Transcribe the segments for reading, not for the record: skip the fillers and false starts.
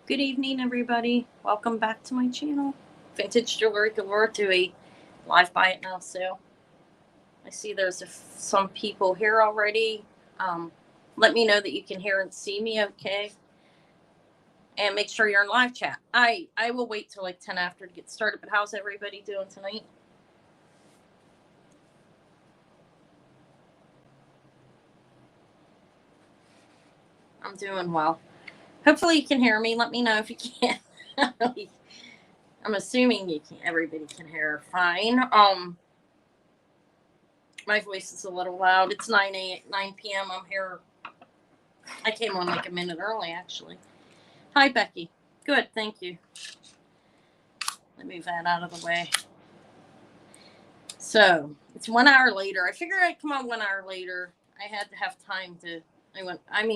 Good evening, everybody. Welcome back to my channel. Vintage Jewelry Galore to a live buy it now sale. I see there's some people here already. Let me know that you can hear and see me okay. And make sure you're in live chat. I will wait till like 10 after to get started, but how's everybody doing tonight? I'm doing well. Hopefully you can hear me. Let me know if you can't. I'm assuming you can. Everybody can hear fine. My voice is a little loud. It's 9 p.m. I'm here. I came on like a minute early, actually. Hi, Becky. Good, thank you. Let me move that out of the way. So it's 1 hour later. I figured I'd come on 1 hour later. I had to have time to.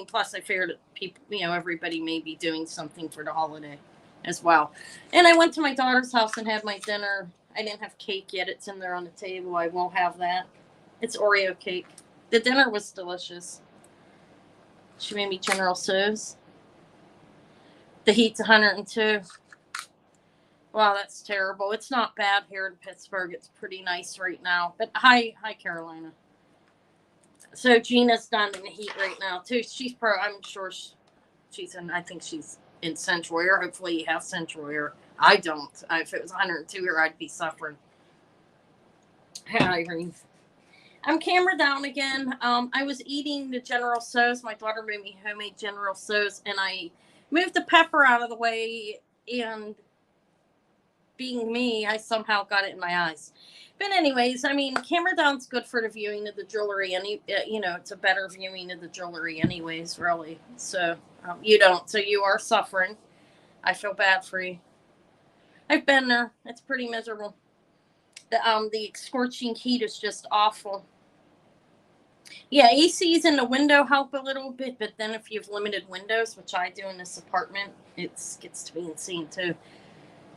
Plus I figured that people, everybody may be doing something for the holiday as well. And I went to my daughter's house and had my dinner. I didn't have cake yet. It's in there on the table. I won't have that. It's Oreo cake. The dinner was delicious. She made me General Tso's. The heat's 102. Wow, that's terrible. It's not bad here in Pittsburgh. It's pretty nice right now. But hi, Carolina. So Gina's down in the heat right now too. I'm sure she's in. I think she's in Central Air. Hopefully you have Central Air. I don't. If it was 102 here, I'd be suffering. Hi, Irene. I'm camera down again. I was eating the General Tso's. My daughter made me homemade General Tso's, and I moved the pepper out of the way. And being me, I somehow got it in my eyes. But anyways, camera down's good for the viewing of the jewelry. It's a better viewing of the jewelry, anyways. Really. So you don't. So you are suffering. I feel bad for you. I've been there. It's pretty miserable. The scorching heat is just awful. Yeah, ACs in the window help a little bit, but then if you have limited windows, which I do in this apartment, it gets to be insane too.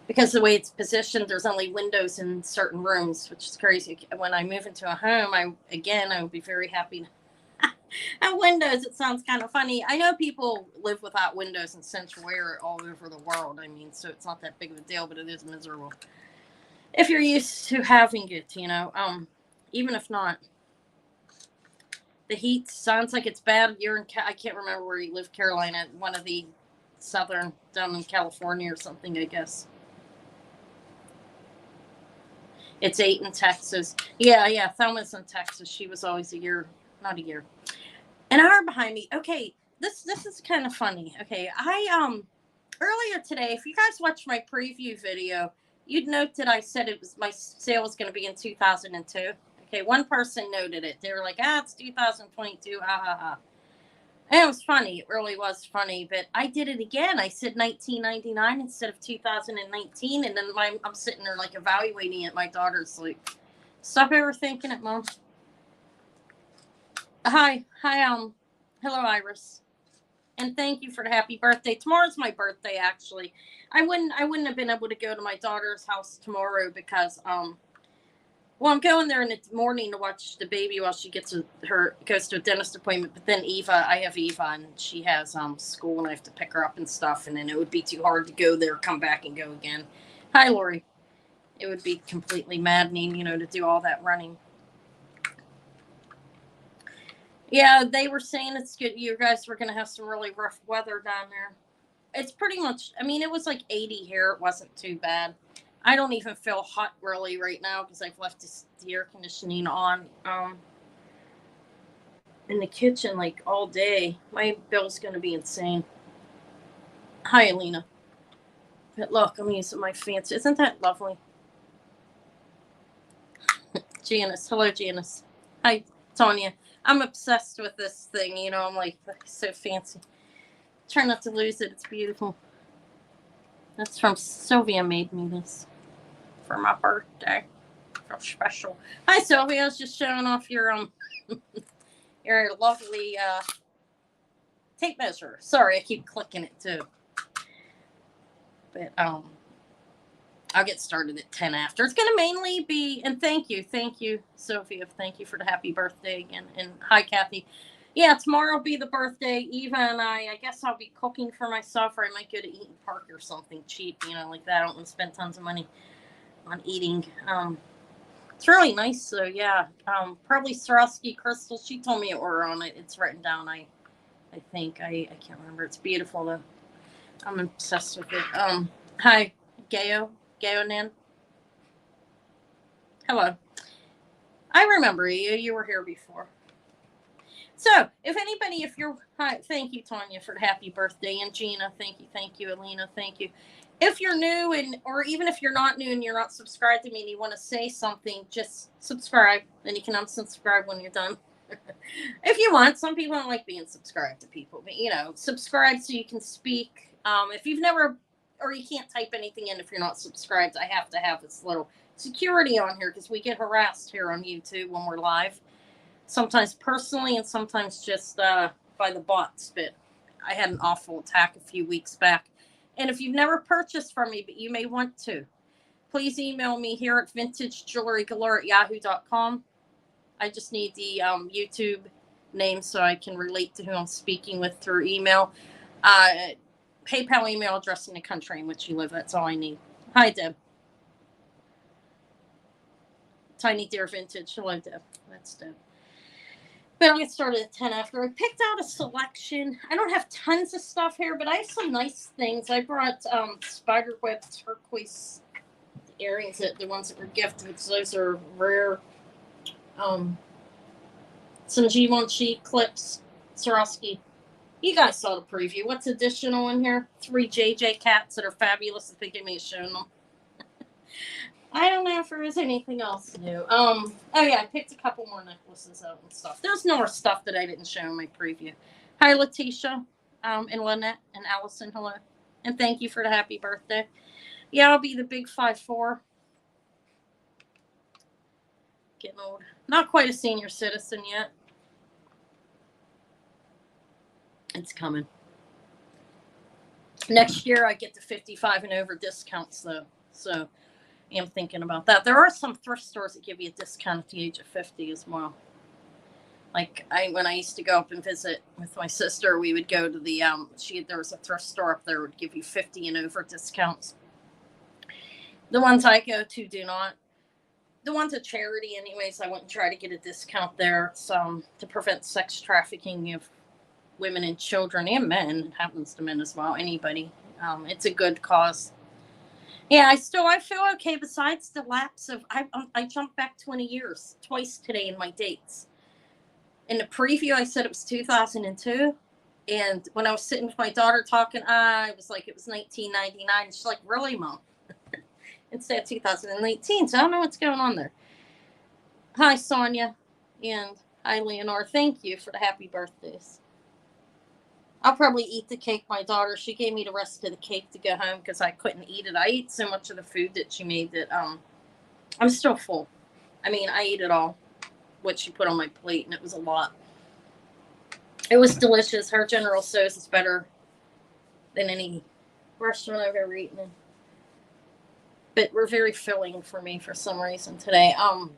Because the way it's positioned, there's only windows in certain rooms, which is crazy. When I move into a home, I would be very happy to have windows. It sounds kind of funny. I know people live without windows in Central Air all over the world. So it's not that big of a deal, but it is miserable. If you're used to having it, even if not. The heat sounds like it's bad. I can't remember where you live, Carolina. One of the southern, down in California or something, I guess. It's 8 in Texas. Yeah. Thelma's in Texas. She was always not a year. An hour behind me. Okay, this is kind of funny. Okay, I earlier today, if you guys watched my preview video, you'd note that I said my sale was going to be in 2002. Okay, one person noted it. They were like, it's 2022. Ha ha ha. And it was funny. It really was funny. But I did it again. I said 1999 instead of 2019. And then I'm sitting there like evaluating it. My daughter's like, stop overthinking it, Mom. Hi. Hello, Iris. And thank you for the happy birthday. Tomorrow's my birthday, actually. I wouldn't have been able to go to my daughter's house tomorrow because I'm going there in the morning to watch the baby while she goes to a dentist appointment. But then I have Eva, and she has school, and I have to pick her up and stuff. And then it would be too hard to go there, come back, and go again. Hi, Lori. It would be completely maddening, to do all that running. Yeah, they were saying it's good. You guys were going to have some really rough weather down there. It's pretty much, it was like 80 here. It wasn't too bad. I don't even feel hot really right now because I've left the air conditioning on in the kitchen like all day. My bill's going to be insane. Hi, Alina. But look, I'm using my fancy. Isn't that lovely? Janice. Hello, Janice. Hi, Tonya. I'm obsessed with this thing. I'm like, so fancy. Try not to lose it. It's beautiful. That's from Sylvia made me this for my birthday. So special. Hi, Sylvia. I was just showing off your your lovely tape measure. Sorry, I keep clicking it too. But I'll get started at 10 after. It's going to mainly be, and thank you, Sophia. Thank you for the happy birthday again. And hi, Kathy. Yeah, tomorrow will be the birthday. Eva and I guess I'll be cooking for myself, or I might go to Eaton Park or something cheap, like that. I don't want to spend tons of money on eating. It's really nice. So yeah, probably Swarovski crystal. She told me it were on it. It's written down. I think I can't remember. It's beautiful though. I'm obsessed with it. Hi, Gayo Nan. Hello. I remember you. You were here before. So, if you're, hi, thank you, Tanya, for the happy birthday, and Gina, thank you, Alina, thank you. If you're new or even if you're not new and you're not subscribed to me and you want to say something, just subscribe. Then you can unsubscribe when you're done. If you want. Some people don't like being subscribed to people, but subscribe so you can speak. If you've never, or you can't type anything in if you're not subscribed, I have to have this little security on here because we get harassed here on YouTube when we're live. Sometimes personally and sometimes just by the bots. But I had an awful attack a few weeks back. And if you've never purchased from me, but you may want to, please email me here at vintagejewelrygalore@yahoo.com. I just need the YouTube name so I can relate to who I'm speaking with through email. PayPal email address in the country in which you live. That's all I need. Hi, Deb. Tiny Dear Vintage. Hello, Deb. That's Deb. But I'll get started at 10 after. I picked out a selection. I don't have tons of stuff here, but I have some nice things. I brought Spiderweb Turquoise earrings, the ones that were gifted. So those are rare. Some Givenchy clips, Swarovski. You guys saw the preview. What's additional in here? 3 JJ cats that are fabulous. I think I may have shown them. I don't know if there is anything else new. Oh yeah, I picked a couple more necklaces out and stuff. There's no more stuff that I didn't show in my preview. Hi, Letitia, and Lynette and Allison. Hello, and thank you for the happy birthday. Yeah, I'll be the big 5'4". Getting old. Not quite a senior citizen yet. It's coming. Next year, I get the 55 and over discounts though, so. I'm thinking about that. There are some thrift stores that give you a discount at the age of 50 as well. Like when I used to go up and visit with my sister, we would go to the there was a thrift store up there that would give you 50 and over discounts. The ones I go to do not. The ones at charity, anyways, I wouldn't try to get a discount there. It's to prevent sex trafficking of women and children and men. It happens to men as well. Anybody. It's a good cause. Yeah, I feel okay. Besides the lapse of, I jumped back 20 years twice today in my dates. In the preview, I said it was 2002, and when I was sitting with my daughter talking, I was like, it was 1999. She's like, really, Mom? Instead of 2018. So I don't know what's going on there. Hi, Sonia, and hi, Leonore. Thank you for the happy birthdays. I'll probably eat the cake. My daughter, she gave me the rest of the cake to go home because I couldn't eat it. I ate so much of the food that she made that I'm still full. I mean, I ate it all, what she put on my plate, and it was a lot. It was delicious. Her General Tso's is better than any restaurant I've ever eaten in. But we're very filling for me for some reason today. All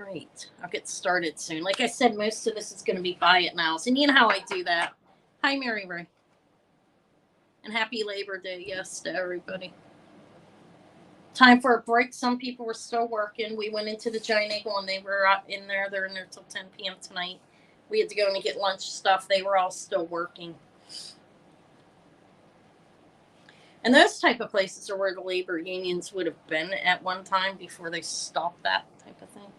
right, I'll get started soon. Like I said, most of this is going to be buy it nows, and you know how I do that. Hi, Mary Ray, and happy Labor Day, yes, to everybody. Time for a break. Some people were still working. We went into the Giant Eagle, and they were in there. They're in there till 10 p.m. tonight. We had to go and get lunch stuff. They were all still working. And those type of places are where the labor unions would have been at one time before they stopped that type of thing.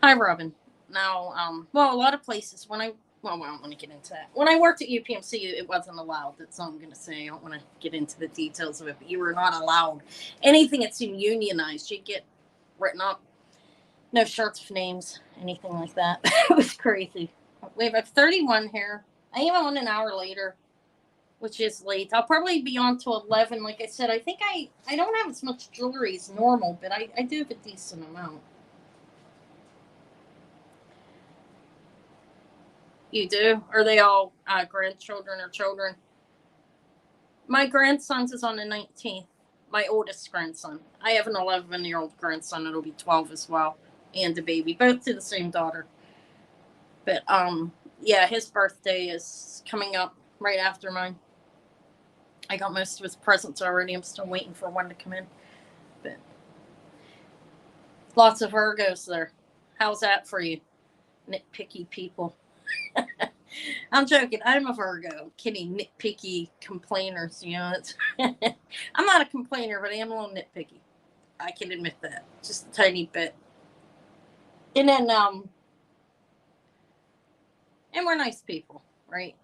Hi, Robin. Now, a lot of places, I don't want to get into that. When I worked at UPMC, it wasn't allowed. That's all I'm going to say. I don't want to get into the details of it, but you were not allowed. Anything that seemed unionized, you'd get written up. No shirts of names, anything like that. It was crazy. We have 31 here. I am on an hour later, which is late. I'll probably be on till 11. Like I said, I think I don't have as much jewelry as normal, but I do have a decent amount. You do? Are they all grandchildren or children? My grandson's is on the 19th. My oldest grandson. I have an 11-year-old grandson. It'll be 12 as well. And a baby. Both to the same daughter. But yeah, his birthday is coming up right after mine. I got most of his presents already. I'm still waiting for one to come in. But lots of Virgos there. How's that for you, nitpicky people? I'm joking. I'm a Virgo. Kidding. Nitpicky complainers. You know, it's I'm not a complainer, but I am a little nitpicky. I can admit that, just a tiny bit. And then and we're nice people, right?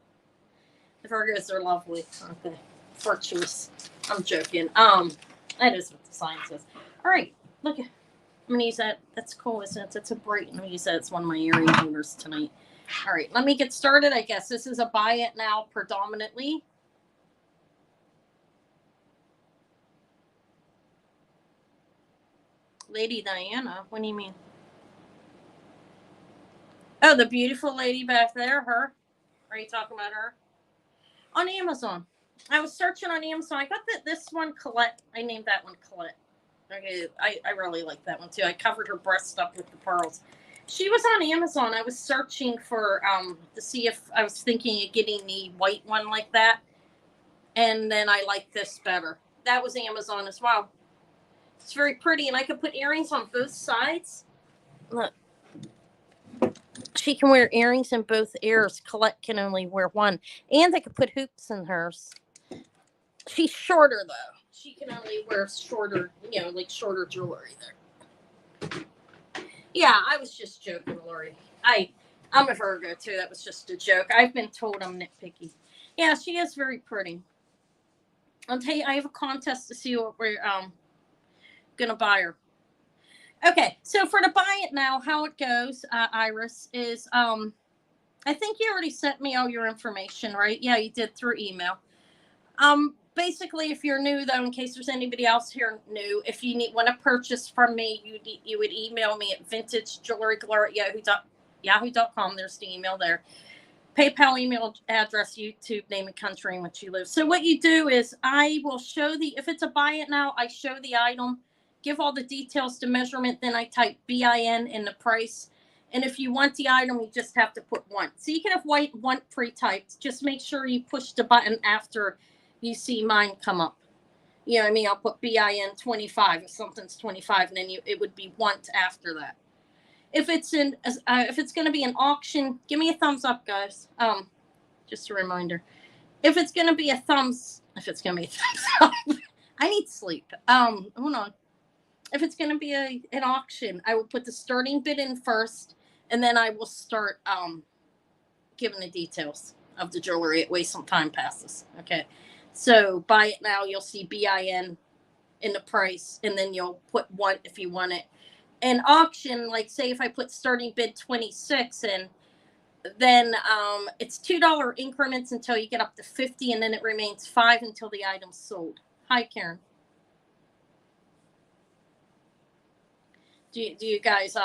The Virgos are lovely, aren't they? Virtuous. I'm joking. That is what the sign says. All right, look at. I'm gonna use that. That's cool, isn't it? That's a bright. I'm gonna use that as one of my earring holders tonight. All right, let me get started. I guess this is a buy it now predominantly. Lady Diana, what do you mean? Oh, the beautiful lady back there, her. Are you talking about her? On Amazon. I was searching on Amazon. I got this one, Colette. I named that one Colette. Okay, I really like that one too. I covered her breast up with the pearls. She was on Amazon. I was searching for to see if I was thinking of getting the white one like that. And then I like this better. That was Amazon as well. It's very pretty, and I could put earrings on both sides. Look. She can wear earrings in both ears. Colette can only wear one. And I could put hoops in hers. She's shorter, though. She can only wear shorter, you know, like shorter jewelry there. Yeah, I was just joking, Lori. I'm a Virgo, too. That was just a joke. I've been told I'm nitpicky. Yeah, she is very pretty. I'll tell you, I have a contest to see what we're going to buy her. Okay, so for the buy it now, how it goes, Iris, is I think you already sent me all your information, right? Yeah, you did through email. Basically, if you're new, though, in case there's anybody else here new, if you want to purchase from me, you would email me at vintagejewelrygalore@yahoo.com. There's the email there. PayPal email address, YouTube, name and country in which you live. So what you do is I will show if it's a buy it now, I show the item, give all the details to measurement, then I type BIN in the price. And if you want the item, you just have to put one. So you can have one pre-typed. Just make sure you push the button after you see mine come up. You know what I mean? I'll put BIN 25 if something's 25, and then it would be want after that. If it's going to be an auction, give me a thumbs up, guys. Just a reminder. If it's going to be a thumbs up, I need sleep. Hold on. If it's going to be an auction, I will put the starting bid in first, and then I will start giving the details of the jewelry. It way some time passes. Okay. So buy it now. You'll see BIN in the price, and then you'll put one if you want it. An auction, like say if I put starting bid 26 in, then it's $2 increments until you get up to 50, and then it remains 5 until the item's sold. Hi, Karen. Do you guys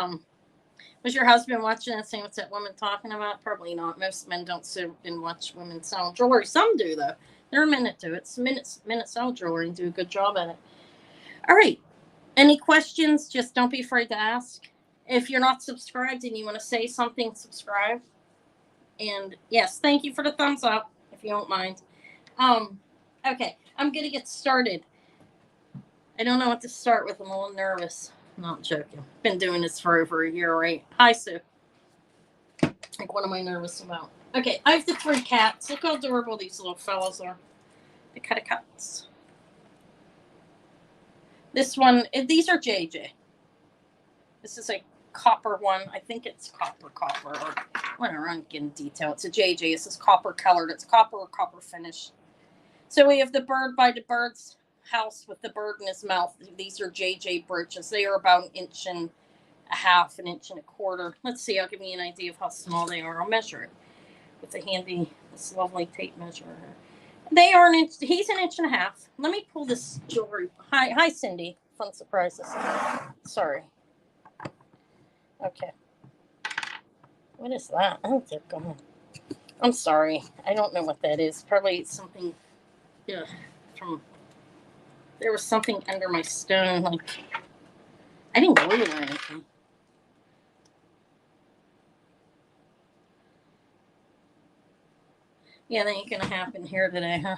was your husband watching that, saying what's that woman talking about? Probably not. Most men don't sit and watch women sell jewelry. Some do though. They're a minute to it. It's minute sell jewelry and do a good job at it. All right. Any questions? Just don't be afraid to ask. If you're not subscribed and you want to say something, subscribe. And yes, thank you for the thumbs up, if you don't mind. Okay, I'm gonna get started. I don't know what to start with. I'm a little nervous. Not joking. Been doing this for over a year, right? Hi, Sue. Like, what am I nervous about? Okay, I have the 3 cats. Look how adorable these little fellas are. The cats. This one, these are JJ. This is a copper one. I think it's copper, or whatever. I'm getting detail. It's a JJ. This is copper colored. It's copper or copper finish. So we have the bird by the bird's house with the bird in his mouth. These are JJ brooches. They are about 1.5 inches, 1.25 inches. Let's see. I'll give you an idea of how small they are. I'll measure it with this lovely tape measure. They are an inch. He's 1.5 inches. Let me pull this jewelry. Hi, Cindy. Fun surprises. Sorry. Okay. What is that? Oh, they're gone. I'm sorry. I don't know what that is. Probably something. Yeah. There was something under my stone. Like I didn't glue it or anything. Yeah, that ain't gonna happen here today, huh?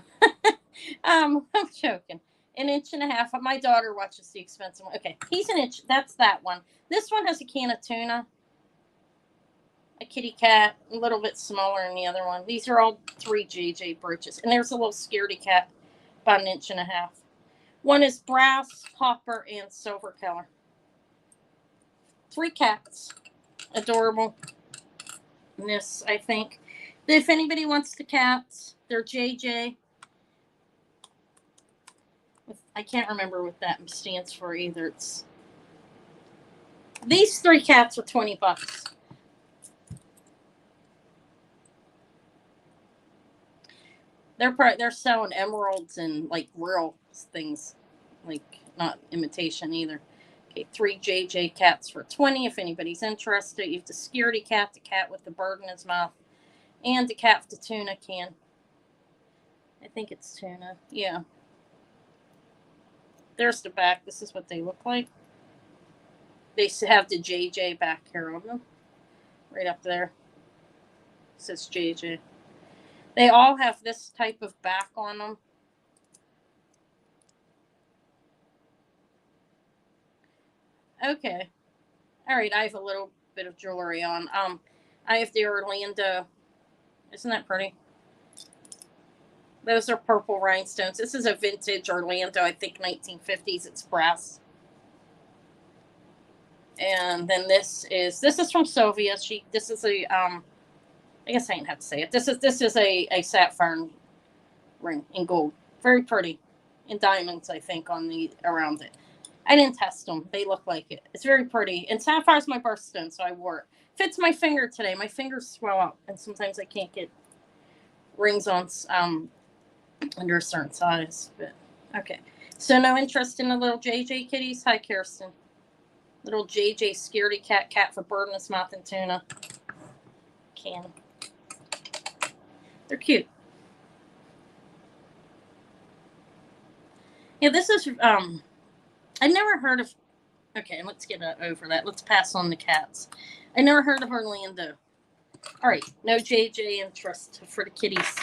I'm joking. An inch and a half. My daughter watches the expensive one. Okay, he's an inch. That's that one. This one has a can of tuna, a kitty cat, a little bit smaller than the other one. These are all 3 JJ brooches. And there's a little scaredy cat, about an inch and a half. One is brass, copper, and silver color. 3 cats. Adorable. And this, I think. If anybody wants the cats, they're JJ. I can't remember what that stands for either. It's these 3 cats are $20. They're selling emeralds and like real things, like not imitation either. Okay, 3 JJ cats for 20. If anybody's interested, you have the scaredy cat, the cat with the bird in his mouth, and the cat with the tuna can. I think it's tuna. Yeah. There's the back. This is what they look like. They have the JJ back here on them, right up there. It says JJ. They all have this type of back on them. Okay. All right. I have a little bit of jewelry on. I have the Orlando. Isn't that pretty? Those are purple rhinestones. This is a vintage Orlando. I think 1950s. It's brass. And then this is from Sylvia. This is a I guess I didn't have to say it. This is a sapphire ring in gold. Very pretty. In diamonds, I think, on the around it. I didn't test them. They look like it. It's very pretty. And sapphire's my birthstone, so I wore it. Fits my finger today. My fingers swell up, and sometimes I can't get rings on under a certain size. But okay. So no interest in the little JJ kitties? Hi, Kirsten. Little JJ scaredy cat for bird in his mouth and tuna. Can. They're cute. Yeah, this is I never heard of. Okay, let's get over that. Let's pass on the cats. I never heard of Orlando. All right, no JJ interest for the kitties.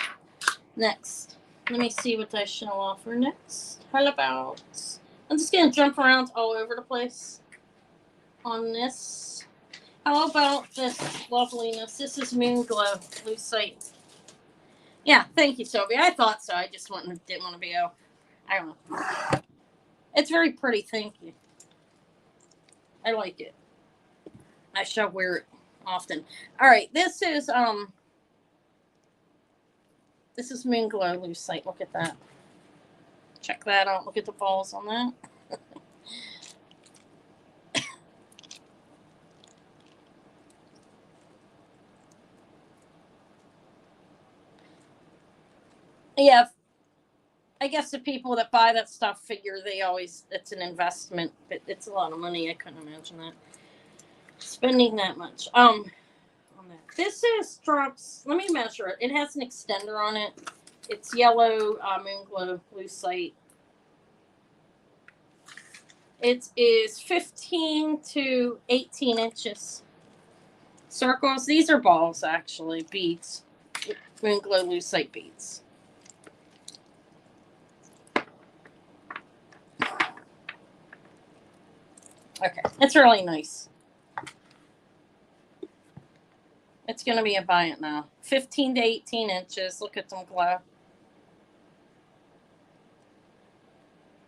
Next, let me see what I shall offer next. How about? I'm just gonna jump around all over the place on this. How about this loveliness? This is Moon Glow Lucite. Yeah, thank you, Sylvia. I thought so. I just didn't want to be I don't know. It's very pretty. Thank you. I like it. I shall wear it often. All right, this is Moon Glow Lucite. Look at that. Check that out. Look at the balls on that. Yeah, I guess the people that buy that stuff figure it's an investment, but it's a lot of money. I couldn't imagine that spending that much. On that. This is drops. Let me measure it. It has an extender on it. It's yellow Moon Glow Lucite. It is 15 to 18 inches. Circles. These are balls, actually. Beads. Moon Glow Lucite beads. Okay. It's really nice. It's going to be a buy it now. 15 to 18 inches. Look at them glow.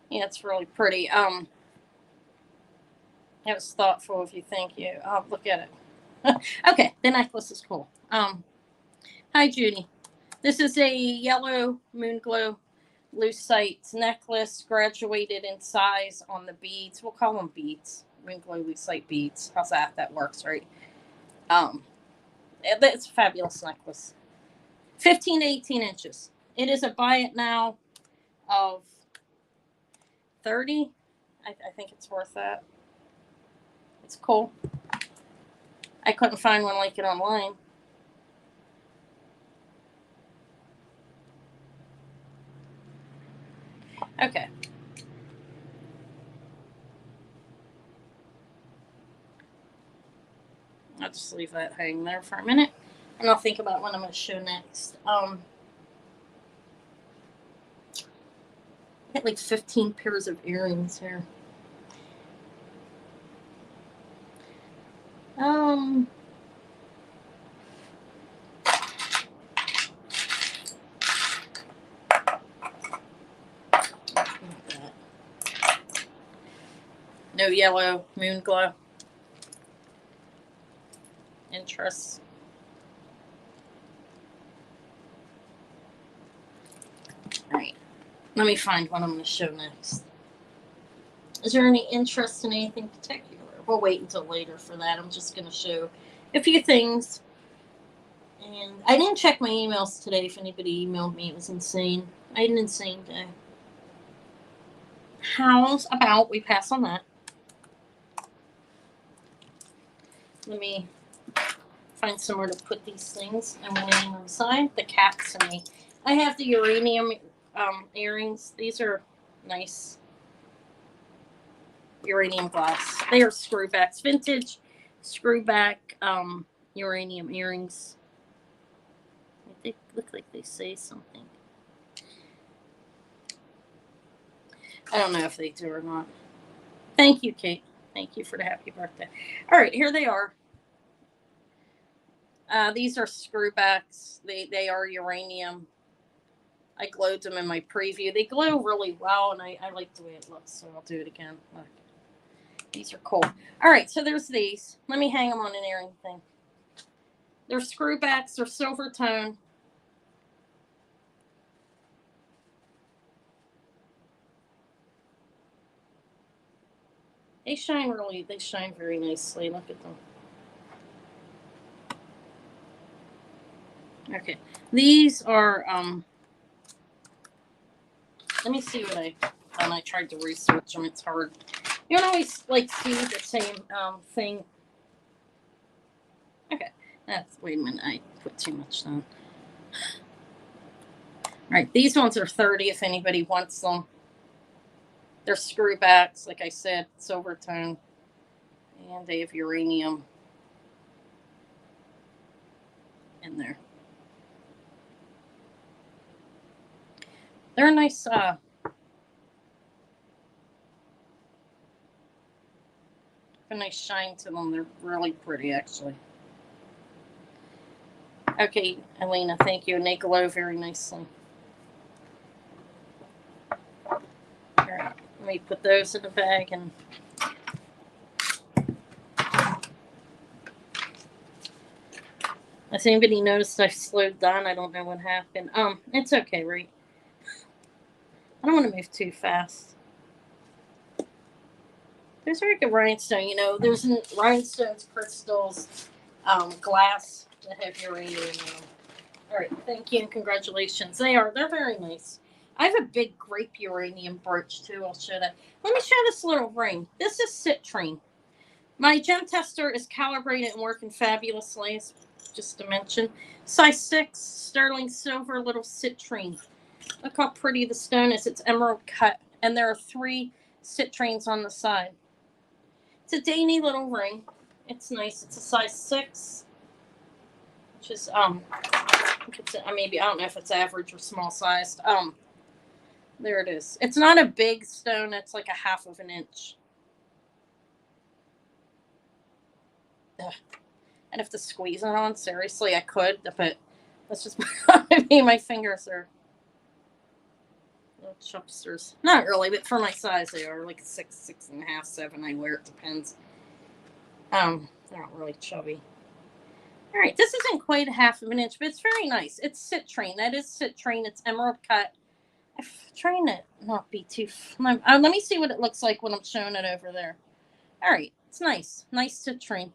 Yeah, it's really pretty. It was thoughtful of you. Thank you. Oh, look at it. Okay, the necklace is cool. Hi, Judy. This is a yellow Moon Glow Lucite necklace, graduated in size on the beads. We'll call them beads. Moon Glow Lucite beads. How's that? That works, right? It's a fabulous necklace. 15 to 18 inches. It is a buy it now of 30. I think it's worth that. It's cool. I couldn't find one like it online. Okay. I'll just leave that hanging there for a minute, and I'll think about what I'm going to show next. I had like 15 pairs of earrings here. No yellow moon glow. Interest. All right. Let me find what I'm going to show next. Is there any interest in anything particular? We'll wait until later for that. I'm just going to show a few things. And I didn't check my emails today. If anybody emailed me, it was insane. I had an insane day. How's about we pass on that? Let me find somewhere to put these things. I'm laying on the side. The cats and me. I have the uranium earrings. These are nice uranium glass. They are screwbacks. Vintage screwback uranium earrings. They look like they say something. I don't know if they do or not. Thank you, Kate. Thank you for the happy birthday. All right, here they are. These are screwbacks. They are uranium. I glowed them in my preview. They glow really well, and I like the way it looks, so I'll do it again. Look. These are cool. All right, so there's these. Let me hang them on an earring thing. They're screwbacks. They're silver tone. They shine very nicely. Look at them. Okay. These are, let me see what I tried to research them. It's hard. You don't always like see the same thing. Okay. Wait a minute. I put too much down. All right. These ones are 30 if anybody wants them. They're screwbacks, like I said, silver tone. And they have uranium in there. They're nice. A nice shine to them. They're really pretty, actually. Okay, Elena, thank you. And they glow very nicely. All right, let me put those in the bag and. Has anybody noticed I slowed down? I don't know what happened. It's okay, right? I don't want to move too fast. There's like a rhinestone, there's rhinestones, crystals, glass that have uranium in them. All right, thank you and congratulations. They're very nice. I have a big grape uranium brooch too. I'll show that. Let me show this little ring. This is citrine. My gem tester is calibrated and working fabulously, just to mention. Size 6, sterling silver, little citrine. Look how pretty the stone is. It's emerald cut, and there are 3 citrines on the side. It's a dainty little ring. It's nice. It's a size 6, which is maybe I don't know if it's average or small sized. There it is. It's not a big stone. It's like a 1/2 inch. Ugh. I'd have to squeeze it on. Seriously, I could, but that's just my fingers are little chubsters. Not really, but for my size, they are like 6, 6.5, 7. I wear it depends. They're not really chubby. All right, this isn't quite a 1/2 inch, but it's very nice. It's citrine. That is citrine. It's emerald cut. I'm trying to not be too. Let me see what it looks like when I'm showing it over there. All right, it's nice. Nice citrine.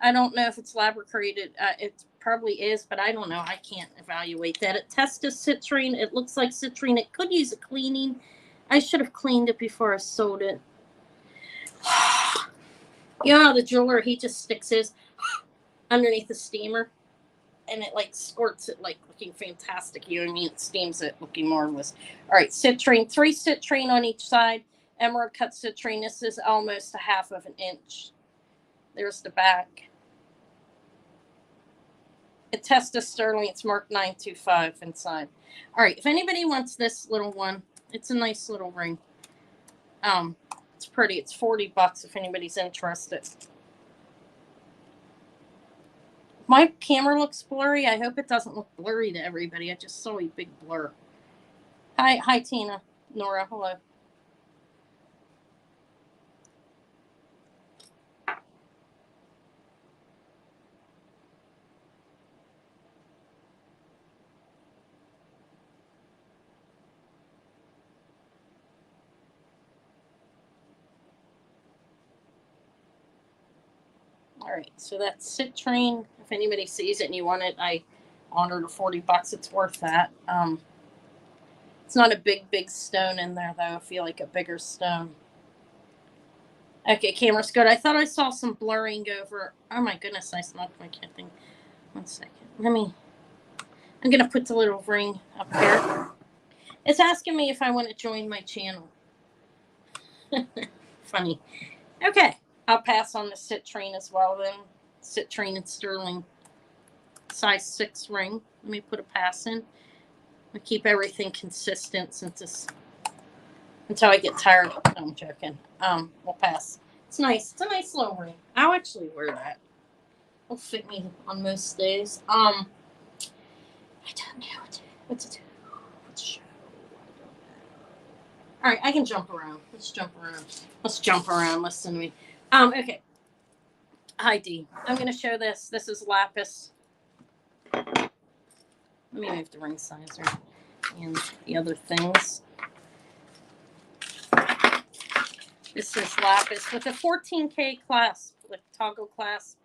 I don't know if it's labrated. It probably is, but I don't know. I can't evaluate that. It tests as citrine. It looks like citrine. It could use a cleaning. I should have cleaned it before I sold it. The jeweler, he just sticks his underneath the steamer, and it like squirts it, like looking fantastic. You know what I mean? It steams it, looking marvelous. All right, citrine. 3 citrine on each side. Emerald cut citrine. This is almost a 1/2 inch. There's the back. It tests as sterling. It's marked 925 inside. All right, if anybody wants this little one, It's a nice little ring. It's pretty. It's $40 if anybody's interested. My camera looks blurry. I hope it doesn't look blurry to everybody. I just saw a big blur. Hi, Tina. Nora, hello. All right, so that's citrine. If anybody sees it and you want it, I honored $40. It's worth that. It's not a big stone in there though. I feel like a bigger stone. Okay, camera's good. I thought I saw some blurring over. Oh my goodness, I smoked my thing. 1 second. I'm gonna put the little ring up here. It's asking me if I want to join my channel. Funny. Okay, I'll pass on the citrine as well then. Citrine and sterling. Size 6 ring. Let me put a pass in. I keep everything consistent since it's until I get tired. No, I'm joking. We'll pass. It's nice. It's a nice little ring. I'll actually wear that. It'll fit me on most days. I don't know what to do. What to show. All right, I can jump around. Let's jump around. Listen to me. Okay. Hi, Dee. I'm going to show this. This is Lapis. Let me move the ring sizer and the other things. This is Lapis with a 14K clasp, with toggle clasp.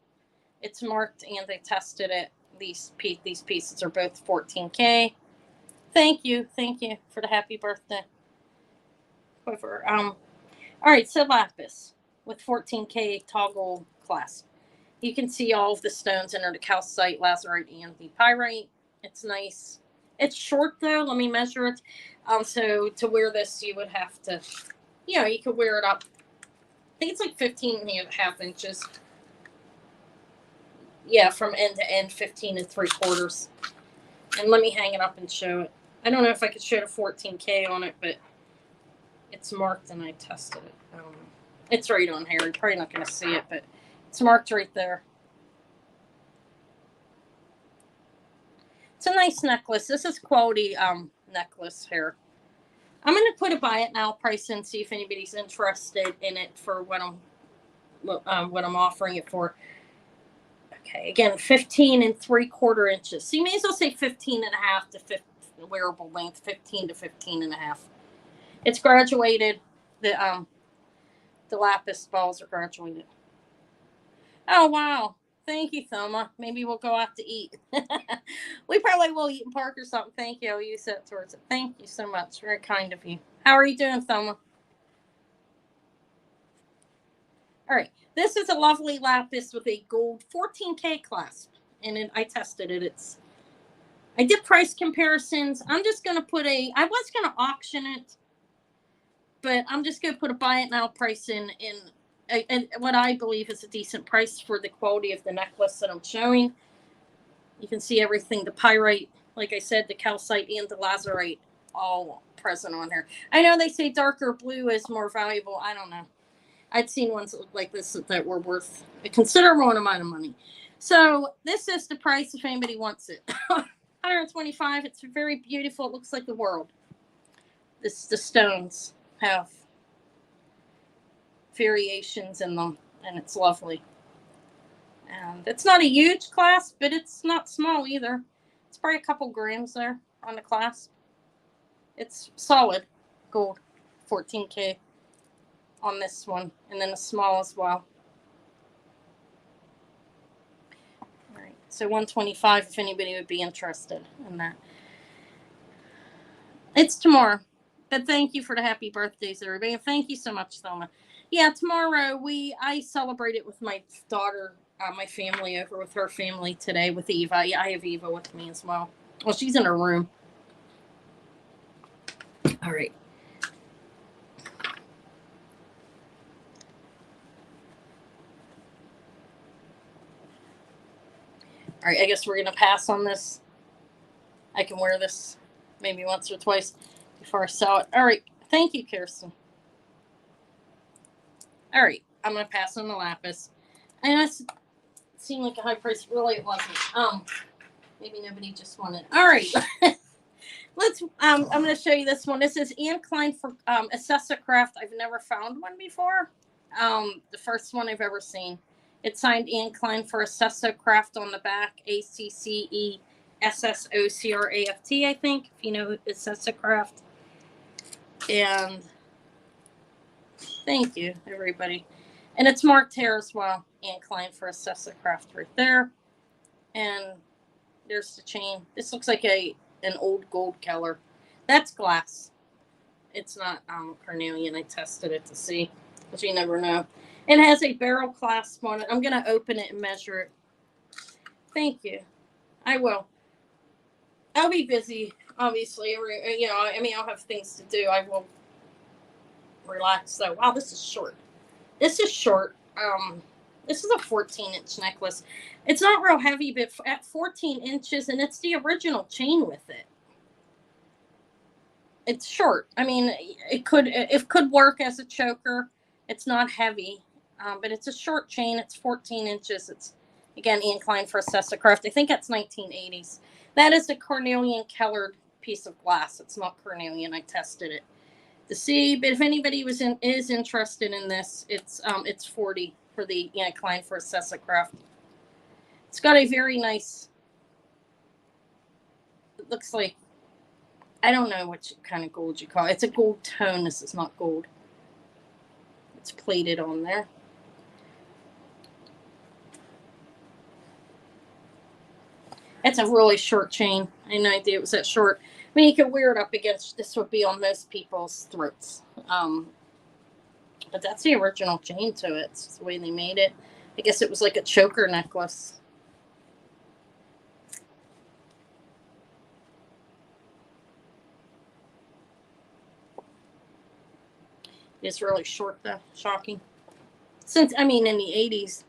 It's marked and they tested it. These pieces are both 14K. Thank you for the happy birthday. Whoever. All right, so Lapis with 14K toggle clasp. You can see all of the stones in there, the calcite, lazurite, and the pyrite. It's nice. It's short though. Let me measure it. So to wear this, you would have to, you could wear it up. I think it's like 15.5 inches. Yeah, from end to end, 15 3/4. And let me hang it up and show it. I don't know if I could show the 14K on it, but it's marked and I tested it. It's right on here. You're probably not going to see it, but it's marked right there. It's a nice necklace. This is quality necklace here. I'm going to put a buy it now price in, see if anybody's interested in it for what I'm offering it for. Okay, again, 15 3/4 inches. So you may as well say 15.5 to 15, wearable length, 15 to 15.5. It's graduated. The Lapis balls are graduated. Oh, wow. Thank you, Thelma. Maybe we'll go out to eat. We probably will eat in park or something. Thank you. I'll use that towards it. Thank you so much. Very kind of you. How are you doing, Thelma? All right. This is a lovely lapis with a gold 14K clasp. And I tested it. I did price comparisons. I'm just going to I was going to auction it, but I'm just going to put a buy it now price in what I believe is a decent price for the quality of the necklace that I'm showing. You can see everything, the pyrite, like I said, the calcite and the lazurite, all present on here. I know they say darker blue is more valuable. I don't know. I'd seen ones that look like this that were worth a considerable amount of money. So this is the price if anybody wants it. $125. It's very beautiful. It looks like the world. The stones have variations in them, and it's lovely. And it's not a huge clasp, but it's not small either. It's probably a couple grams there on the clasp. It's solid gold, 14K on this one, and then a small as well. All right, so $125 if anybody would be interested in that. It's tomorrow. But thank you for the happy birthdays, everybody. And thank you so much, Thelma. Yeah, tomorrow I celebrate it with my daughter, my family over with her family today with Eva. Yeah, I have Eva with me as well. Well, she's in her room. All right. All right, I guess we're going to pass on this. I can wear this maybe once or twice. before I sell it. All right. Thank you, Kirsten. All right. I'm going to pass on the Lapis. And it seemed like a high price. Really, it wasn't. Maybe nobody just wanted. All right. Let's. I'm going to show you this one. This is Klein for Accessocraft. I've never found one before. The first one I've ever seen. It's signed Klein for Accessocraft on the back. ACCESSOCRAFT, I think. If you know Accessocraft. And thank you, everybody. And it's marked here as well. Klein for Accessocraft right there. And there's the chain. This looks like an old gold color. That's glass. It's not carnelian. I tested it to see, but you never know. It has a barrel clasp on it. I'm going to open it and measure it. Thank you. I will. I'll be busy, obviously. I'll have things to do. I will relax. So, wow, this is short. This is short. This is a 14-inch necklace. It's not real heavy, but at 14 inches, and it's the original chain with it. It's short. I mean, it could work as a choker. It's not heavy, but it's a short chain. It's 14 inches. It's, again, Klein for Accessocraft. I think that's 1980s. That is a carnelian colored piece of glass. It's not carnelian. I tested it to see, but if anybody is interested in this, it's 40 for the Klein for Accessocraft. It's got a very nice. It looks like, I don't know what kind of gold you call it. It's a gold tone. This is not gold. It's plated on there. It's a really short chain. I had no idea it was that short. I mean, you could wear it up against, this would be on most people's throats. But that's the original chain to it. It's the way they made it. I guess it was like a choker necklace. It's really short, though. Shocking. In the 80s.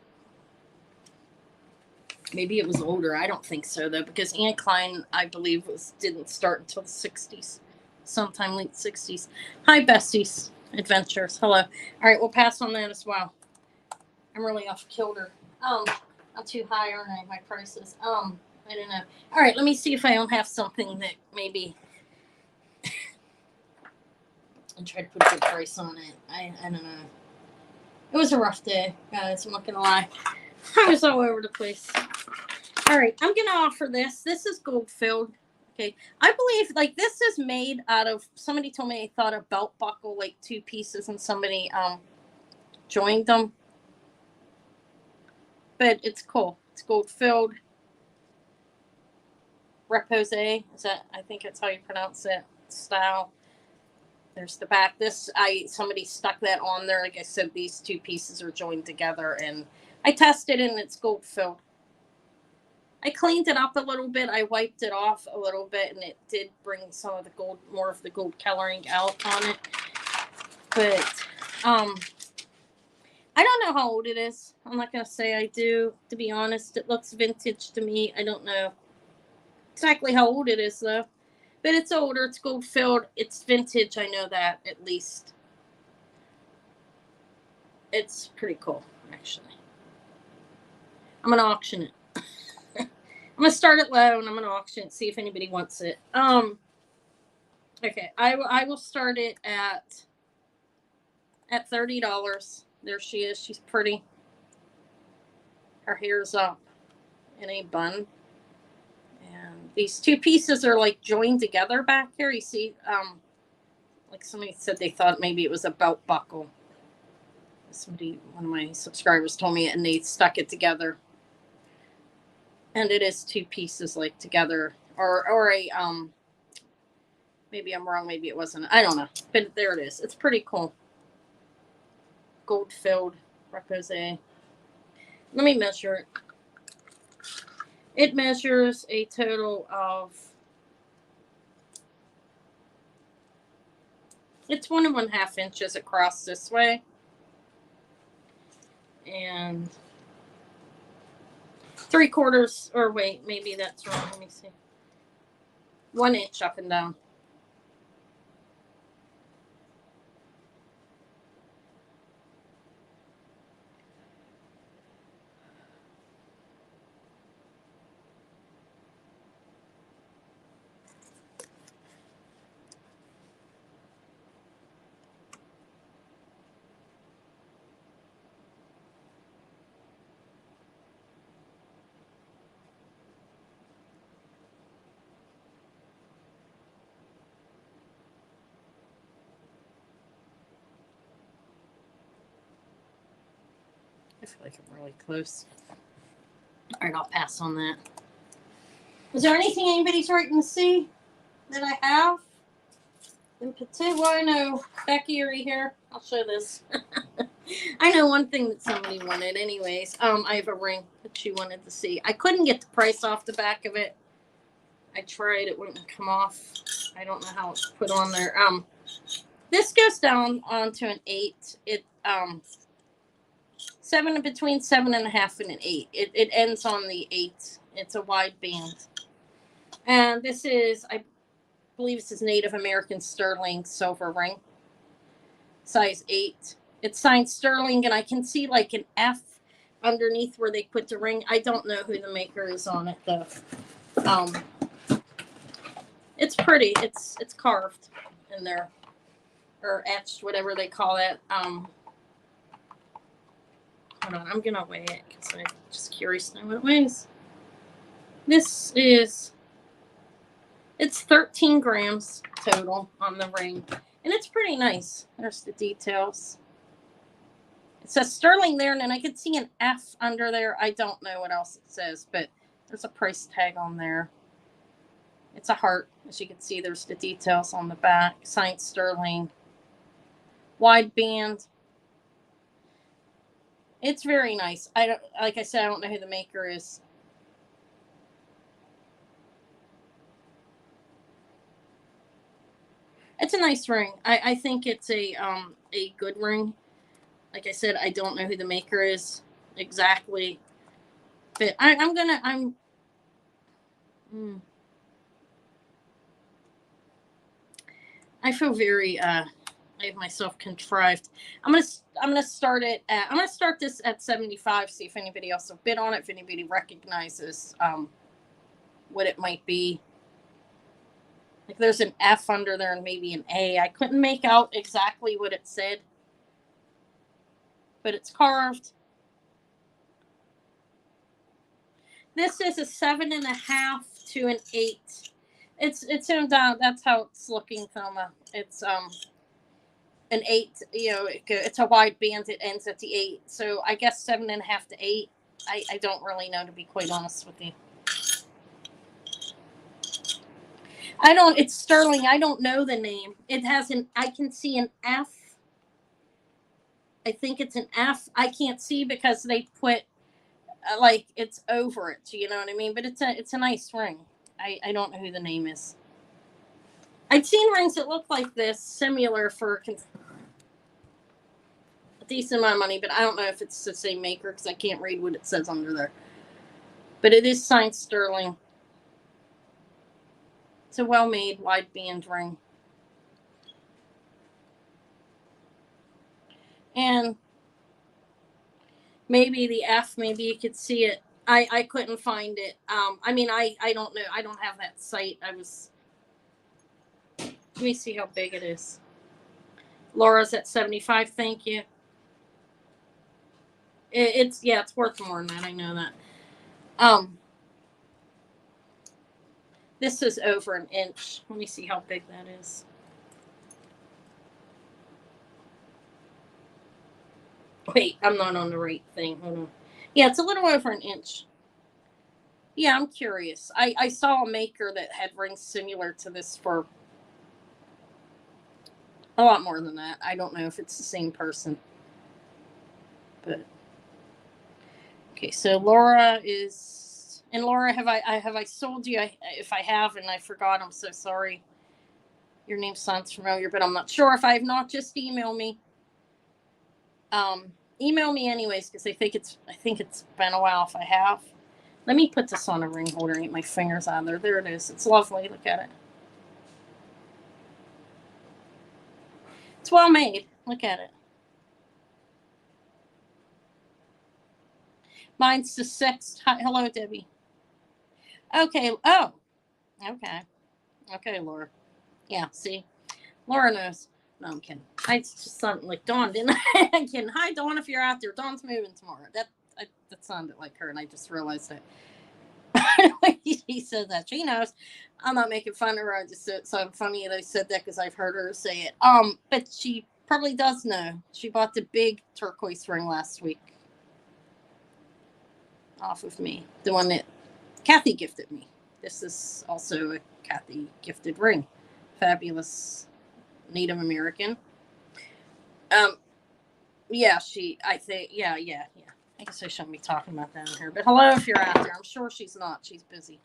Maybe it was older. I don't think so, though, because Klein, I believe, didn't start until the 60s. Sometime late 60s. Hi, Bessie's Adventures. Hello. All right, we'll pass on that as well. I'm really off kilter. I'm too high, aren't I? My prices. I don't know. All right, let me see if I don't have something that maybe... and try to put a good price on it. I don't know. It was a rough day, guys. I'm not going to lie. I was all over the place. All right, I'm going to offer this. This is gold filled. Okay. I believe, like, this is made out of, somebody told me they thought a belt buckle, like 2 pieces, and somebody joined them. But it's cool. It's gold filled. Repousse, is that, I think that's how you pronounce it, style. There's the back. Somebody stuck that on there. Like I said, these 2 pieces are joined together, and I tested it, and it's gold filled. I cleaned it up a little bit. I wiped it off a little bit, and it did bring some of the gold, more of the gold coloring out on it. But I don't know how old it is. I'm not going to say I do, to be honest. It looks vintage to me. I don't know exactly how old it is, though. But it's older. It's gold filled. It's vintage. I know that, at least. It's pretty cool, actually. I'm going to auction it. I'm going to start it low, and I'm going to auction it, see if anybody wants it. Okay, I will start it at $30. There she is. She's pretty. Her hair's up in a bun. And these 2 pieces are like joined together back here. You see, like somebody said they thought maybe it was a belt buckle. One of my subscribers told me, and they stuck it together. And it is 2 pieces like together, or a maybe I'm wrong, maybe it wasn't. I don't know, but there it is. It's pretty cool. Gold filled repousse. Let me measure it. It measures a total of, it's 1.5 inches across this way, and 3/4, or wait, maybe that's wrong. Let me see. 1 inch up and down. feel like I'm really close. All right, I'll pass on that. Is there anything anybody's writing to see that I have? In particular, well, I know Becky, are you here? I'll show this. I know one thing that somebody wanted anyways. I have a ring that she wanted to see. I couldn't get the price off the back of it. I tried, it wouldn't come off. I don't know how it's put on there. This goes down onto an 8. It between 7.5 and an 8. It ends on the 8. It's a wide band. And this is, I believe this is Native American sterling silver ring. Size 8. It's signed sterling, and I can see like an F underneath where they put the ring. I don't know who the maker is on it though. It's pretty. It's carved in there, or etched, whatever they call it. Hold on, I'm gonna weigh it because I'm just curious to know what it weighs. This is, it's 13 grams total on the ring, and it's pretty nice. There's the details. It says sterling there, and then I could see an F under there. I don't know what else it says, but there's a price tag on there. It's a heart. As you can see, there's the details on the back. Signed sterling. Wide band. It's very nice. Like I said, I don't know who the maker is. It's a nice ring. I think it's a good ring. Like I said, I don't know who the maker is exactly, but I feel very I have myself contrived. I'm gonna start it at, I'm gonna start this at 75. See if anybody else will bid on it. If anybody recognizes what it might be. Like there's an F under there and maybe an A. I couldn't make out exactly what it said, but it's carved. This is a 7.5 to an 8. It's in down. That's how it's looking, Thelma. It's an 8. You know, it's a wide band. It ends at the 8. So I guess 7.5 to 8. I don't really know, to be quite honest with you. It's sterling. I don't know the name. It has I can see an F. I think it's an F. I can't see because they put like it's over it. You know what I mean? But it's a nice ring. I don't know who the name is. I've seen rings that look like this, similar, for a decent amount of money, but I don't know if it's the same maker because I can't read what it says under there. But it is signed sterling. It's a well-made wide band ring. And maybe the F, maybe you could see it. I couldn't find it. I mean, I don't know. I don't have that site. Let me see how big it is. Laura's at 75. Thank you. It's worth more than that. I know that. This is over an inch. Let me see how big that is. Wait, I'm not on the right thing. Hold on. Yeah, it's a little over an inch. Yeah, I'm curious. I saw a maker that had rings similar to this for a lot more than that. I don't know if it's the same person. But okay, so Laura is, and Laura, have I sold you? If I have and I forgot, I'm so sorry. Your name sounds familiar, but I'm not sure. If I have not, just email me. Email me anyways, because I think it's been a while if I have. Let me put this on a ring holder and get my fingers on there. There it is. It's lovely. Look at it. It's well made. Look at it. Mine's the 6th. Hi, hello, Debbie. Okay. Oh. Okay. Okay, Laura. Yeah, see? Laura knows. No, I'm kidding. I just sounded like Dawn, didn't I? I'm kidding. Hi, Dawn, if you're out there. Dawn's moving tomorrow. That sounded like her, and I just realized that. He said that. She knows. I'm not making fun of her. I just said something funny that I said that because I've heard her say it. But she probably does know. She bought the big turquoise ring last week. off of me. The one that Kathy gifted me. This is also a Kathy gifted ring. Fabulous Native American. Yeah, I think, yeah. I guess I shouldn't be talking about that in here. But hello if you're out there. I'm sure she's not. She's busy.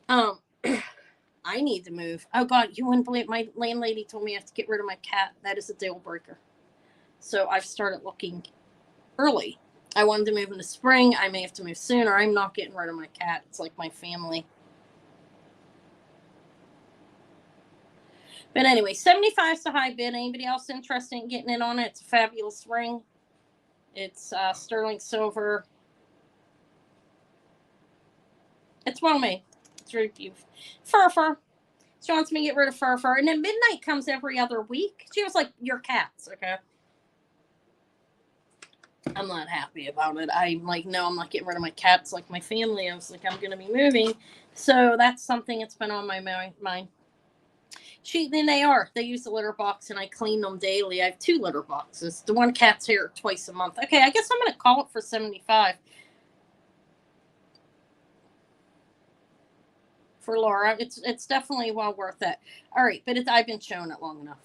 I need to move. Oh God, you wouldn't believe my landlady told me I have to get rid of my cat. That is a deal breaker. So I've started looking early. I wanted to move in the spring. I may have to move sooner. I'm not getting rid of my cat. It's like my family. But anyway, 75 is the high bid. Anybody else interested in getting in on it? It's a fabulous ring. It's sterling silver. It's well made. It's very beautiful. Fur. She wants me to get rid of fur. And then midnight comes every other week. She was like, your cats, okay? I'm not happy about it. I'm like, no, I'm not getting rid of my cats like my family. I was like, I'm going to be moving. So that's something that's been on my mind. They use the litter box and I clean them daily. I have 2 litter boxes. The one cat's here twice a month. Okay, I guess I'm going to call it for 75. For Laura, it's definitely well worth it. All right, but I've been shown it long enough.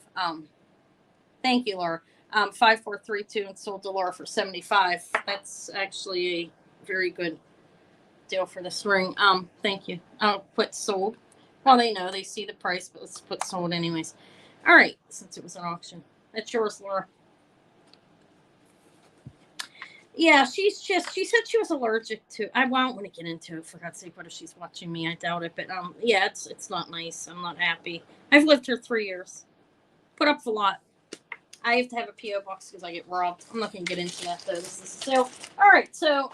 Thank you, Laura. 5432 and sold to Laura for 75. That's actually a very good deal for this ring. Thank you. I'll put sold. Well, they know, they see the price, but let's put sold anyways. All right, since it was an auction. That's yours, Laura. Yeah, she said she was allergic to. I won't want to get into it, for God's sake. What if she's watching me? I doubt it. But yeah, it's not nice. I'm not happy. I've lived here 3 years. Put up a lot. I have to have a P.O. box because I get robbed. I'm not going to get into that, though. This is so. All right, so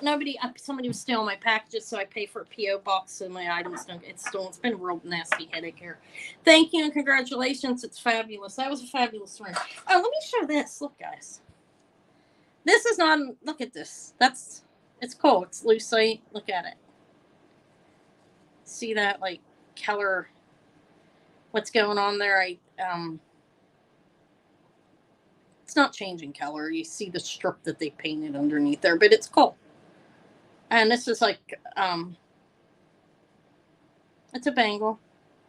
somebody was stealing my packages, so I pay for a P.O. box so my items don't get stolen. It's been a real nasty headache here. Thank you and congratulations. It's fabulous. That was a fabulous ring. Oh, let me show this. Look, guys. This is not, look at this. It's cool. It's lucite. Look at it. See that, like, color, what's going on there? It's not changing color. You see the strip that they painted underneath there, but it's cool. And this is like, it's a bangle.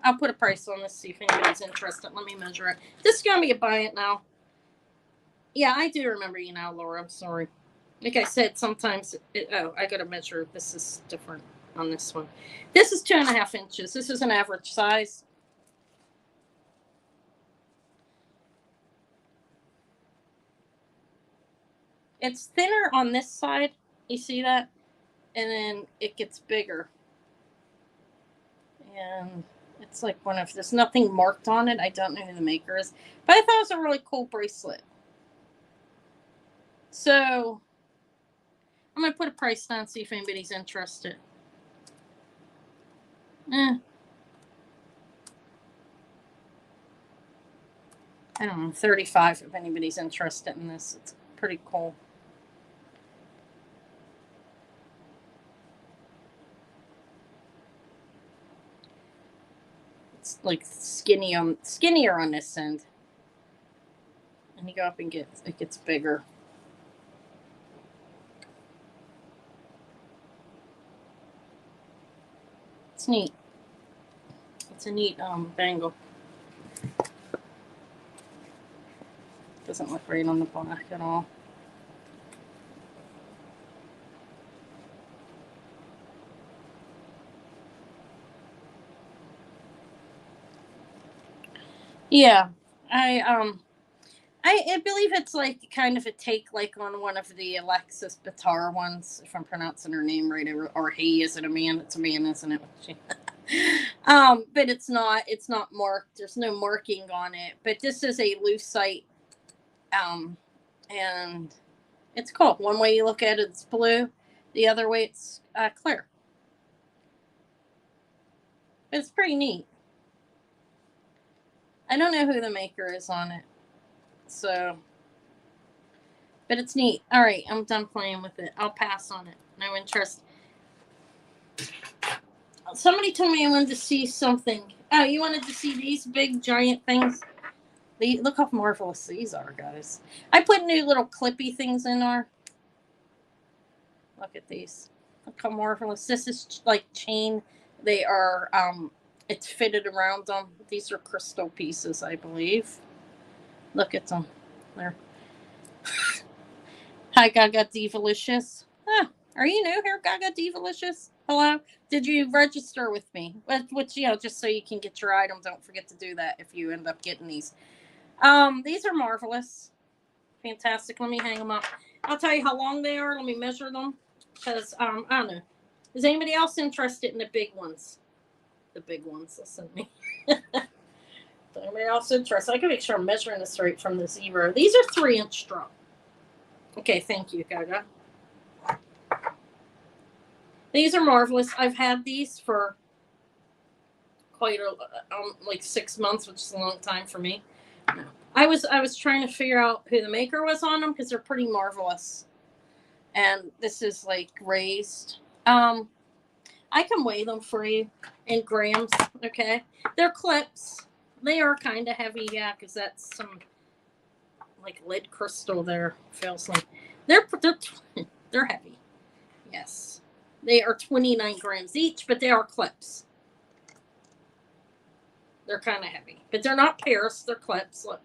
I'll put a price on this, see if anybody's interested. Let me measure it. This is going to be a buy it now. Yeah, I do remember you now, Laura. I'm sorry. Like I said, sometimes, I got to measure. This is different on this one. This is 2.5 inches. This is an average size. It's thinner on this side. You see that? And then it gets bigger. And it's like there's nothing marked on it. I don't know who the maker is. But I thought it was a really cool bracelet. So I'm going to put a price down, see if anybody's interested. I don't know, 35 if anybody's interested in this. It's pretty cool. It's like skinnier on this end. And you go up and it gets bigger. It's neat. It's a neat bangle. Doesn't look right on the black at all. Yeah, I believe it's like kind of a take like on one of the Alexis Bitar ones, if I'm pronouncing her name right, or he. Is it a man? It's a man, isn't it? But it's not marked. There's no marking on it. But this is a lucite, and it's cool. One way you look at it, it's blue. The other way, it's clear. It's pretty neat. I don't know who the maker is on it. So, but it's neat. All right, I'm done playing with it. I'll pass on it. No interest. Somebody told me I wanted to see something. Oh, you wanted to see these big giant things? Look how marvelous these are, guys. I put new little clippy things in there. Look at these. Look how marvelous. This is like chain. They are, it's fitted around them. These are crystal pieces, I believe. Look at them. There. Hi, Gaga Divalicious. Ah, are you new here, Gaga Divalicious? Hello? Did you register with me? Which, just so you can get your item. Don't forget to do that if you end up getting these. These are marvelous. Fantastic. Let me hang them up. I'll tell you how long they are. Let me measure them. Because, I don't know. Is anybody else interested in the big ones? The big ones. Listen to me. Anybody else interested? I can make sure I'm measuring this right from the 0. These are 3-inch strong. Okay, thank you, Gaga. These are marvelous. I've had these for quite like 6 months, which is a long time for me. I was trying to figure out who the maker was on them because they're pretty marvelous. And this is like raised. I can weigh them for you in grams. Okay, they're clips. They are kind of heavy, yeah, because that's some like lead crystal there. Feels like they're heavy. Yes, they are 29 grams each, but they are clips. They're kind of heavy, but they're not pierced. They're clips. Look,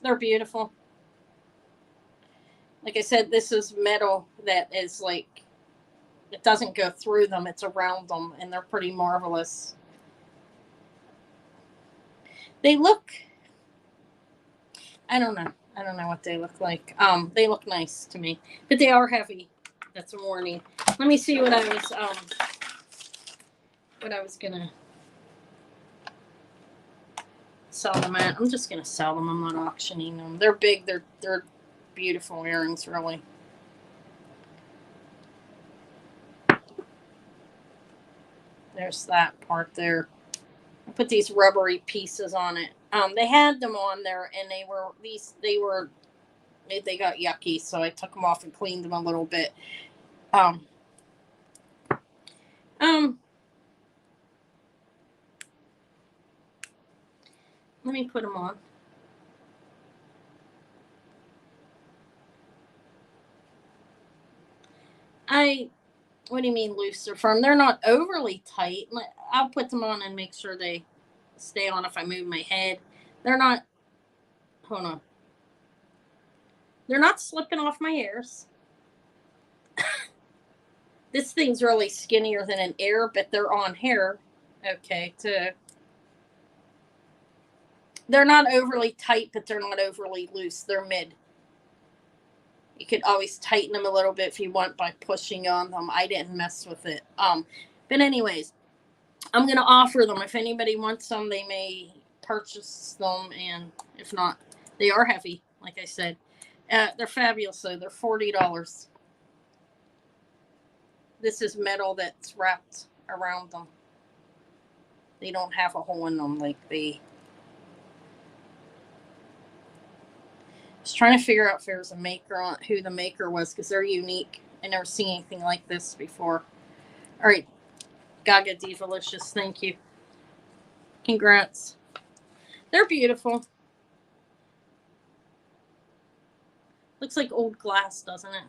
they're beautiful. Like I said, this is metal that is like, it doesn't go through them. It's around them, and they're pretty marvelous. They look, I don't know what they look like. They look nice to me, but they are heavy. That's a warning. Let me see what I was gonna sell them at. I'm just gonna sell them. I'm not auctioning them. They're big. They're beautiful earrings, really. There's that part there. I put these rubbery pieces on it. They had them on there, and they got yucky, so I took them off and cleaned them a little bit. Let me put them on. What do you mean loose or firm? They're not overly tight. I'll put them on and make sure they stay on if I move my head. They're not, hold on. They're not slipping off my ears. This thing's really skinnier than an ear, but they're on here. Okay, they're not overly tight, but they're not overly loose. They're mid. You could always tighten them a little bit if you want by pushing on them. I didn't mess with it. But anyways, I'm going to offer them. If anybody wants them, they may purchase them. And if not, they are heavy, like I said. They're fabulous, though. They're $40. This is metal that's wrapped around them. They don't have a hole in them like the... I was trying to figure out if there was a maker on who the maker was because they're unique. I never seen anything like this before. All right, Gaga Divalicious, thank you. Congrats. They're beautiful. Looks like old glass, doesn't it?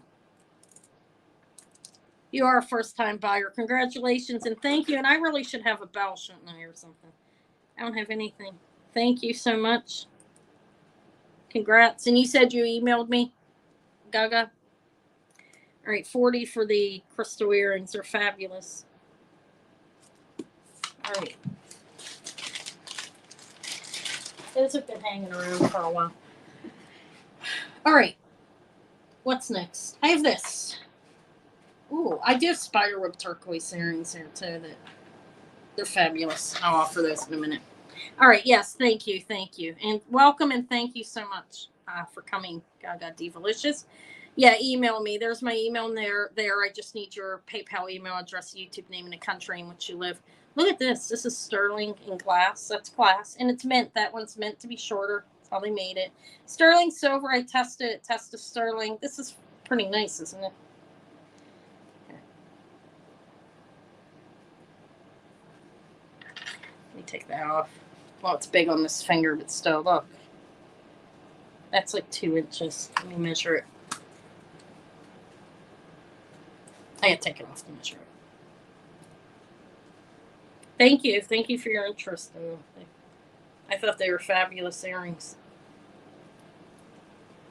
You are a first-time buyer. Congratulations and thank you. And I really should have a bell, shouldn't I, or something? I don't have anything. Thank you so much. Congrats. And you said you emailed me, Gaga? All right, 40 for the crystal earrings. They're fabulous. All right. Those have been hanging around for a while. All right. What's next? I have this. Ooh, I do have Spiderweb turquoise earrings here, too. They're fabulous. I'll offer those in a minute. All right. Yes. Thank you. Thank you. And welcome and thank you so much for coming, Gaga Divalicious. Yeah, email me. There's my email there. I just need your PayPal email address, YouTube name, and the country in which you live. Look at this. This is sterling in glass. That's glass. And it's mint. That one's meant to be shorter. That's how they made it. Sterling silver. I tested it. Tested sterling. This is pretty nice, isn't it? Let me take that off. Well, it's big on this finger, but still, look. That's like 2 inches. Let me measure it. I had to take it off to measure it. Thank you. Thank you for your interest in them. I thought they were fabulous earrings.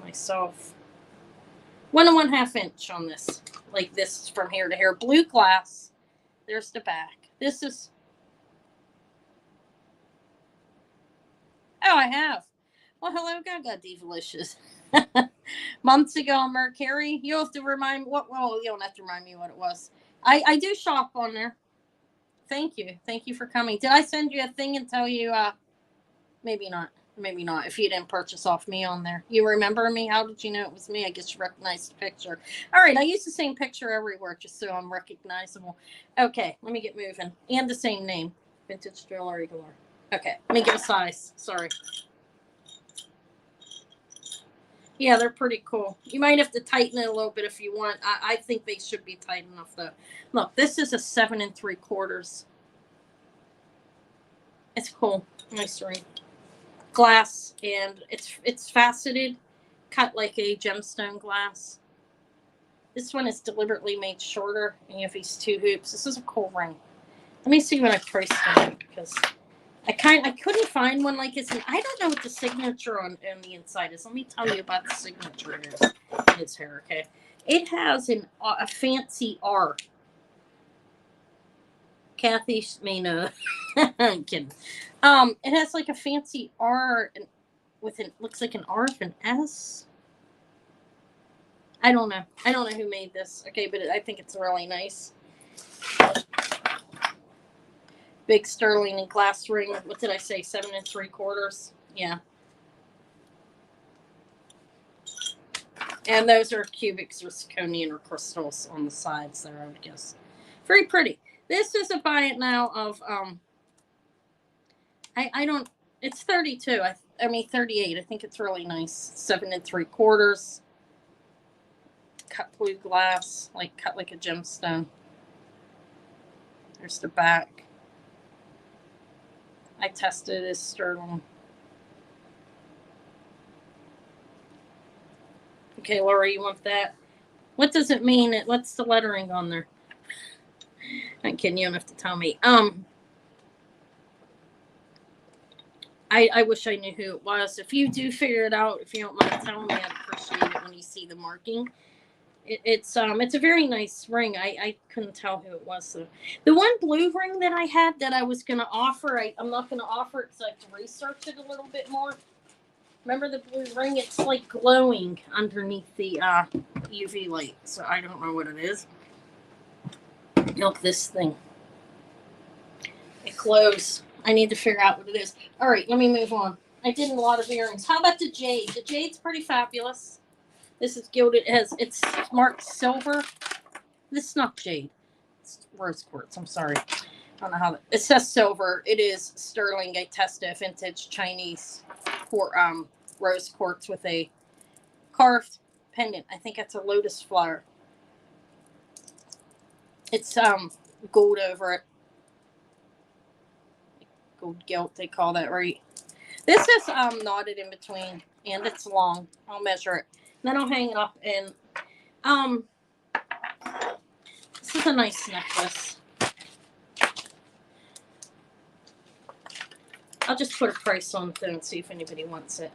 Myself. 1 1/2 inch on this. Like this from here to here. Blue glass. There's the back. This is... Oh, I have. Well, hello, Gaga Divalicious. Months ago, Mercury. You'll have to remind me what. Well, you don't have to remind me what it was. I do shop on there. Thank you. Thank you for coming. Did I send you a thing and tell you? Maybe not. Maybe not. If you didn't purchase off me on there, you remember me? How did you know it was me? I guess you recognized the picture. All right. I use the same picture everywhere just so I'm recognizable. Okay. Let me get moving. And the same name. Vintage Jewelry Galore. Okay. Let me give a size. Sorry. Yeah, they're pretty cool. You might have to tighten it a little bit if you want. I think they should be tight enough, though. Look, this is a 7 3/4. It's cool. Nice ring. Glass, and it's faceted, cut like a gemstone glass. This one is deliberately made shorter, and you have these 2 hoops. This is a cool ring. Let me see what I priced it because I couldn't find one like this, and I don't know what the signature on the inside is. Let me tell you about the signature in his hair. Okay, it has a fancy R. Kathy may know. I'm kidding. It has like a fancy R with it looks like an R with an S. I don't know. I don't know who made this. Okay, but I think it's really nice. Big sterling and glass ring. What did I say? 7 3/4. Yeah. And those are cubic zirconian or crystals on the sides there, I would guess. Very pretty. This is a buy it now of I don't. It's 32. I mean 38. I think it's really nice. 7 3/4. Cut blue glass, like cut like a gemstone. There's the back. I tested it as sterling. Okay, Laura, you want that? What does it mean? What's the lettering on there? I'm kidding. You don't have to tell me. I wish I knew who it was. If you do figure it out, if you don't mind telling me, I'd appreciate it when you see the marking. It's a very nice ring. I couldn't tell who it was. So the one blue ring that I had that I was going to offer, I'm not going to offer it because I have to research it a little bit more. Remember the blue ring? It's like glowing underneath the UV light. So I don't know what it is. Look, this thing. It glows. I need to figure out what it is. All right, let me move on. I did a lot of earrings. How about the jade? The jade's pretty fabulous. This is gilded. It's marked silver. This is not jade. It's rose quartz. I'm sorry. I don't know how it says silver. It is sterling. I tested vintage Chinese rose quartz with a carved pendant. I think that's a lotus flower. It's gold over it. Gold gilt, they call that, right? This is knotted in between, and it's long. I'll measure it. Then I'll hang it up, and this is a nice necklace. I'll just put a price on it and see if anybody wants it.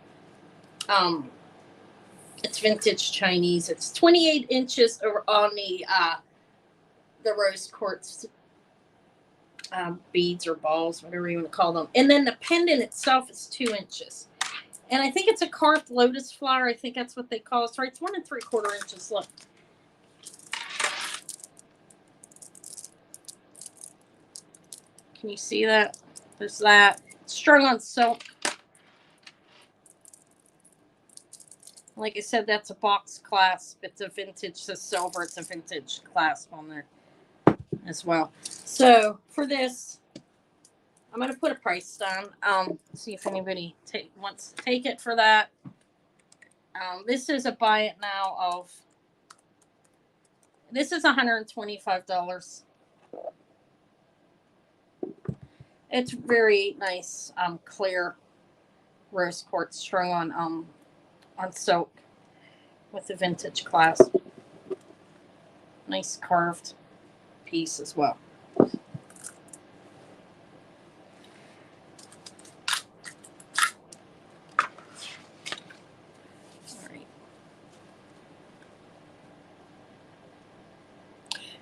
It's vintage Chinese. It's 28 inches on the rose quartz beads or balls, whatever you want to call them. And then the pendant itself is 2 inches. And I think it's a carved lotus flower. I think that's what they call it. Sorry, it's 1 3/4 inches. Look. Can you see that? There's that. It's strung on silk. Like I said, that's a box clasp. It's a vintage, so silver. It's a vintage clasp on there as well. So for this, I'm going to put a price down. See if anybody wants to take it for that. This is a buy it now of. This is $125. It's very nice, clear rose quartz strung on silk with the vintage clasp. Nice carved piece as well.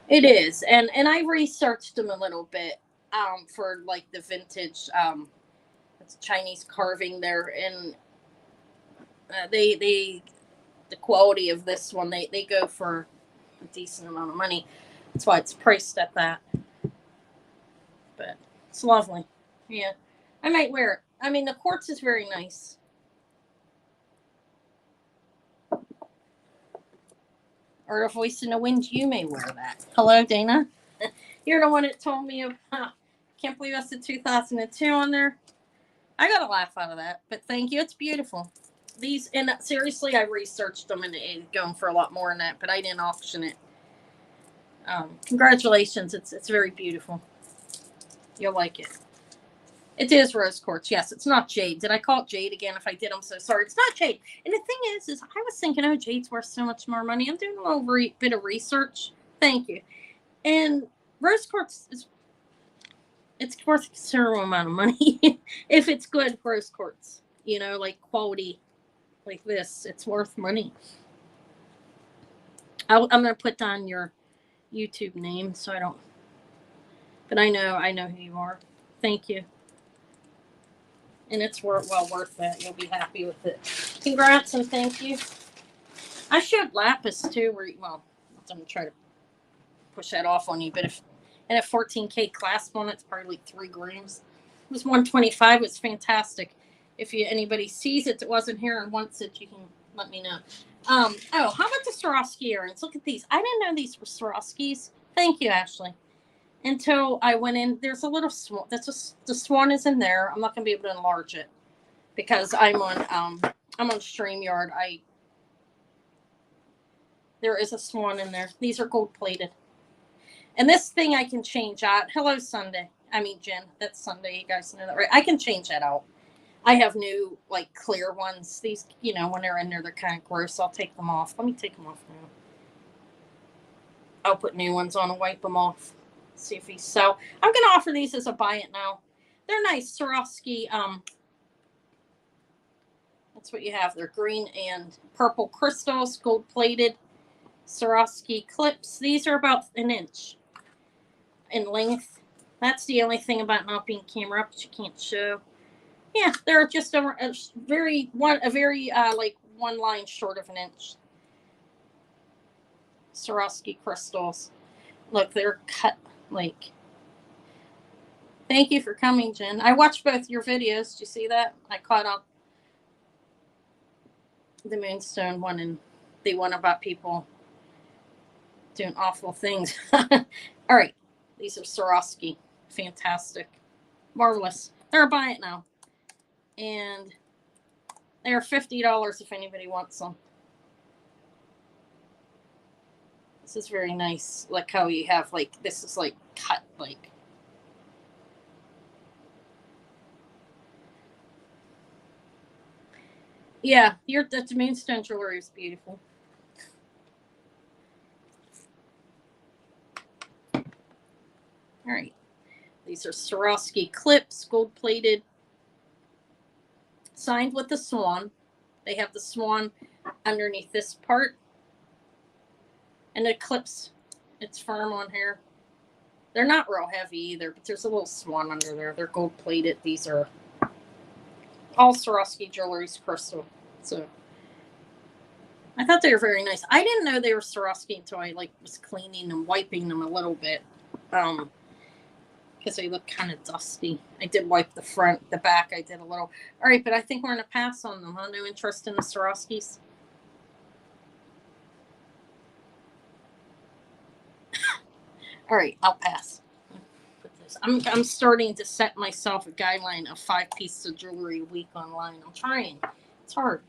It is, and I researched them a little bit for like the vintage it's Chinese carving there, and they the quality of this one they go for a decent amount of money. That's why it's priced at that. But it's lovely. Yeah, I might wear it. I mean, the quartz is very nice. Or a voice in the wind, you may wear that. Hello, Dana. You're the one that told me of. Can't believe I said 2002 on there. I got a laugh out of that, but thank you. It's beautiful. These, and seriously, I researched them and it's going for a lot more than that, but I didn't auction it. Congratulations. It's very beautiful. You'll like it. It is rose quartz. Yes, it's not jade. Did I call it jade again? If I did, I'm so sorry. It's not jade. And the thing is I was thinking, oh, jade's worth so much more money. I'm doing a little bit of research. Thank you. And rose quartz it's worth a considerable amount of money if it's good rose quartz. You know, like quality like this, it's worth money. I'm going to put down your YouTube name so I don't. But I know who you are. Thank you. And it's well worth it. You'll be happy with it. Congrats and thank you. I showed Lapis too. Well, I'm going to try to push that off on you. But if and a 14K clasp on it, it's probably like 3 grams. It was 125. It's fantastic. If anybody sees it that wasn't here and wants it, you can let me know. Oh, how about the Swarovski earrings? Look at these. I didn't know these were Swarovskis. Thank you, Ashley. Until I went in, there's a little swan. The swan is in there. I'm not going to be able to enlarge it because I'm on StreamYard. There is a swan in there. These are gold plated, and this thing I can change out. Hello, Sunday. I mean, Jen. That's Sunday. You guys know that, right? I can change that out. I have new like clear ones. These, when they're in there, they're kind of gross. I'll take them off. Let me take them off now. I'll put new ones on and wipe them off. See if he's so. I'm going to offer these as a buy it now. They're nice Swarovski. That's what you have. They're green and purple crystals, gold plated Swarovski clips. These are about an inch in length. That's the only thing about not being camera up that you can't show. Yeah, they're just a very like one line short of an inch. Swarovski crystals. Look, they're cut like. Thank you for coming, Jen. I watched both your videos. Did you see that? I caught up the Moonstone one and the one about people doing awful things. All right. These are Swarovski. Fantastic. Marvelous. They're buying it now. And they're $50 if anybody wants them. This is very nice. Like how you have this is like cut like. Yeah, the Moonstone jewelry is beautiful. All right. These are Swarovski clips, gold plated, signed with the swan. They have the swan underneath this part. And the clips, it's firm on here. They're not real heavy either, but there's a little swan under there. They're gold plated. These are all Swarovski jewelry's crystal. So I thought they were very nice. I didn't know they were Swarovski until I was cleaning and wiping them a little bit. Because they look kind of dusty. I did wipe the front, the back. I did a little. All right, but I think we're going to pass on them, huh? No interest in the Swarovskis? All right, I'll pass. Put this. I'm starting to set myself a guideline of 5 pieces of jewelry a week online. I'm trying. It's hard.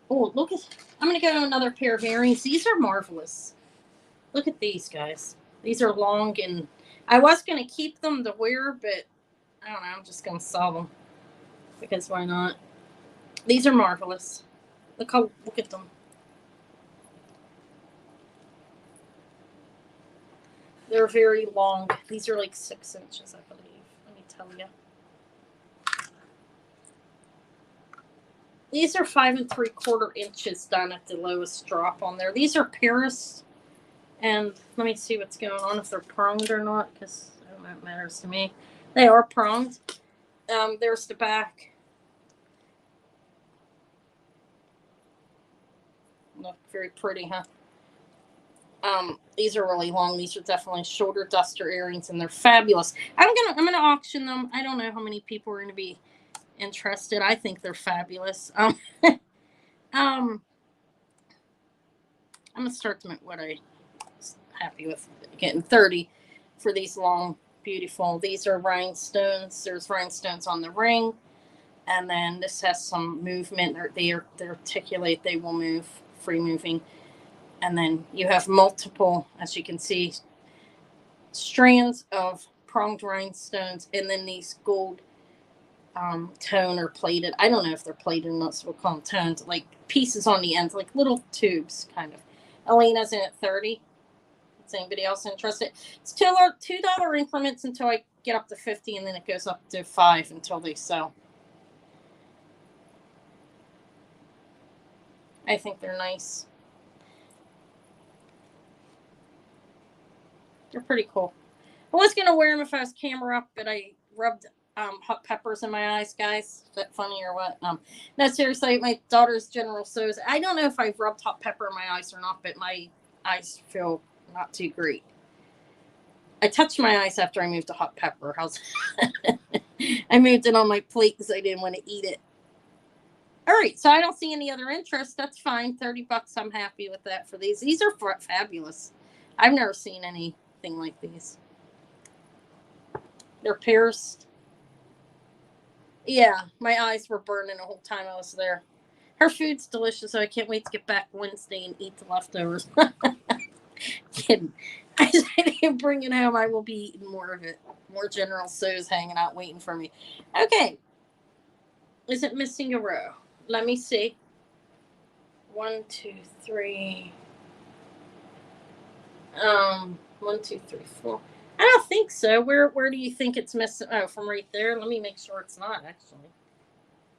Oh, look at. I'm going to go to another pair of earrings. These are marvelous. Look at these, guys. These are long and I was going to keep them to wear, but I don't know. I'm just going to sell them because why not? These are marvelous. Look at them. They're very long. These are like 6 inches, I believe. Let me tell you. These are 5 3/4 inches done at the lowest drop on there. These are Paris. And let me see what's going on, if they're pronged or not, because I don't know if it matters to me. They are pronged. There's the back. Look very pretty, huh? These are really long. These are definitely shoulder duster earrings, and they're fabulous. I'm gonna auction them. I don't know how many people are gonna be interested. I think they're fabulous. I'm gonna start them at what I was happy with, getting 30 for these long, beautiful. These are rhinestones. There's rhinestones on the ring, and then this has some movement. They articulate. They will move, free moving. And then you have multiple, as you can see, strands of pronged rhinestones, and then these gold tone or plated. I don't know if they're plated or not, so we'll call them tones, like pieces on the ends, like little tubes, kind of. Elena's in at 30. Is anybody else interested? It's $2 increments until I get up to 50, and then it goes up to 5 until they sell. I think they're nice. They're pretty cool. I was going to wear them if I was camera up, but I rubbed hot peppers in my eyes, guys. Is that funny or what? No, seriously, my daughter's General Tso's. I don't know if I've rubbed hot pepper in my eyes or not, but my eyes feel not too great. I touched my eyes after I moved to hot pepper. I moved it on my plate because I didn't want to eat it. All right, so I don't see any other interest. That's fine. $30. I'm happy with that for these. These are fabulous. I've never seen anything like these. They're pierced. Yeah, my eyes were burning the whole time I was there. Her food's delicious, so I can't wait to get back Wednesday and eat the leftovers. Kidding. I didn't bring it home. I will be eating more of it. More General Tso's hanging out waiting for me. Okay. Is it missing a row? Let me see. 1, 2, 3. 1, 2, 3, 4. I don't think so. Where do you think it's missing? Oh, from right there. Let me make sure it's not, actually.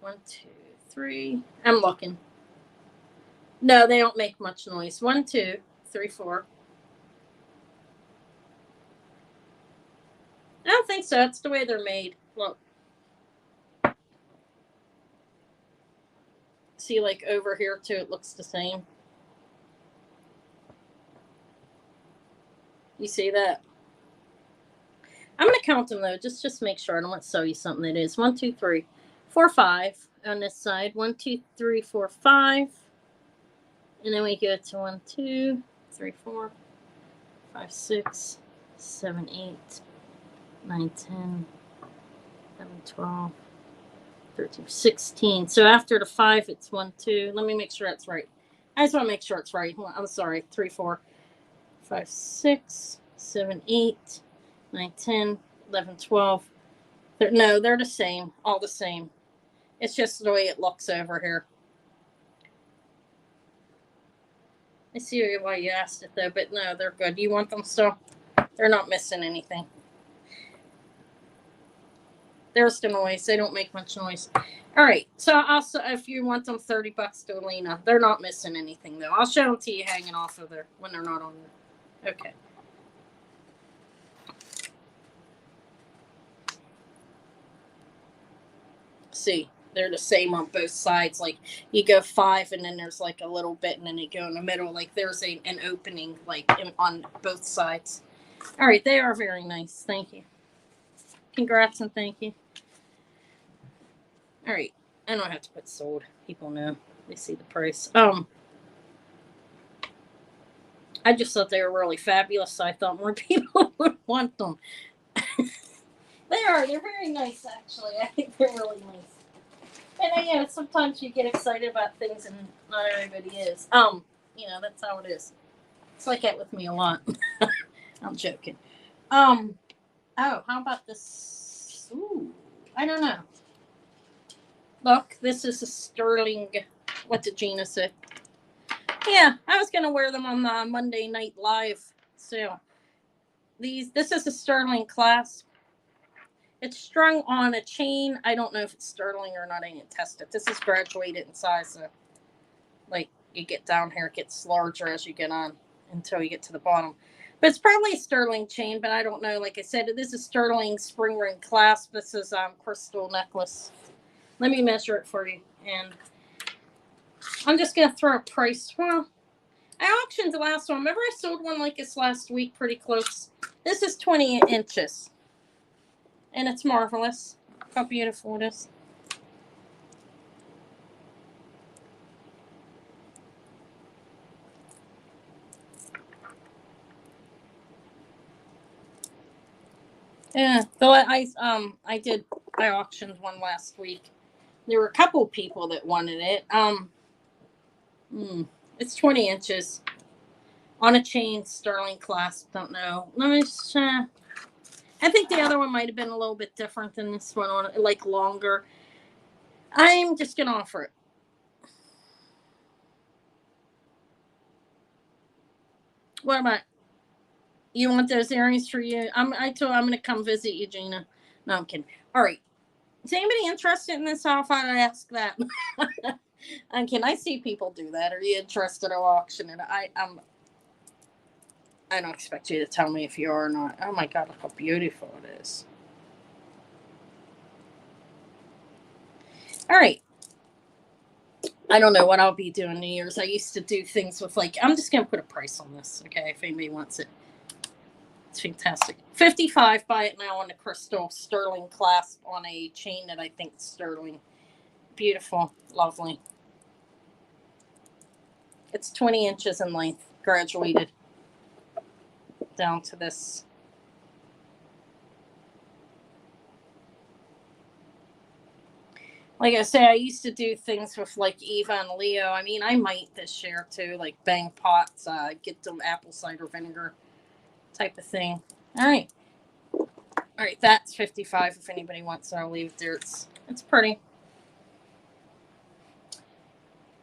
1, 2, 3. I'm looking. No, they don't make much noise. 1, 2, 3, 4. I don't think so. That's the way they're made. Look. See, like over here too, it looks the same. You see that? I'm going to count them, though. Just make sure. I don't want to sell you something that is. 1, 2, 3, 4, 5 on this side. 1, 2, 3, 4, 5. And then we go to 1, 2, 3, 4, 5, 6, 7, 8, 9, 10, 11, 12, 13, 16. So after the 5, it's 1, 2. Let me make sure that's right. I just want to make sure it's right. I'm sorry. 3, 4, 5, 6, 7, 8, 9, 10, 11, 12. No, they're the same. All the same. It's just the way it looks over here. I see why you asked it, though, but no, they're good. You want them still? They're not missing anything. There's the noise. They don't make much noise. All right. So also, if you want them, $30 to Alina. They're not missing anything, though. I'll show them to you hanging off of there when they're not on there. Okay. See, they're the same on both sides. Like you go 5, and then there's like a little bit, and then you go in the middle. Like there's an opening, like on both sides. All right, they are very nice. Thank you. Congrats and thank you. All right, I don't have to put sold. People know. They see the price. I just thought they were really fabulous, so I thought more people would want them. They are. They're very nice, actually. I think they're really nice. And sometimes you get excited about things, and not everybody is. That's how it is. It's like that with me a lot. I'm joking. How about this? Ooh, I don't know. Look, this is a sterling. What did Gina say? Yeah, I was gonna wear them on the Monday Night Live sale. This is a sterling clasp. It's strung on a chain. I don't know if it's sterling or not. I didn't test it. This is graduated in size. So like you get down here, it gets larger as you get on until you get to the bottom. But it's probably a sterling chain, but I don't know. Like I said, this is sterling spring ring clasp. This is crystal necklace. Let me measure it for you. And I'm just going to throw a price. Well, I auctioned the last one. Remember I sold one like this last week, pretty close. This is 20 inches. And it's marvelous. How beautiful it is. Yeah, though I auctioned one last week. There were a couple people that wanted it. It's 20 inches on a chain, sterling clasp. Don't know. Let me just, I think the other one might have been a little bit different than this one, on like longer. I'm just gonna offer it. What about you? Want those earrings for you? I'm gonna come visit you, Gina. No, I'm kidding. All right. Is anybody interested in this? How about I ask that? And can I see people do that? Are you interested in auction it? I don't expect you to tell me if you are or not. Oh my God, look how beautiful it is. All right. I don't know what I'll be doing New Year's. I used to do things with like, I'm just going to put a price on this, okay, if anybody wants it. It's fantastic. $55, buy it now on a crystal sterling clasp on a chain that I think is sterling. Beautiful, lovely. It's 20 inches in length, graduated down to this. Like I say, I used to do things with like Eva and Leo. I mean, I might this year too, like bang pots, get some apple cider vinegar type of thing. All right. All right, that's 55 if anybody wants it. I'll leave it there. It's pretty.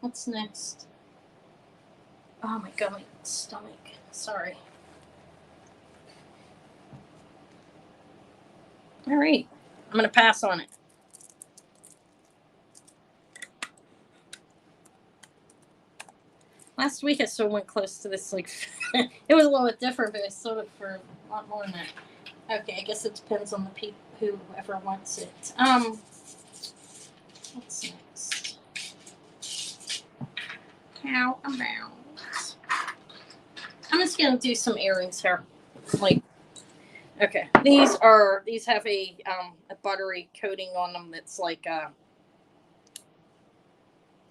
What's next? Oh my God, my stomach. Sorry. All right. I'm going to pass on it. Last week I still went close to this. Like, it was a little bit different, but I sold it for a lot more than that. Okay, I guess it depends on the people, whoever wants it. What's next? How about? I'm just gonna do some earrings here. Like, okay, these have a buttery coating on them. That's like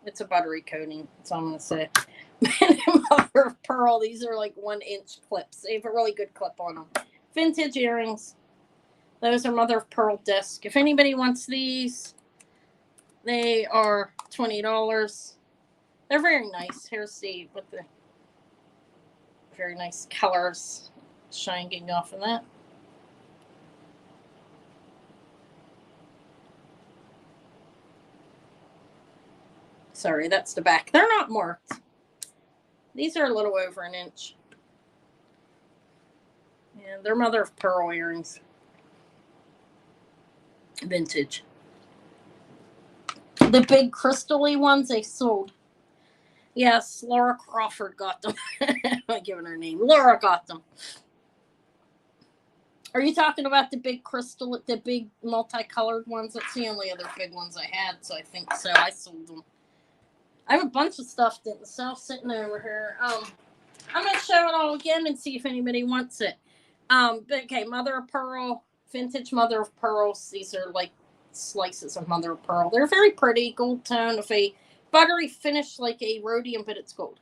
it's a buttery coating. That's all I'm gonna say. Mother of pearl. These are like 1-inch clips. They have a really good clip on them. Vintage earrings. Those are mother of pearl disc. If anybody wants these, they are $20. They're very nice. Here's the with the very nice colors shining off of that. Sorry, that's the back. They're not marked. These are a little over 1 inch. Yeah, they're mother of pearl earrings. Vintage. The big crystal-y ones they sold. Yes, Laura Crawford got them. I'm not giving her name. Laura got them. Are you talking about the big crystal, the big multicolored ones? That's the only other big ones I had, so I think so. I sold them. I have a bunch of stuff sitting over here. I'm going to show it all again and see if anybody wants it. But okay, mother of pearl, vintage mother of pearls. These are like slices of mother of pearl. They're very pretty, gold tone with a buttery finish like a rhodium, but it's gold.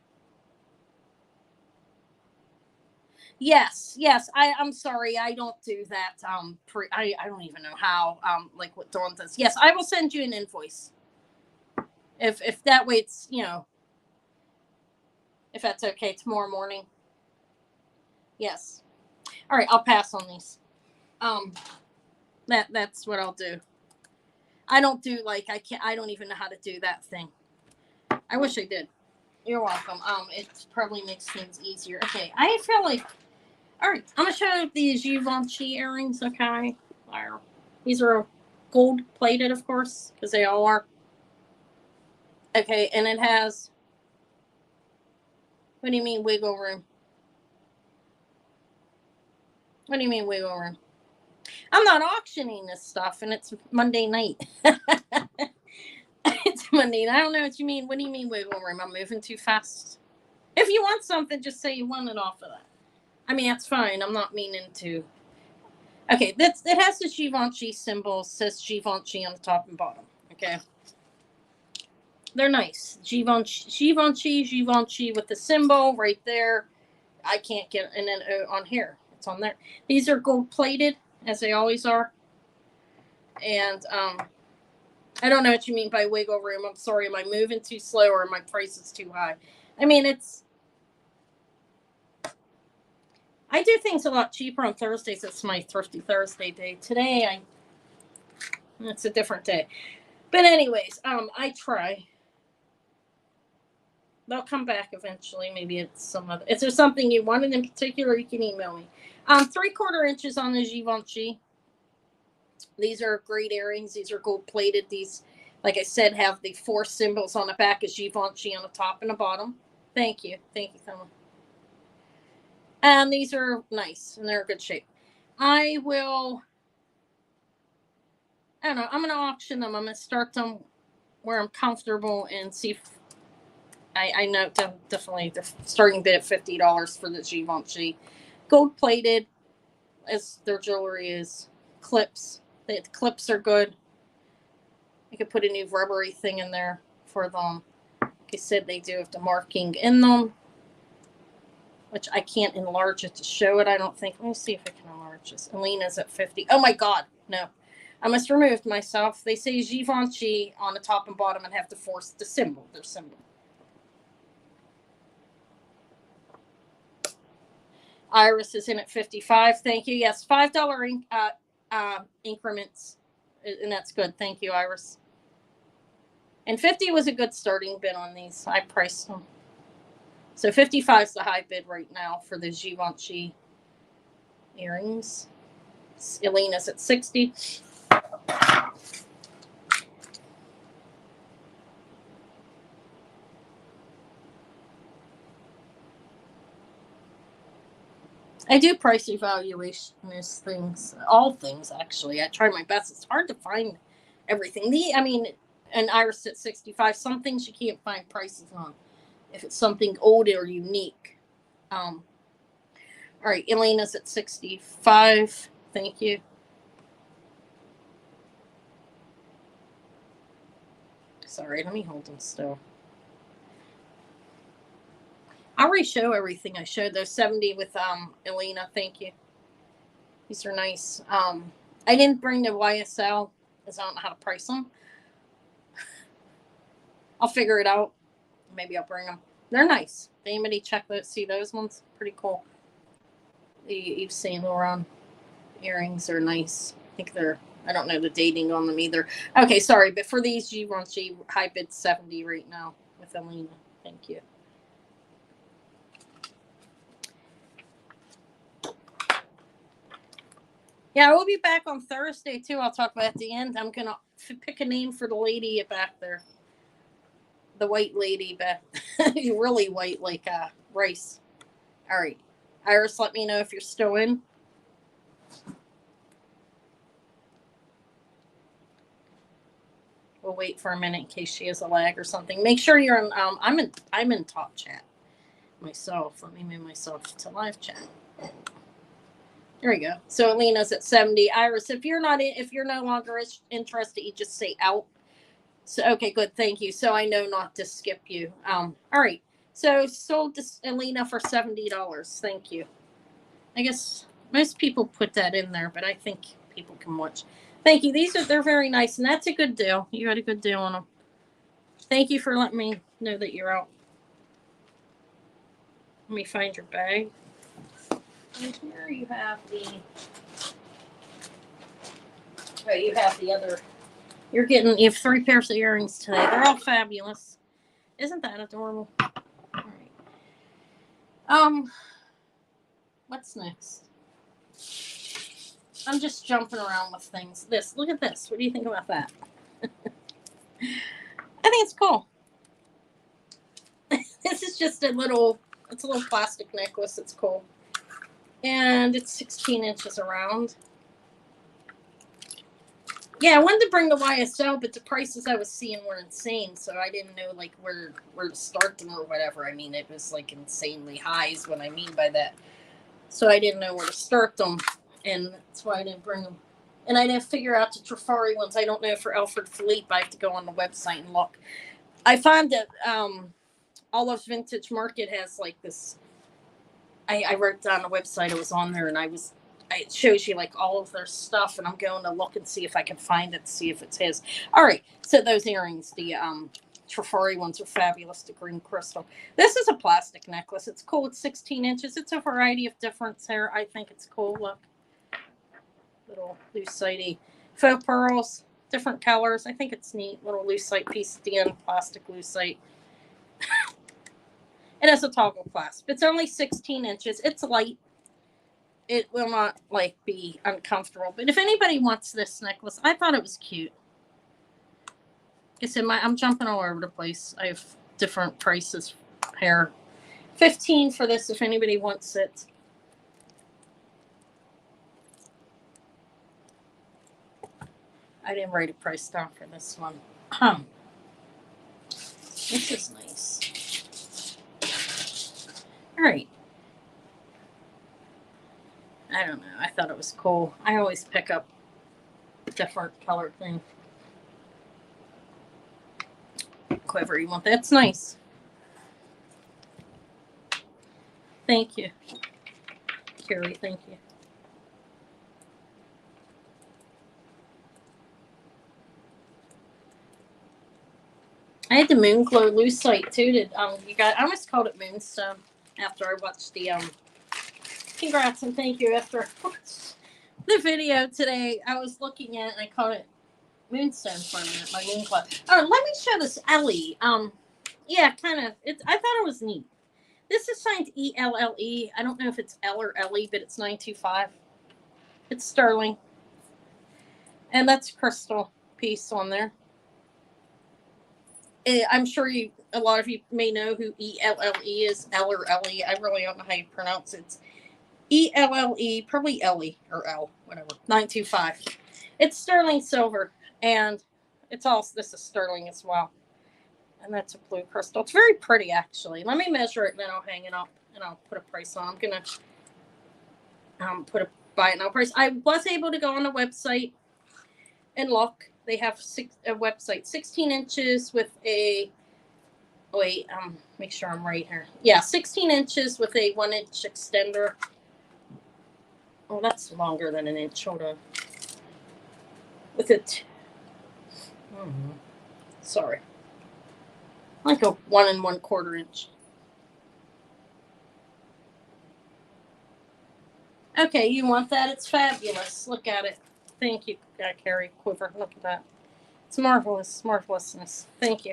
Yes. I'm sorry, I don't do that. I don't even know how. Like what Dawn does. Yes, I will send you an invoice. If that way it's if that's okay tomorrow morning. Yes. All right, I'll pass on these. That's what I'll do. I don't do like I don't even know how to do that thing. I wish I did. You're welcome. It probably makes things easier. Okay, I feel like All right, I'm gonna show these Givenchy earrings. Okay, these are gold plated, of course, because they all are. Okay, and it has. What do you mean wiggle room? What do you mean wiggle room? I'm not auctioning this stuff, and it's Monday night. It's Monday. I don't know what you mean. What do you mean wiggle room? I'm moving too fast. If you want something, just say you want it off of that. I mean, that's fine. I'm not meaning to. Okay, it has the Givenchy symbol. Says Givenchy on the top and bottom. Okay, they're nice. Givenchy with the symbol right there. I can't get, and then on here, it's on there. These are gold plated, as they always are. And I don't know what you mean by wiggle room. I'm sorry. Am I moving too slow or my price is too high? I mean, I do things a lot cheaper on Thursdays. It's my Thrifty Thursday day. Today, it's a different day. But anyways, I try. They'll come back eventually. Maybe it's some other. If there's something you wanted in particular, you can email me. 3/4 inches on the Givenchy. These are great earrings. These are gold plated. These, like I said, have the 4 symbols on the back of Givenchy on the top and the bottom. Thank you. Thank you, Thelma. And these are nice, and they're in good shape. I don't know, I'm going to auction them. I'm going to start them where I'm comfortable and see if, I know definitely the starting bid at $50 for the Givenchy. Gold plated, as their jewelry is. Clips. The clips are good. You could put a new rubbery thing in there for them. Like I said, they do have the marking in them, which I can't enlarge it to show it, I don't think. Let me see if I can enlarge this. Alina's at 50. Oh my God, no. I must remove myself. They say Givenchy on the top and bottom and have to force the symbol, their symbol. Iris is in at 55. Thank you. Yes, $5 increments, and that's good. Thank you, Iris. And 50 was a good starting bid on these. I priced them. So 55 is the high bid right now for the Givenchy earrings. Elena's at 60. I do price evaluation things, all things actually. I try my best. It's hard to find everything. And Iris at 65. Some things you can't find prices on if it's something old or unique. All right, Elena's at 65. Thank you. Sorry, let me hold them still. I'll re-show everything I showed. Those 70 with Elena. Thank you. These are nice. I didn't bring the YSL because I don't know how to price them. I'll figure it out. Maybe I'll bring them. They're nice. Anybody check those? See those ones? Pretty cool. The Yves Saint Laurent earrings are nice. I think I don't know the dating on them either. Okay, sorry. But for these Givenchy, high bid 70 right now with Elena. Thank you. Yeah, we'll be back on Thursday, too. I'll talk about at the end. I'm going to pick a name for the lady back there. The white lady back. Really white, like rice. All right. Iris, let me know if you're still in. We'll wait for a minute in case she has a lag or something. Make sure you're in. I'm in top chat myself. Let me move myself to live chat. There we go. So Alina's at 70. Iris, if you're no longer interested, you just say out. So okay, good. Thank you. So I know not to skip you. All right. So sold to Alina for $70. Thank you. I guess most people put that in there, but I think people can watch. Thank you. They're very nice, and that's a good deal. You had a good deal on them. Thank you for letting me know that you're out. Let me find your bag. And here you have the other. You have 3 pairs of earrings today. They're all fabulous. Isn't that adorable? All right. What's next? I'm just jumping around with things. Look at this. What do you think about that? I think it's cool. This is just it's a little plastic necklace. It's cool. And it's 16 inches around. Yeah, I wanted to bring the YSL, but the prices I was seeing were insane, so I didn't know like where to start them or whatever. I mean, it was like insanely high is what I mean by that. So I didn't know where to start them, and that's why I didn't bring them. And I didn't figure out the Trifari ones. I don't know for Alfred Philippe. I have to go on the website and look. I found that Olive's Vintage Market has like this. I wrote down the website. It was on there, and it shows you like all of their stuff, and I'm going to look and see if I can find it, see if it's his. All right, so those earrings, the Trifari ones are fabulous, the green crystal. This is a plastic necklace. It's cool. It's 16 inches. It's a variety of difference here. I think it's cool. Look, little lucite faux pearls, different colors. I think it's neat. Little lucite piece at the end, plastic lucite. It has a toggle clasp. It's only 16 inches. It's light. It will not like be uncomfortable. But if anybody wants this necklace, I thought it was cute. Like I said, I'm jumping all over the place. I have different prices here. $15 for this if anybody wants it. I didn't write a price down for this one. This is nice. All right. I don't know. I thought it was cool. I always pick up different colored things. Quiver, you want that? That's nice. Thank you. Carrie, thank you. I had the Moonglow lucite too. I almost called it Moonstone after I watched the congrats and thank you after the video today. I was looking at it and I called it Moonstone for a minute, my Moonglow. Oh, let me show this Ellie. Yeah, kind of. I thought it was neat. This is signed ELLE. I don't know if it's L or LE, but it's 925. It's sterling. And that's crystal piece on there. I'm sure a lot of you may know who ELLE is, L or LE. I really don't know how you pronounce it. It's ELLE, probably LE or L, whatever. 925. It's sterling silver, and this is sterling as well. And that's a blue crystal. It's very pretty, actually. Let me measure it, and then I'll hang it up, and I'll put a price on. I'm gonna put a buy it now price. I was able to go on the website and look. They have a website, 16 inches with a, make sure I'm right here. Yeah, 16 inches with a 1-inch extender. Oh, that's longer than an inch. Hold on. With it. Sorry. Like a 1 1/4 inch. Okay, you want that? It's fabulous. Look at it. Thank you, Carrie Quiver. Look at that. It's marvelous. Marvelousness. Thank you.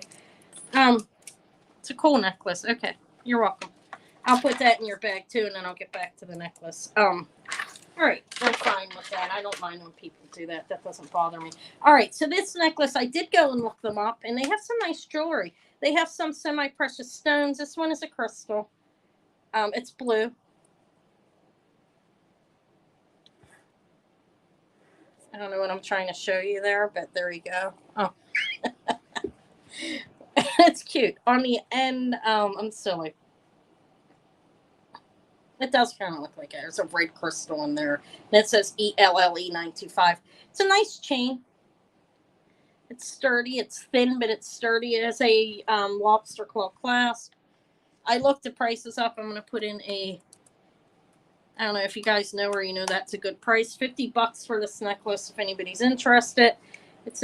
It's a cool necklace. Okay, you're welcome. I'll put that in your bag too, and then I'll get back to the necklace. All right, I'm fine with that. I don't mind when people do that. That doesn't bother me. All right, so this necklace, I did go and look them up, and they have some nice jewelry. They have some semi-precious stones. This one is a crystal. It's blue. I don't know what I'm trying to show you there, but there you go. Oh. It's cute. On the end, I'm silly. It does kind of look like it. There's a red crystal in there. And it says ELLE 925. It's a nice chain. It's sturdy. It's thin, but it's sturdy. It has a lobster claw clasp. I looked the prices up. I'm going to put in I don't know if you guys know or you know that's a good price. $50 for this necklace if anybody's interested. It's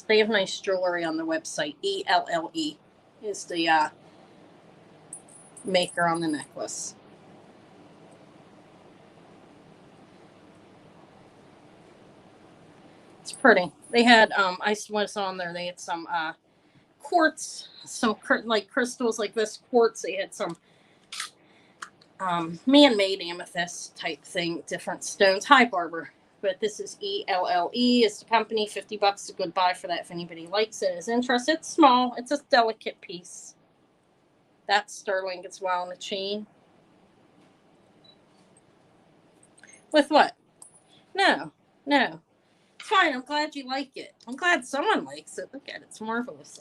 they have nice jewelry on the website. ELLE is the maker on the necklace. It's pretty. They had, I was on there, they had some quartz, some like crystals like this quartz. They had some man-made amethyst type thing, different stones. Hi, Barbara. But this is ELLE is the company. $50 is a good buy for that if anybody likes it, is interested. It's small. It's a delicate piece. That's sterling as well on the chain. With what? No. It's fine. I'm glad you like it. I'm glad someone likes it. Look at it. It's marvelous.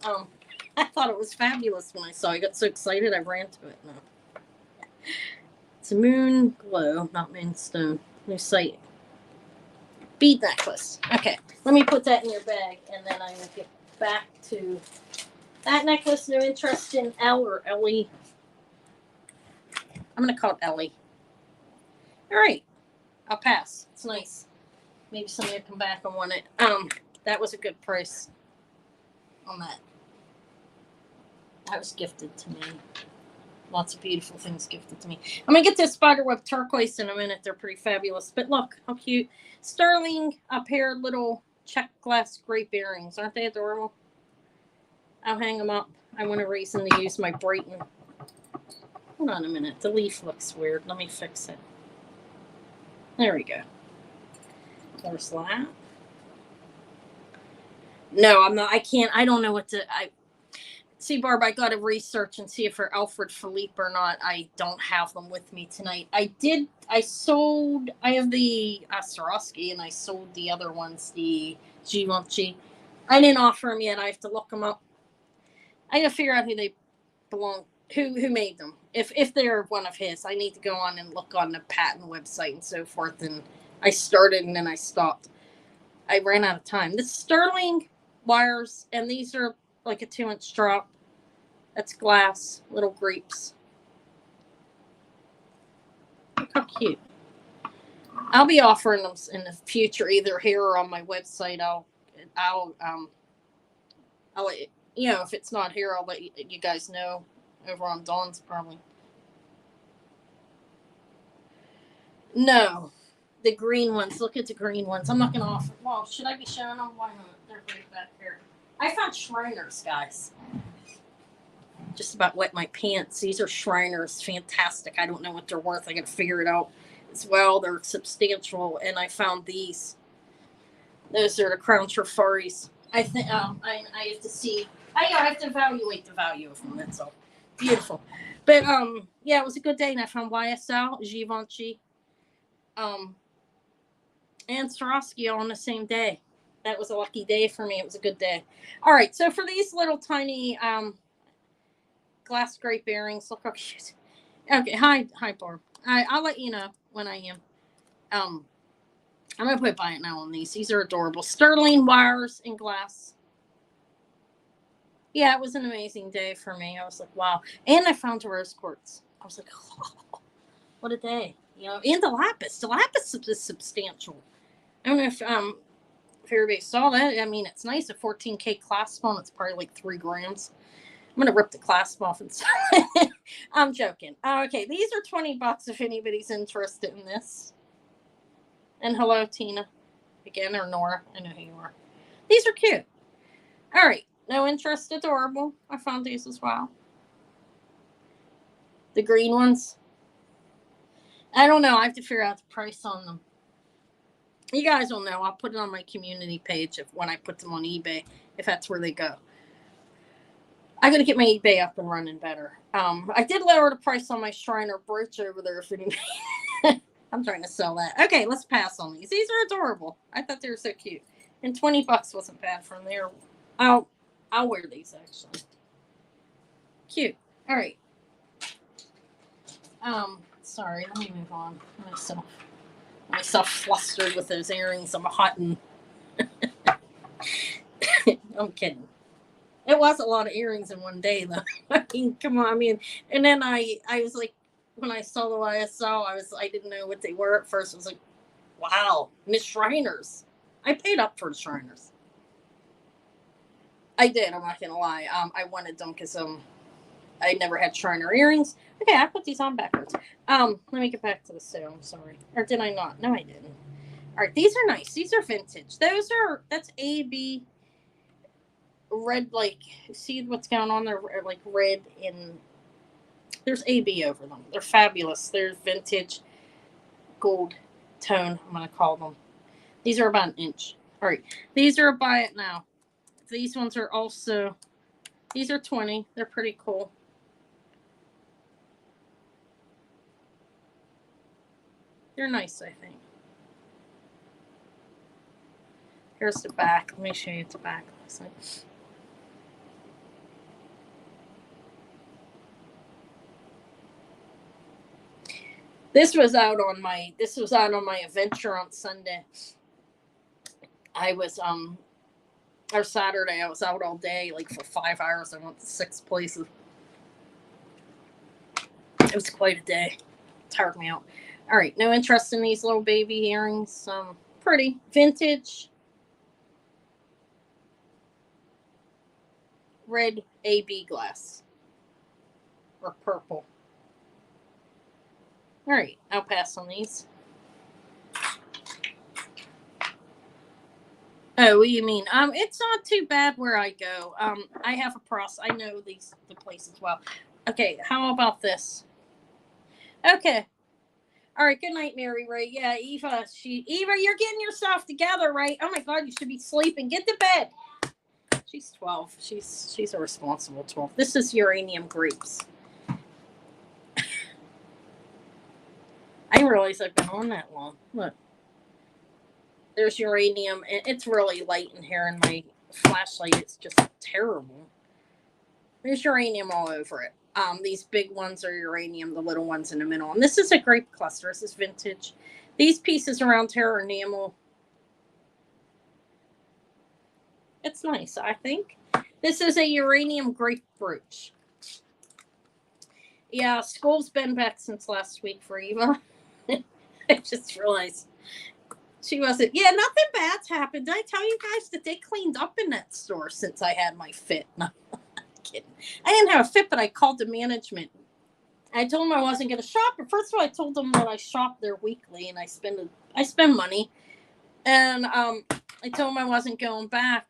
I thought it was fabulous when I saw it. I got so excited I ran to it. No. It's a moon glow, not moonstone. New site. Bead necklace. Okay, let me put that in your bag, and then I will get back to that necklace. No interest in L or Ellie. I'm going to call it Ellie. All right. I'll pass. It's nice. Maybe somebody will come back and want it. That was a good price on that. That was gifted to me. Lots of beautiful things gifted to me. I'm going to get this Spiderweb turquoise in a minute. They're pretty fabulous. But look, how cute. Sterling, a pair of little check glass grape earrings. Aren't they adorable? I'll hang them up. I want a reason to use my Brighton. Hold on a minute. The leaf looks weird. Let me fix it. There we go. There's that. No, I'm not. I can't. I don't know what to... See, Barb, I got to research and see if they're Alfred Philippe or not. I don't have them with me tonight. I have the Swarovski, and I sold the other ones, the Givenchy. I didn't offer them yet. I have to look them up. I got to figure out who they belong, who made them. If they're one of his, I need to go on and look on the patent website and so forth. And I started and then I stopped. I ran out of time. This sterling wires, and these are like a 2-inch drop. That's glass, little grapes. Look how cute. I'll be offering them in the future, either here or on my website. I'll let you know, if it's not here, I'll let you guys know over on Dawn's probably. No, the green ones. Look at the green ones. I'm not going to offer. Well, should I be showing them? Why not? They're right back here. I found Shriners, guys. Just about wet my pants. These are Shriners. Fantastic. I don't know what they're worth. I got to figure it out as well. They're substantial. And I found these. Those are the Crown Trefaris. I think I have to see. I have to evaluate the value of them. That's all. Beautiful. But yeah, it was a good day. And I found YSL, Givenchy, and Swarovski all on the same day. That was a lucky day for me. It was a good day. All right. So for these little tiny glass grape earrings, look how cute. Okay. Hi, Barb. I'll let you know when I am. I'm going to put buy it now on these. These are adorable. Sterling wires and glass. Yeah, it was an amazing day for me. I was like, wow. And I found a rose quartz. I was like, oh, what a day. You know, and the lapis. The lapis is substantial. I don't know if everybody saw that. I mean, it's nice. A 14K clasp on. It's probably like 3 grams. I'm going to rip the clasp off and sell it. I'm joking. Okay, these are $20 if anybody's interested in this. And hello, Tina. Again, or Nora. I know who you are. These are cute. All right. No interest, adorable. I found these as well. The green ones. I don't know. I have to figure out the price on them. You guys will know. I'll put it on my community page when I put them on eBay, if that's where they go. I got to get my eBay up and running better. I did lower the price on my Shriner brooch over there. If anybody... I'm trying to sell that. Okay, let's pass on these. These are adorable. I thought they were so cute. And $20 wasn't bad for them. I'll wear these, actually. Cute. All right. Sorry. Let me move on. Myself flustered with those earrings. I'm hot and... I'm kidding. It was a lot of earrings in one day, though. I mean, come on. I mean, and then I was like, when I saw the YSL, I didn't know what they were at first. I was like, wow, Miss Shriners. I paid up for the Shriners. I did. I'm not gonna lie. I wanted them because I never had Shriner earrings. Okay, I put these on backwards. Let me get back to the sale. I'm sorry. Or did I not? No, I didn't. All right, these are nice. These are vintage. That's AB red. Like, see what's going on there? Like red in. There's AB over them. They're fabulous. They're vintage gold tone, I'm going to call them. These are about an inch. All right. These are a buy it now. These ones are also, these are 20. They're pretty cool. They're nice, I think. Here's the back. Let me show you the back. This was out on my adventure on Sunday. I was or Saturday, I was out all day, like for 5 hours. I went to 6 places. It was quite a day. Tired me out. All right, no interest in these little baby earrings. Pretty vintage red AB glass or purple. All right, I'll pass on these. Oh, what do you mean? It's not too bad where I go. I have a process. I know the place as well. Okay, how about this? Okay. All right, good night, Mary Ray. Yeah, Eva, you're getting yourself together, right? Oh my God, you should be sleeping. Get to bed. She's 12. She's a responsible 12. This is uranium grapes. I didn't realize I've been on that long. Look. There's uranium, and it's really light in here in my flashlight. It's just terrible. There's uranium all over it. These big ones are uranium, the little ones in the middle. And this is a grape cluster. This is vintage. These pieces around here are enamel. It's nice, I think. This is a uranium grape brooch. Yeah, school's been back since last week for Eva. I just realized she wasn't. Yeah, nothing bad's happened. Did I tell you guys that they cleaned up in that store since I had my fit? No, I'm kidding. I didn't have a fit, but I called the management. I told them I wasn't going to shop. But first of all, I told them that I shop there weekly and I spend money. And I told them I wasn't going back.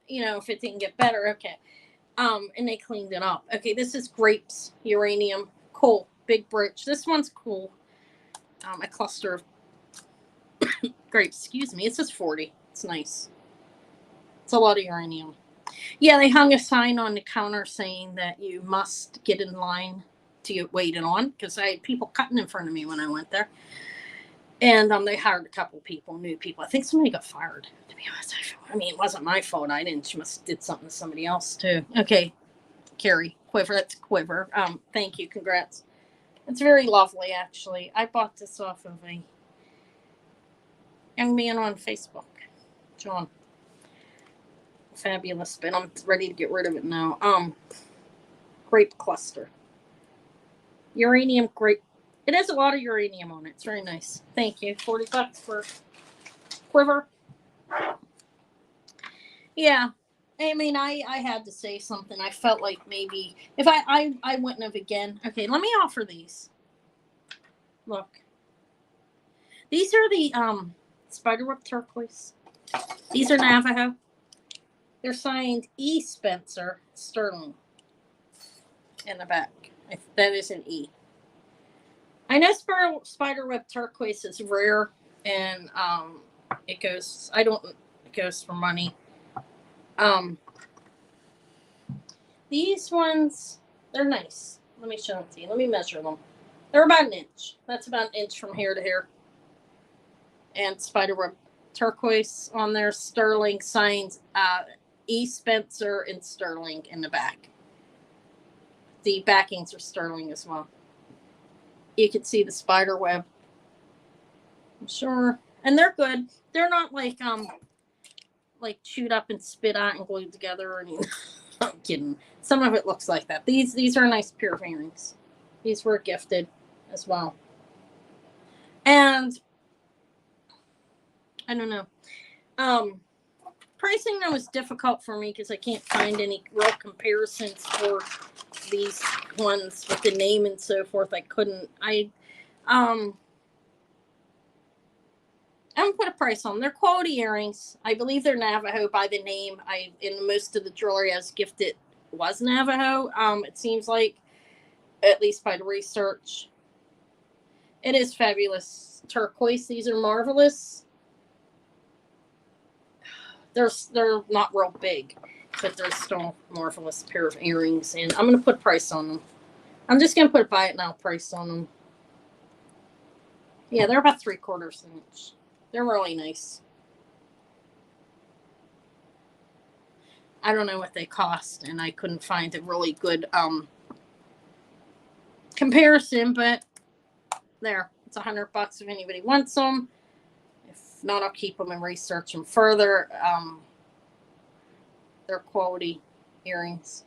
You know, if it didn't get better, okay. And they cleaned it up. Okay, this is grapes, uranium, cool, big brooch. This one's cool. A cluster of grapes. Excuse me. It says 40. It's nice. It's a lot of uranium. Yeah, they hung a sign on the counter saying that you must get in line to get waited on because I had people cutting in front of me when I went there. And they hired a couple people, new people. I think somebody got fired, to be honest. I mean, it wasn't my fault. I didn't. She must have did something to somebody else, too. Okay, Carrie, Quiver. That's Quiver. Thank you. Congrats. It's very lovely, actually. I bought this off of a young man on Facebook, John. Fabulous, but I'm ready to get rid of it now. Grape cluster. Uranium grape. It has a lot of uranium on it. It's very nice. Thank you. $40 for Quiver. Yeah. I mean, I had to say something. I felt like maybe if I wouldn't have again. Okay, let me offer these. Look. These are the Spiderweb turquoise. These are Navajo. They're signed E. Spencer Sterling in the back. That is an E. I know Spiderweb turquoise is rare, and it goes for money. These ones, they're nice. Let me show them to you. Let me measure them. They're about an inch. That's about an inch from here to here. And Spiderweb turquoise on there. Sterling signs E. Spencer and Sterling in the back. The backings are sterling as well. You can see the Spiderweb. I'm sure. And they're good. They're not like chewed up and spit out and glued together or anything. I'm kidding. Some of it looks like that. These are a nice pair of earrings. These were gifted as well. And I don't know. Pricing that was difficult for me because I can't find any real comparisons for these ones with the name and so forth. I couldn't. I don't put a price on them. They're quality earrings. I believe they're Navajo by the name. In most of the jewelry I was gifted was Navajo. It seems like, at least by the research, it is fabulous. Turquoise, these are marvelous. They're not real big, but they're still marvelous pair of earrings. And I'm gonna put price on them. I'm just gonna put buy it now price on them. Yeah, they're about 3/4 inch. They're really nice. I don't know what they cost, and I couldn't find a really good comparison, but there, it's $100 if anybody wants them. If not, I'll keep them and research them further. They're quality earrings.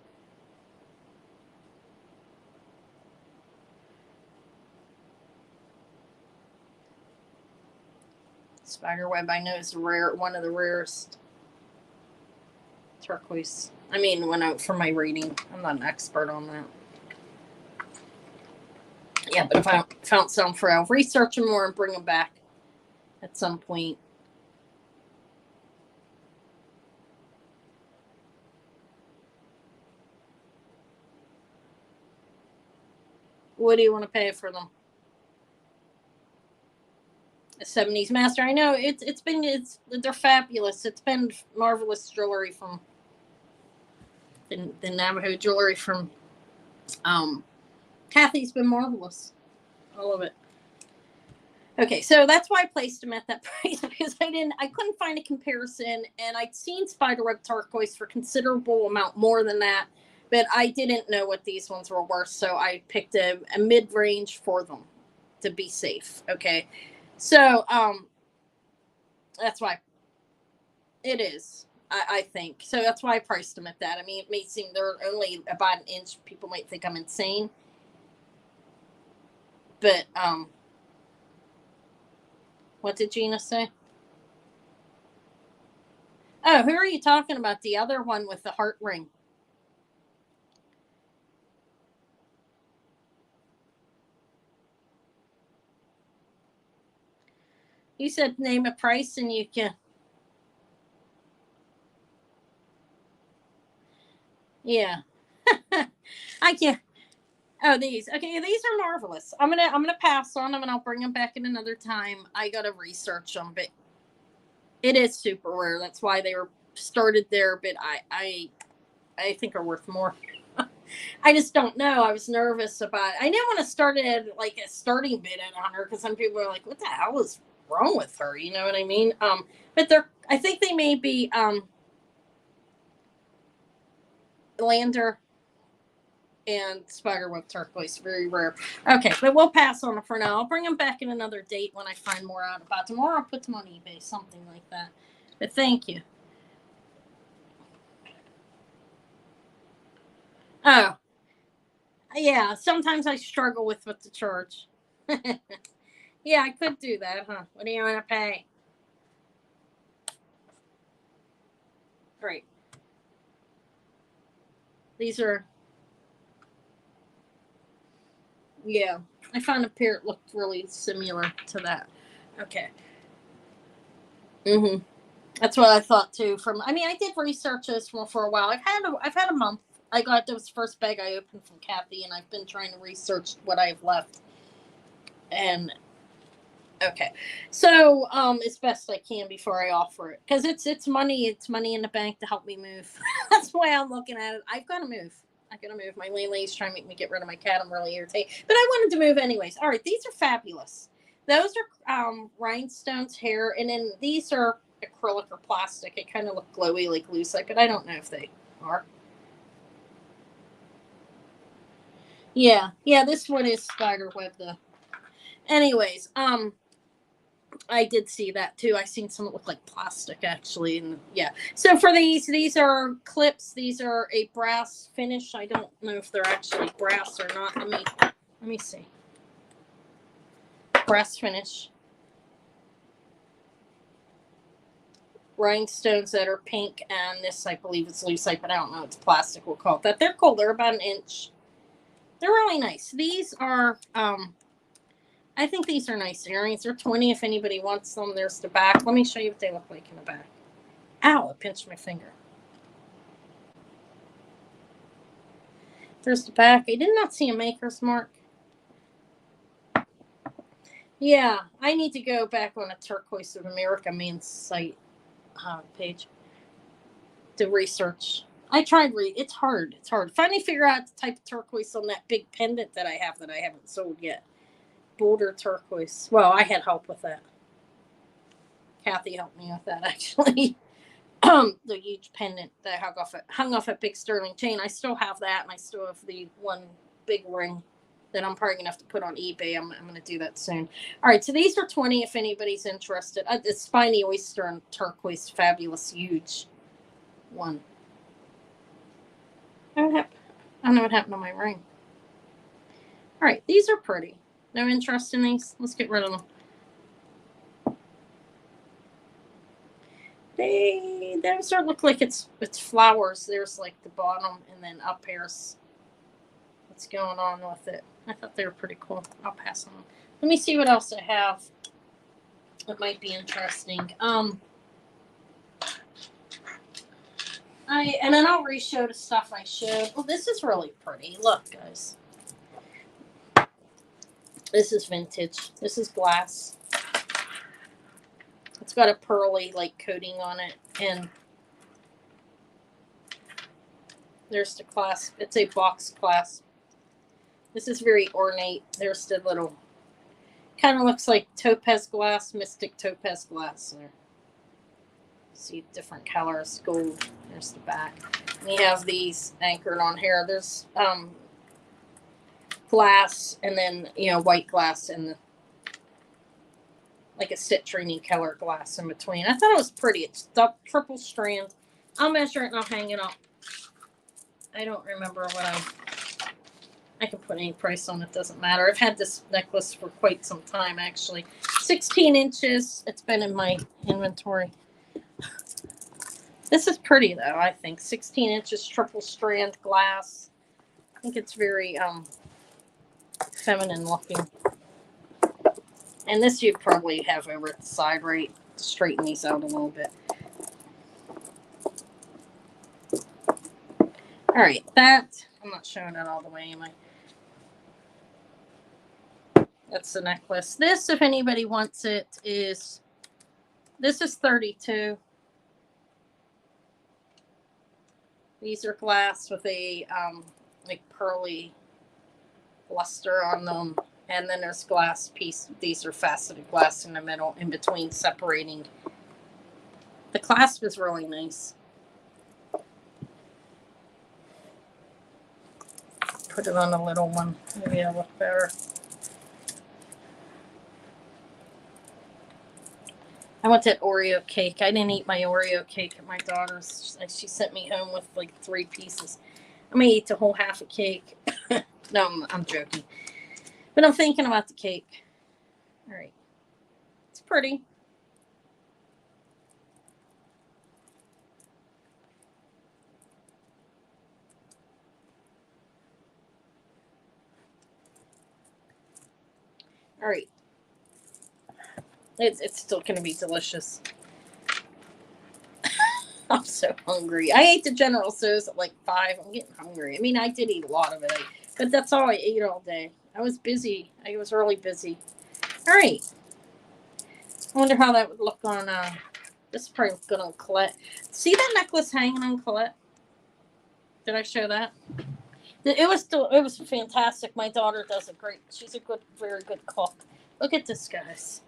Spiderweb, I know, is one of the rarest turquoise. I mean, from my reading, I'm not an expert on that. Yeah, but if I found some for, I'll research them more and bring them back at some point. What do you want to pay for them? A 70s master. I know they're fabulous. It's been marvelous jewelry from the Navajo jewelry from Kathy's been marvelous. All of it. Okay, so that's why I placed them at that price, because I couldn't find a comparison, and I'd seen Spiderweb turquoise for considerable amount more than that, but I didn't know what these ones were worth, so I picked a mid-range for them to be safe. Okay, so that's why it is. I think so. That's why I priced them at that. I mean, it may seem they're only about an inch. People might think I'm insane, but what did Gina say? Oh, who are you talking about? The other one with the heart ring. You said name a price and you can. Yeah. I can't. Oh, these. Okay, these are marvelous. I'm gonna pass on them and I'll bring them back in another time. I gotta research them, but it is super rare. That's why they were started there. But I think are worth more. I just don't know. I was nervous about it. I didn't want to start it at like a starting bid at 100 because some people are like, "What the hell is wrong with her?" You know what I mean? But I think they may be Lander and Spiderweb turquoise, very rare. Okay, but we'll pass on it for now. I'll bring them back in another date when I find more out about them, or I'll put them on eBay, something like that. But thank you. Oh, yeah. Sometimes I struggle with what to charge. Yeah, I could do that, huh? What do you want to pay? Right. These are. Yeah, I found a pair that looked really similar to that. Okay. Mm-hmm. That's what I thought too. I did research this for a while. I've had a month. I got this first bag I opened from Kathy, and I've been trying to research what I've left. And okay, so as best I can before I offer it, because it's money. It's money in the bank to help me move. That's the way I'm looking at it. I've got to move. I gotta move. My landlady's trying to make me get rid of my cat. I'm really irritated, but I wanted to move anyways. All right, these are fabulous. Those are rhinestones hair, and then these are acrylic or plastic. It kind of look glowy like lucite, but I don't know if they are. Yeah. This one is Spiderweb. Anyways, I did see that too. I seen some that look like plastic actually, and yeah. So for these are clips. These are a brass finish. I don't know if they're actually brass or not. Let me see. Brass finish. Rhinestones that are pink, and this I believe it's lucite, but I don't know. It's plastic. We'll call it that. They're cool. They're about an inch. They're really nice. These are I think these are nice earrings. They're 20 if anybody wants them. There's the back. Let me show you what they look like in the back. Ow, I pinched my finger. There's the back. I did not see a maker's mark. Yeah, I need to go back on a Turquoise of America main site page to research. I tried it's hard. It's hard. Finally figure out the type of turquoise on that big pendant that I haven't sold yet. Boulder turquoise. Well, I had help with that. Kathy helped me with that actually. The huge pendant that hung off a big sterling chain. I still have that, and I still have the one big ring that I'm probably gonna have to put on eBay. I'm gonna do that soon. All right, so these are 20 if anybody's interested. The spiny oyster and turquoise, fabulous, huge one. I don't know what happened to my ring. All right, these are pretty. No interest in these. Let's get rid of them. Those look like it's flowers. There's like the bottom, and then up here's what's going on with it. I thought they were pretty cool. I'll pass on them. Let me see what else I have that might be interesting. And then I'll re-show the stuff I showed. Oh, this is really pretty. Look, guys. This is vintage. This is glass. It's got a pearly like coating on it, and there's the clasp. It's a box clasp. This is very ornate. There's the little, kind of looks like topaz glass, mystic topaz glass there. See different colors, gold. There's the back. And you have these anchored on here. There's glass, and then white glass, and the like a citrine color glass in between. I thought it was pretty. It's triple strand. I'll measure it and I'll hang it up. I don't remember what I can put any price on it. Doesn't matter. I've had this necklace for quite some time, actually. 16 inches. It's been in my inventory. This is pretty, though, I think. 16 inches, triple strand glass. I think it's very feminine looking. And this you'd probably have over at the side, right? To straighten these out a little bit. All right, that, I'm not showing it all the way, am I? That's the necklace. This, if anybody wants it, this is 32. These are glass with a like pearly luster on them. And then there's glass piece. These are faceted glass in the middle, in between, separating. The clasp is really nice. Put it on a little one. Maybe it'll look better. I want that Oreo cake. I didn't eat my Oreo cake at my daughter's. She sent me home with like 3 pieces. I'm going to eat the whole half a cake. No, I'm joking. But I'm thinking about the cake. All right. It's pretty. All right. It's still going to be delicious. I'm so hungry. I ate the General Tso's at like 5. I'm getting hungry. I mean, I did eat a lot of it, but that's all I ate all day. I was busy. I was really busy. All right. I wonder how that would look on, this is probably good on Colette. See that necklace hanging on Colette? Did I show that? It was fantastic. My daughter does it great. She's a very good cook. Look at this, guys.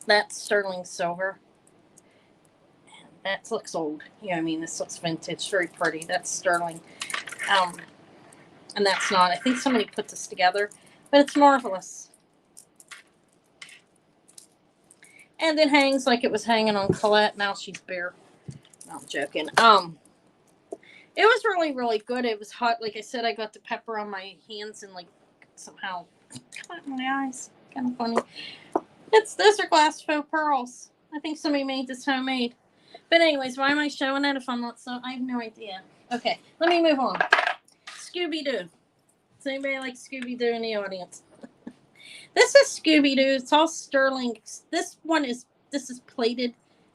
That's sterling silver. That looks old. I mean, this looks vintage. Very pretty. That's sterling. And that's not. I think somebody put this together, but it's marvelous. And it hangs like it was hanging on Colette. Now she's bare. No, I'm joking. It was really, really good. It was hot. Like I said, I got the pepper on my hands and like somehow cut in my eyes. Kind of funny. Those are glass faux pearls. I think somebody made this homemade. But anyways, why am I showing it if I'm not so? I have no idea. Okay, let me move on. Scooby-Doo. Does anybody like Scooby-Doo in the audience? This is Scooby-Doo. It's all sterling. This is plated,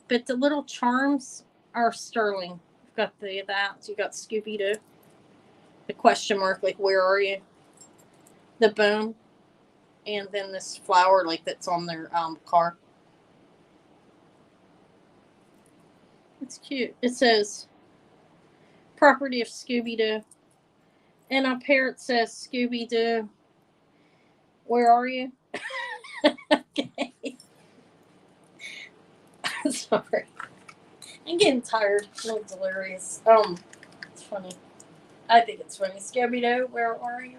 but the little charms are sterling. got that. You got Scooby-Doo. The question mark, like, where are you? The bone. And then this flower, like, that's on their car. It's cute. It says, property of Scooby-Doo. And up here it says, Scooby-Doo, where are you? Okay. Sorry. I'm getting tired. I'm delirious. It's funny. I think it's funny. Scooby-Doo, where are you?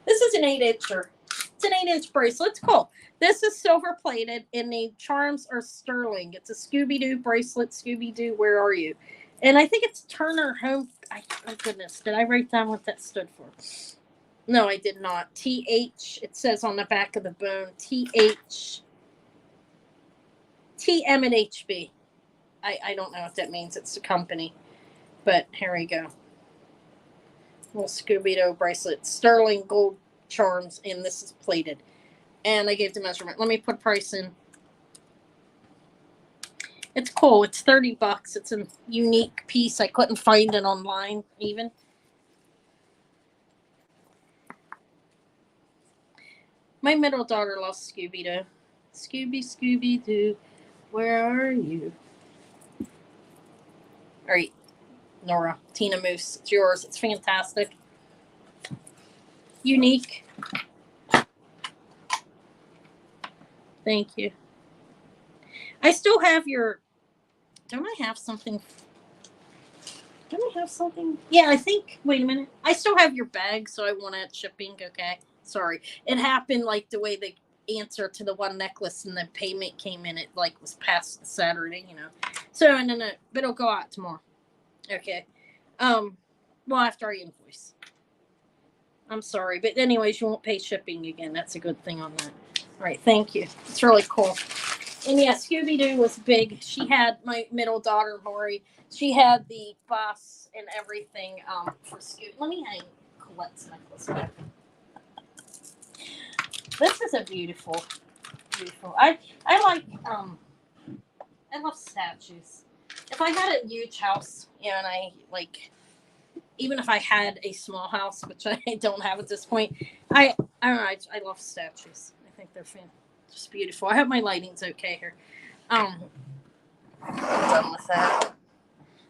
This is an 8-incher. It's an 8-inch bracelet. It's cool. This is silver plated and the charms are sterling. It's a Scooby-Doo bracelet. Scooby-Doo, where are you? And I think it's Turner Home. Oh, goodness. Did I write down what that stood for? No, I did not. TH. It says on the back of the bone. TH. TM and HB. I don't know what that means. It's a company. But here we go. Little Scooby-Doo bracelet. Sterling gold charms. And this is plated. And I gave the measurement. Let me put price in. It's cool. It's $30. It's a unique piece. I couldn't find it online even. My middle daughter loves Scooby-Doo. Scooby-Doo, where are you? All right, Nora, Tina Moose, it's yours. It's fantastic. Unique. Thank you. I still have your... Don't I have something? Don't I have something? Yeah, I think... Wait a minute. I still have your bag, so I want it shipping. Okay. Sorry. It happened like the way the answer to the one necklace and the payment came in. It like was past Saturday, you know. So, no. But it'll go out tomorrow. Okay. Well, after I invoice. I'm sorry. But anyways, you won't pay shipping again. That's a good thing on that. All right. Thank you. It's really cool. And yeah, Scooby-Doo was big. She had my middle daughter, Maury. She had the bus and everything for Scooby. Let me hang Colette's necklace back. This is a beautiful. I like I love statues. If I had a huge house, and I like, even if I had a small house, which I don't have at this point, I don't know. I love statues. I think they're just beautiful. I hope my lighting's okay here. I'm done with that.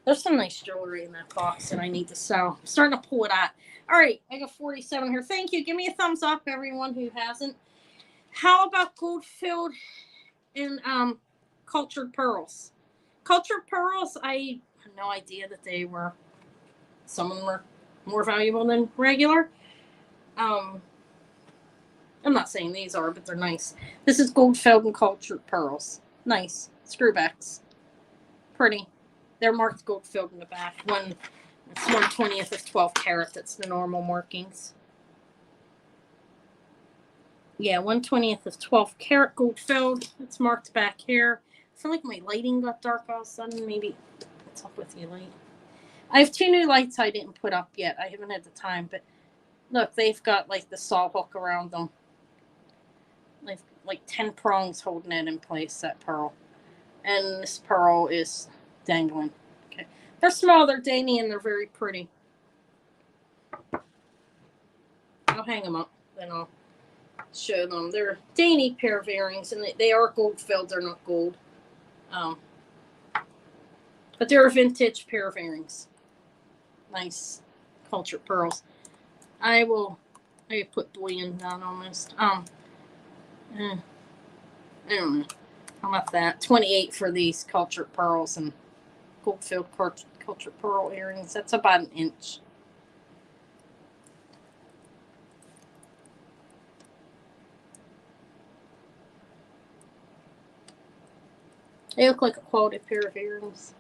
There's some nice jewelry in that box that I need to sell. I'm starting to pull it out. All right, I got 47 here. Thank you. Give me a thumbs up, everyone who hasn't. How about gold filled and cultured pearls? Cultured pearls, I had no idea that they were, some of them were more valuable than regular. I'm not saying these are, but they're nice. This is gold filled and cultured pearls. Nice. Screwbacks. Pretty. They're marked gold filled in the back. It's 1/20th of 12 karat. That's the normal markings. Yeah, 1/20th of 12 karat gold filled. It's marked back here. I feel like my lighting got dark all of a sudden. Maybe what's up with your light? I have 2 new lights I didn't put up yet. I haven't had the time, but look, they've got like the saw hook around them. Like 10 prongs holding it in place, that pearl. And this pearl is dangling. Okay. They're small, they're dainty, and they're very pretty. I'll hang them up, then I'll show them. They're a dainty pair of earrings, and they are gold filled. They're not gold. But they're a vintage pair of earrings. Nice cultured pearls. I put bullion down almost. I don't know. How about that? 28 for these cultured pearls and gold filled cultured pearl earrings. That's about 1 inch. They look like a quality pair of earrings.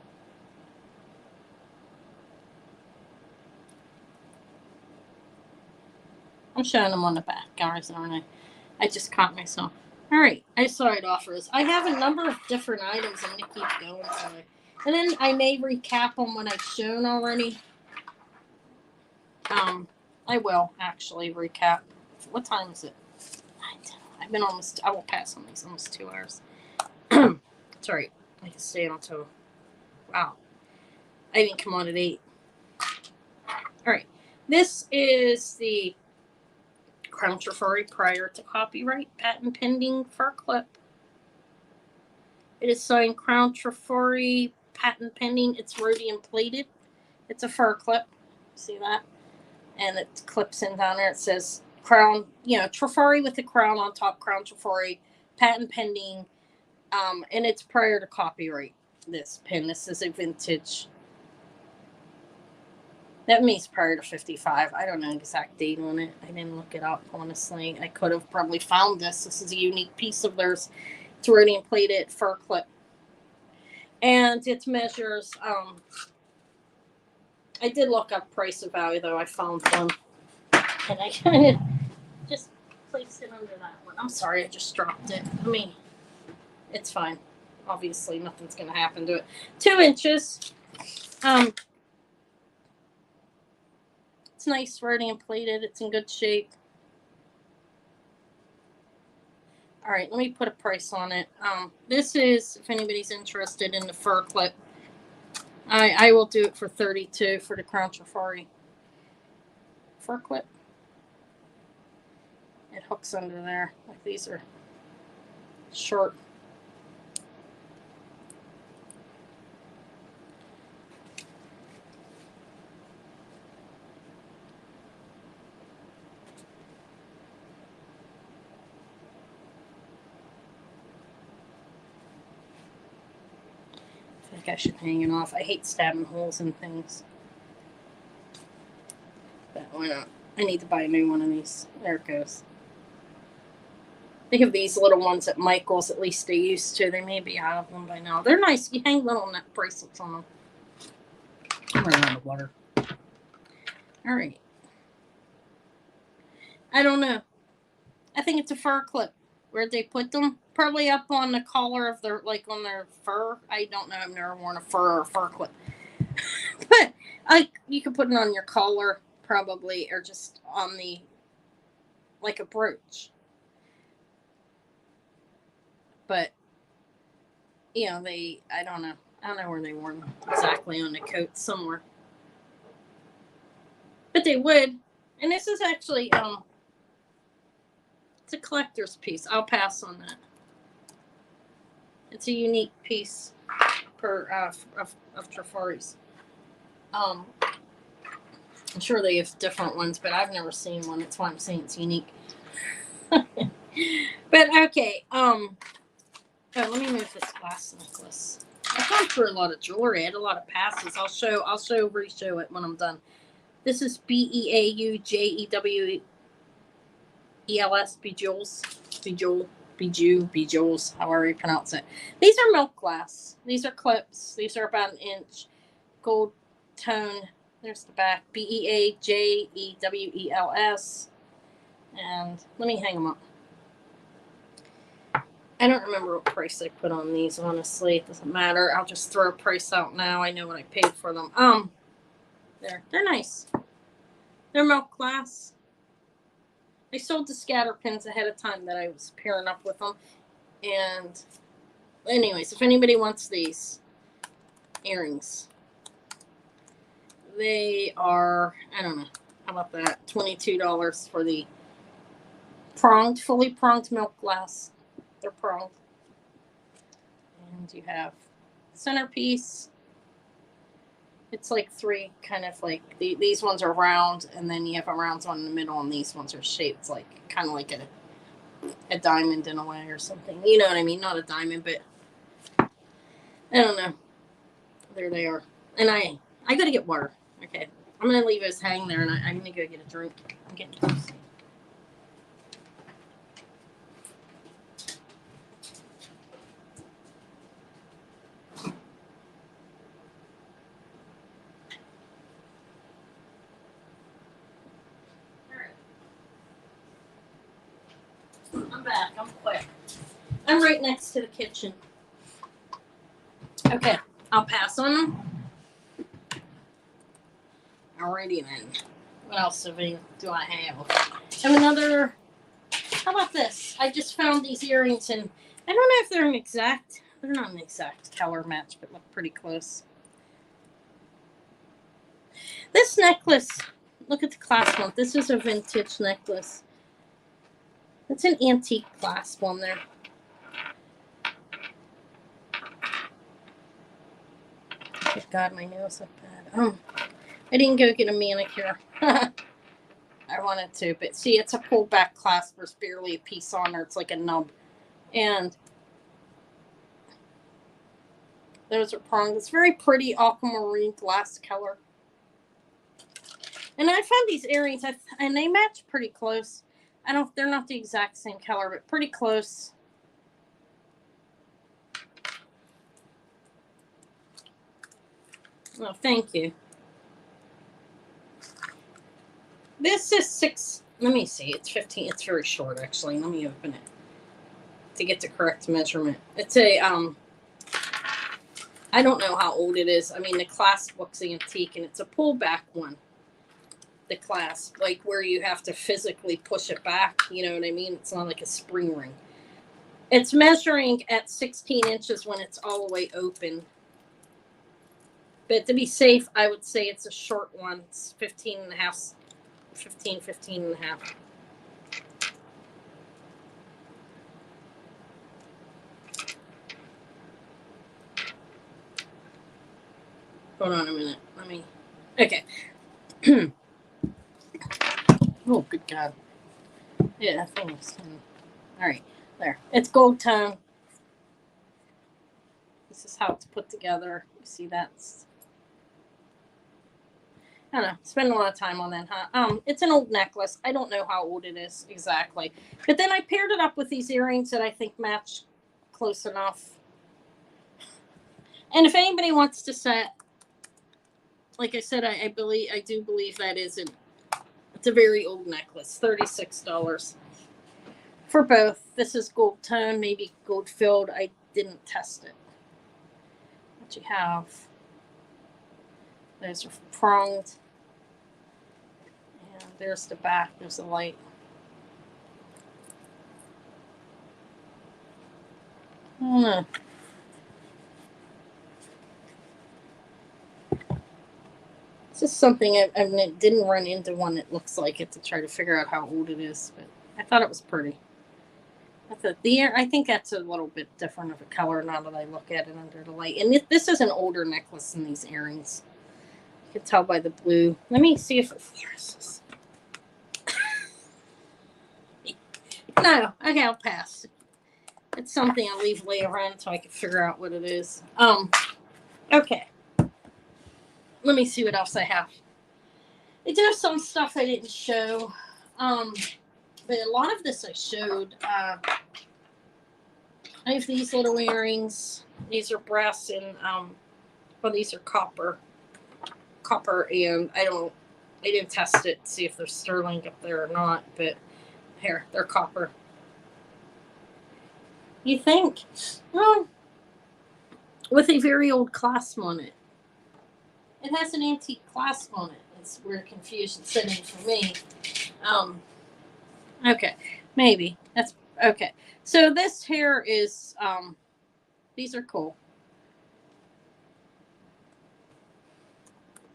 I'm showing them on the back, guys, aren't I? I just caught myself. All right, I saw it offers. I have a number of different items. I'm going to keep going. And then I may recap them when I've shown already. I will actually recap. What time is it? I've been I will pass on these almost 2 hours. Sorry, I can stay until Wow. I didn't come on at 8. All right. This is the Crown Trifari prior to copyright, patent pending fur clip. It is signed Crown Trifari, patent pending. It's rhodium plated. It's a fur clip. See that? And it clips in down there. It says Crown, Trifari with the crown on top, Crown Trifari, patent pending. And it's prior to copyright, this pin. This is a vintage. That means prior to 55. I don't know the exact date on it. I didn't look it up, honestly. I could have probably found this. This is a unique piece of theirs. It's rhodium plated fur clip. And it measures, I did look up price of value, though. I found one. And I kind of just placed it under that one. I'm sorry, I just dropped it. I mean, it's fine. Obviously, nothing's going to happen to it. 2 inches. It's nice, rhodium plated. It's in good shape. All right, let me put a price on it. This is, if anybody's interested in the fur clip, I will do it for $32 for the Crown Trifari fur clip. It hooks under there. Like these are short. I think I should hang it off. I hate stabbing holes in things. But why not? I need to buy a new one of these. There it goes. They have these little ones at Michael's, at least they used to. They may be out of them by now. They're nice. You hang little neck bracelets on them. I'm running out of water. All right. I don't know. I think it's a fur clip. Where'd they put them? Probably up on the collar of their, like on their fur. I don't know. I've never worn a fur clip. But you could put it on your collar, probably, or just on the, like a brooch. But, I don't know. I don't know where they wore them exactly on the coat, somewhere. But they would. And this is actually, it's a collector's piece. I'll pass on that. It's a unique piece of Trifari's. I'm sure they have different ones, but I've never seen one. That's why I'm saying it's unique. But okay, let me move this glass necklace. I've gone through a lot of jewelry. I had a lot of passes. I'll re-show it when I'm done. This is Beaujewels, Bejewels, however you pronounce it. These are milk glass. These are clips. These are about an inch. Gold tone. There's the back. Beajewels. And let me hang them up. I don't remember what price I put on these, honestly. It doesn't matter. I'll just throw a price out now. I know what I paid for them. They're nice. They're milk glass. I sold the scatter pins ahead of time that I was pairing up with them. And anyways, if anybody wants these earrings, they are, I don't know, how about that? $22 for the fully pronged milk glass. They're pronged. And you have centerpiece. It's like 3 kind of like, these ones are round, and then you have a round one in the middle, and these ones are shaped like, kind of like a diamond in a way or something. You know what I mean? Not a diamond, but I don't know. There they are. And I got to get water. Okay. I'm going to leave this hang there, and I'm going to go get a drink. I'm getting thirsty. I'm back. I'm quick. I'm right next to the kitchen. Okay. I'll pass on them. Alrighty then. What else do I have? I have another. How about this? I just found these earrings, and I don't know if they're not an exact color match, but look pretty close. This necklace, look at the clasp on. This is a vintage necklace. It's an antique clasp on there. Good God, my nails look bad. I didn't go get a manicure. I wanted to, but see, it's a pullback clasp. There's barely a piece on there. It's like a nub. And those are pronged. It's very pretty aquamarine glass color. And I found these earrings, and they match pretty close. They're not the exact same color, but pretty close. Oh, thank you. This is 6, let me see, it's 15, it's very short actually. Let me open it to get the correct measurement. It's a, I don't know how old it is. I mean, the clasp looks antique, and it's a pullback one. The clasp, like where you have to physically push it back, you know what I mean? It's not like a spring ring. It's measuring at 16 inches when it's all the way open. But to be safe, I would say it's a short one. It's 15 and a half. 15 and a half. Hold on a minute. Let me. Okay. Oh, good God. Yeah, that thing is. All right. There. It's gold tone. This is how it's put together. You see that's. I don't know. Spend a lot of time on that, huh? It's an old necklace. I don't know how old it is exactly. But then I paired it up with these earrings that I think match close enough. And if anybody wants to set, like I said, I do believe that it's a very old necklace. $36 for both. This is gold tone, maybe gold filled. I didn't test it. What you have. Those are pronged. And there's the back. There's the light. I don't know. It's just something I didn't run into one that looks like it to try to figure out how old it is, but I thought it was pretty. I think that's a little bit different of a color now that I look at it under the light. And this is an older necklace than these earrings. You can tell by the blue. Let me see if it fluoresces. No, okay, I'll pass. It's something I'll leave lay around so I can figure out what it is. Okay. Let me see what else I have. I do have some stuff I didn't show. But a lot of this I showed. I have these little earrings. These are brass and well, these are copper. And I didn't test it to see if they're sterling up there or not, but here, they're copper. You think? Well, with a very old clasp on it. It has an antique clasp on it. That's where confusion set in for me. Okay, maybe. That's okay. So this here is these are cool.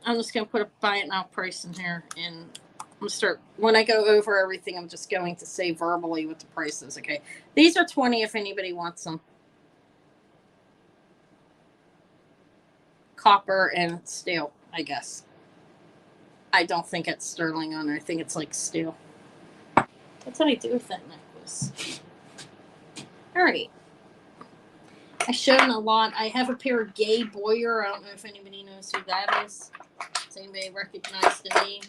I'm just gonna put a buy it now price in here, and I'm gonna start when I go over everything. I'm just going to say verbally what the price is. Okay, these are $20 if anybody wants them. Copper and steel, I guess. I don't think it's sterling on there. I think it's like steel. That's what I do with that necklace. All right. I've shown a lot. I have a pair of Gay Boyer. I don't know if anybody knows who that is. Does anybody recognize the name?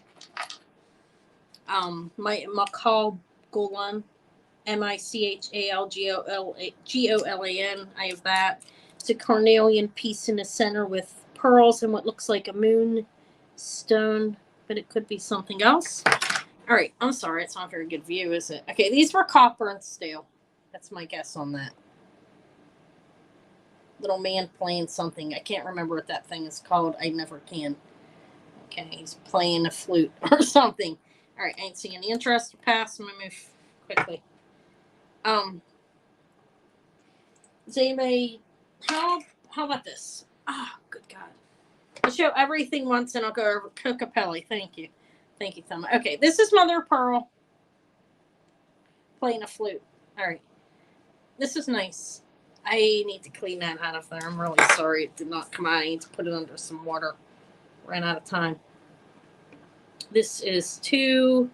My McCall Golan, MICHALGOLAN. I have that. It's a carnelian piece in the center with pearls and what looks like a moon stone, but it could be something else. All right, I'm sorry, it's not a very good view, is it? Okay, these were copper and steel. That's my guess on that. Little man playing something. I can't remember what that thing is called. I never can. Okay, he's playing a flute or something. All right, I ain't seeing any interest. Pass. I'm gonna move quickly. Does anybody? How about this? Ah, oh, good God. I'll show everything once and I'll go over Cocapelli. Thank you. Thank you, Thelma. Okay, this is Mother of Pearl playing a flute. All right. This is nice. I need to clean that out of there. I'm really sorry it did not come out. I need to put it under some water. Ran out of time. This is a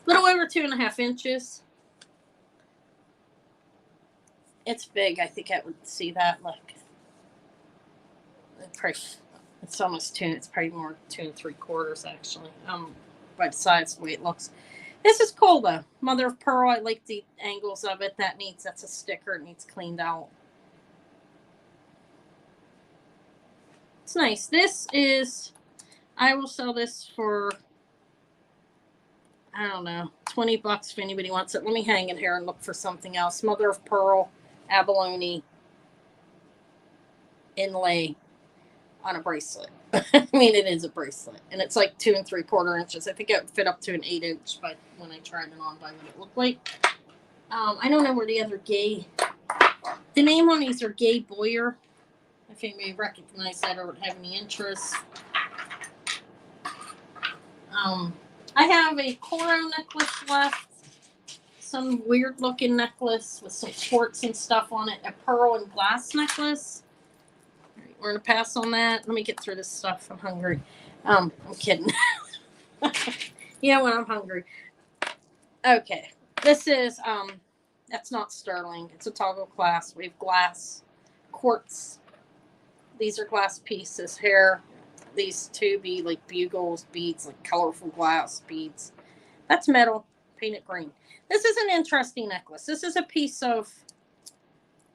little over 2.5 inches. It's big. I think I would see that. Look. It's almost 2. It's probably more 2 3/4 actually. By the size, the way it looks. This is cool though. Mother of Pearl. I like the angles of it. That's a sticker. It needs cleaned out. It's nice. I will sell this for, I don't know, $20 if anybody wants it. Let me hang it here and look for something else. Mother of Pearl, abalone inlay on a bracelet. I mean, it is a bracelet, and it's like 2 3/4 inches. I think it would fit up to an 8-inch, but when I tried it on, by what it looked like. I don't know where the name on these are Gay Boyer. If you may recognize that or would have any interest. I have a coral necklace left. Some weird looking necklace with some quartz and stuff on it. A pearl and glass necklace. All right, we're going to pass on that. Let me get through this stuff. I'm hungry. I'm kidding. Yeah, when I'm hungry. Okay. This is, that's not sterling. It's a toggle clasp. We have glass, quartz. These are glass pieces here. These two be like bugles, beads, like colorful glass beads. That's metal, painted green. This is an interesting necklace. This is a piece of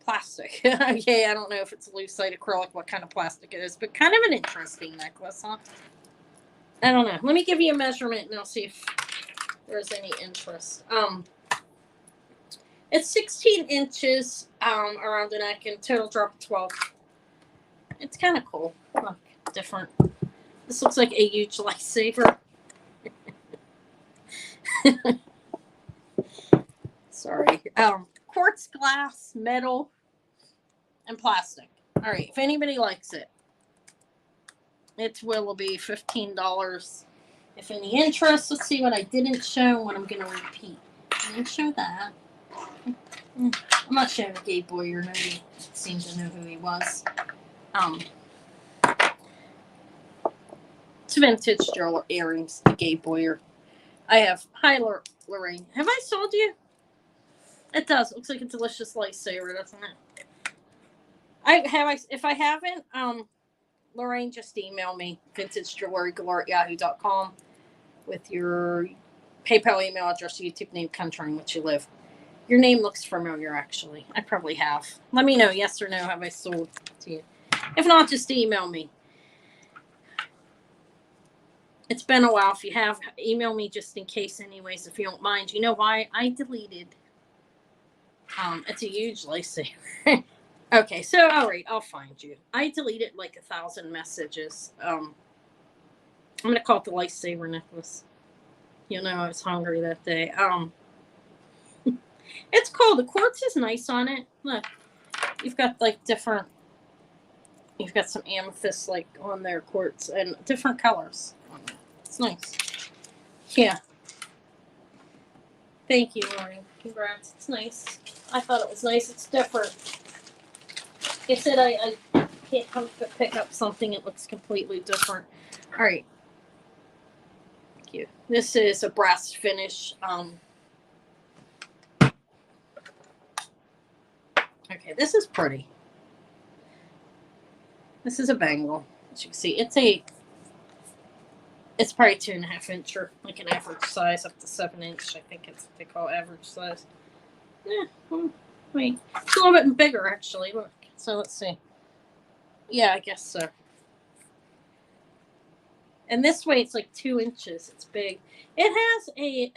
plastic. Okay, I don't know if it's lucite acrylic, what kind of plastic it is, but kind of an interesting necklace, huh? I don't know. Let me give you a measurement and I'll see if there's any interest. It's 16 inches around the neck and total drop 12. It's kind of cool. Look, different. This looks like a huge lifesaver. Sorry. Quartz, glass, metal, and plastic. All right. If anybody likes it, it will be $15. If any interest, let's see what I didn't show and what I'm going to repeat. I didn't show that. I'm not showing a gay boy or nobody seems to know who he was. It's vintage jewelry earrings, the Gay Boyer. I have Lorraine. Have I sold you? It does. It looks like a delicious lifesaver, doesn't it? If I haven't, Lorraine, just email me, vintagejewelrygalore@yahoo.com with your PayPal email address, YouTube name, country in which you live. Your name looks familiar, actually. I probably have. Let me know, yes or no, have I sold to you? If not, just email me. It's been a while. If you have, email me just in case anyways, if you don't mind. You know why? I deleted. It's a huge lifesaver. Okay, so, all right, I'll find you. I deleted like 1,000 messages. I'm going to call it the lifesaver necklace. You know, I was hungry that day. It's cool. The quartz is nice on it. Look, you've got like different, you've got some amethyst like on there, quartz, and different colors. It's nice. Yeah. Thank you, Lauren. Congrats. It's nice. I thought it was nice. It's different. Like I said, I can't help but pick up something that looks completely different. All right. Thank you. This is a brass finish. Okay, this is pretty. This is a bangle. As you can see, it's probably 2.5 inch or like an average size up to 7 inch. I think it's what they call average size. Yeah, wait, it's a little bit bigger actually. Look, so let's see. Yeah, I guess so. And this way, it's like 2 inches. It's big. It has a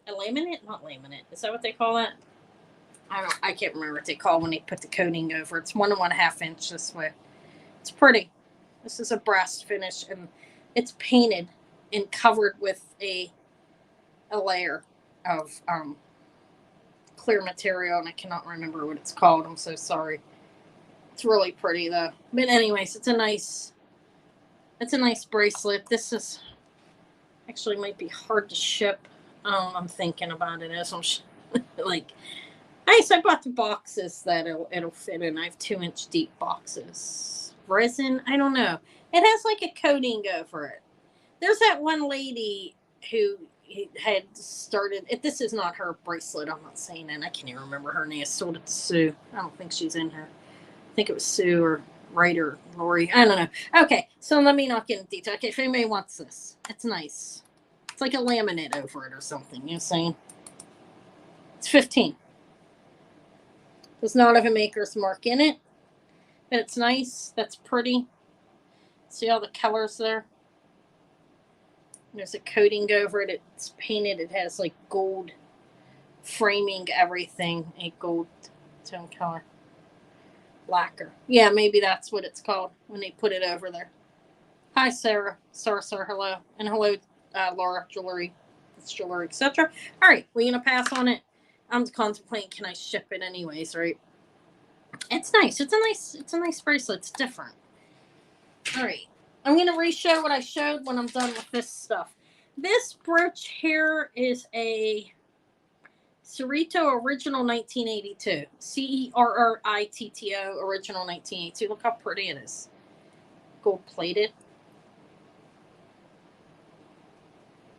laminate, not laminate. Is that what they call that? I can't remember what they call when they put the coating over. It's 1 1/2 inch this way. It's pretty. This is a brass finish, and it's painted and covered with a layer of clear material, and I cannot remember what it's called. I'm so sorry. It's really pretty though. But anyways, it's a nice bracelet. This is actually might be hard to ship. I'm thinking about it as I'm like. So I bought the boxes that it'll fit in. I have 2-inch deep boxes. Resin, I don't know. It has like a coating over it. There's that one lady who had started. This is not her bracelet. I'm not saying it. I can't even remember her name. I sold it to Sue. I don't think she's in here. I think it was Sue or Ryder Lori. I don't know. Okay, so let me not get into detail. Okay, if anybody wants this, it's nice. It's like a laminate over it or something. You know what I'm saying? It's $15. Does not have a maker's mark in it, but it's nice. That's pretty. See all the colors there? There's a coating over it. It's painted. It has like gold framing everything. A gold tone color. Lacquer. Yeah, maybe that's what it's called when they put it over there. Hi, Sarah. Sarah, hello. And hello, Laura, jewelry. It's jewelry, etc. All right, we're going to pass on it. I'm contemplating, can I ship it anyways, right? It's nice. It's a nice bracelet. It's different. All right. I'm going to re-show what I showed when I'm done with this stuff. This brooch here is a Cerrito Original 1982. Cerritto Original 1982. Look how pretty it is. Gold plated.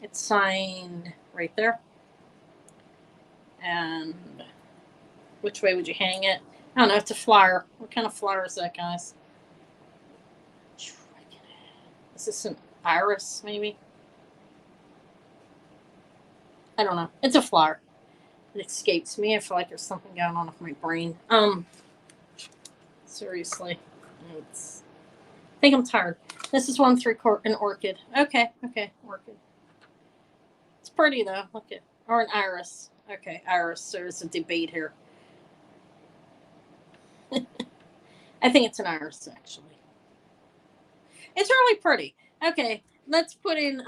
It's signed right there. And which way would you hang it? I don't know. It's a flower. What kind of flower is that, guys? Is this an iris, maybe? I don't know. It's a flower. It escapes me. I feel like there's something going on with my brain. Seriously. I think I'm tired. This is 1/3 an orchid. Okay, orchid. It's pretty though. Look at, or an iris. Okay, iris. So there's a debate here. I think it's an iris actually. It's really pretty. Okay, let's put in.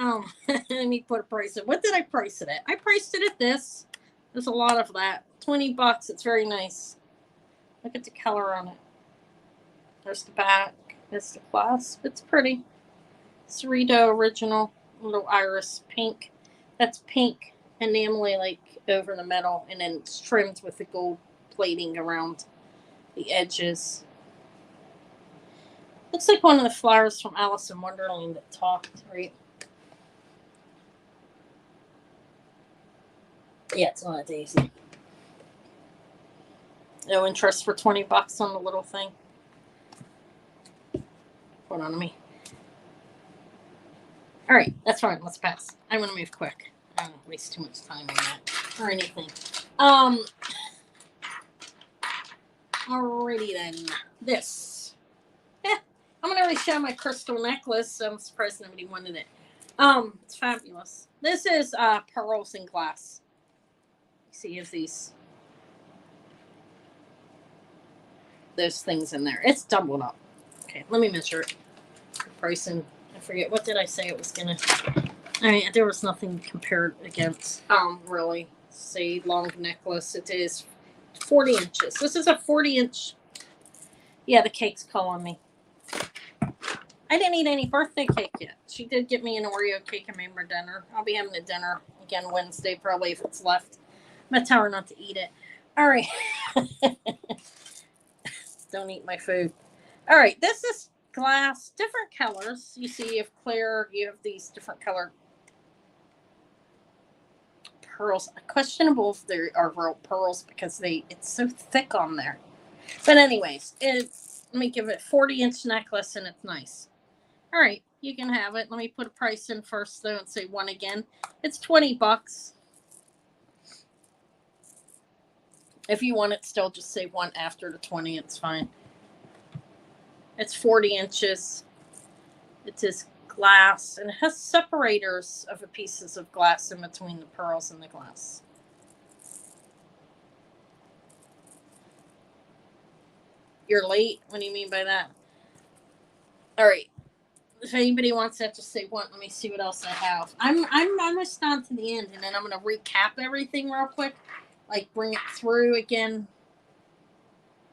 Let me put a price in. What did I price it at? I priced it at this. There's a lot of that. $20. It's very nice. Look at the color on it. There's the back. There's the clasp. It's pretty. Cerrito Original. Little iris pink. That's pink enamel like over the metal, and then it's trimmed with the gold plating around the edges. Looks like one of the flowers from Alice in Wonderland that talked, right? Yeah, it's not a daisy. No interest for $20 on the little thing. Hold on to me. All right, that's fine. Let's pass. I want to move quick. I don't waste too much time on that or anything. Alrighty then. This. I'm gonna show my crystal necklace. I'm surprised nobody wanted it. It's fabulous. This is pearls and glass. See if those things in there. It's doubled up. Okay, let me measure it. The pricing. I forget, what did I say it was gonna? I mean, there was nothing compared against. Really, say long necklace. It is 40 inches. This is a 40-inch. Yeah, the cake's calling me. I didn't eat any birthday cake yet. She did get me an Oreo cake and made her dinner. I'll be having a dinner again Wednesday, probably, if it's left. I'm going to tell her not to eat it. All right. Don't eat my food. All right. This is glass. Different colors. You see, you have clear. You have these different color pearls. Questionable if they are real pearls because it's so thick on there. But anyways, let me give it a 40-inch necklace, and it's nice. All right, you can have it. Let me put a price in first, though, and say one again. It's $20. If you want it still, just say one after the 20. It's fine. It's 40 inches. It is glass, and it has separators of the pieces of glass in between the pearls and the glass. You're late? What do you mean by that? All right. If anybody wants that, just say one. Let me see what else I have. I'm almost on to the end, and then I'm going to recap everything real quick. Like, bring it through again.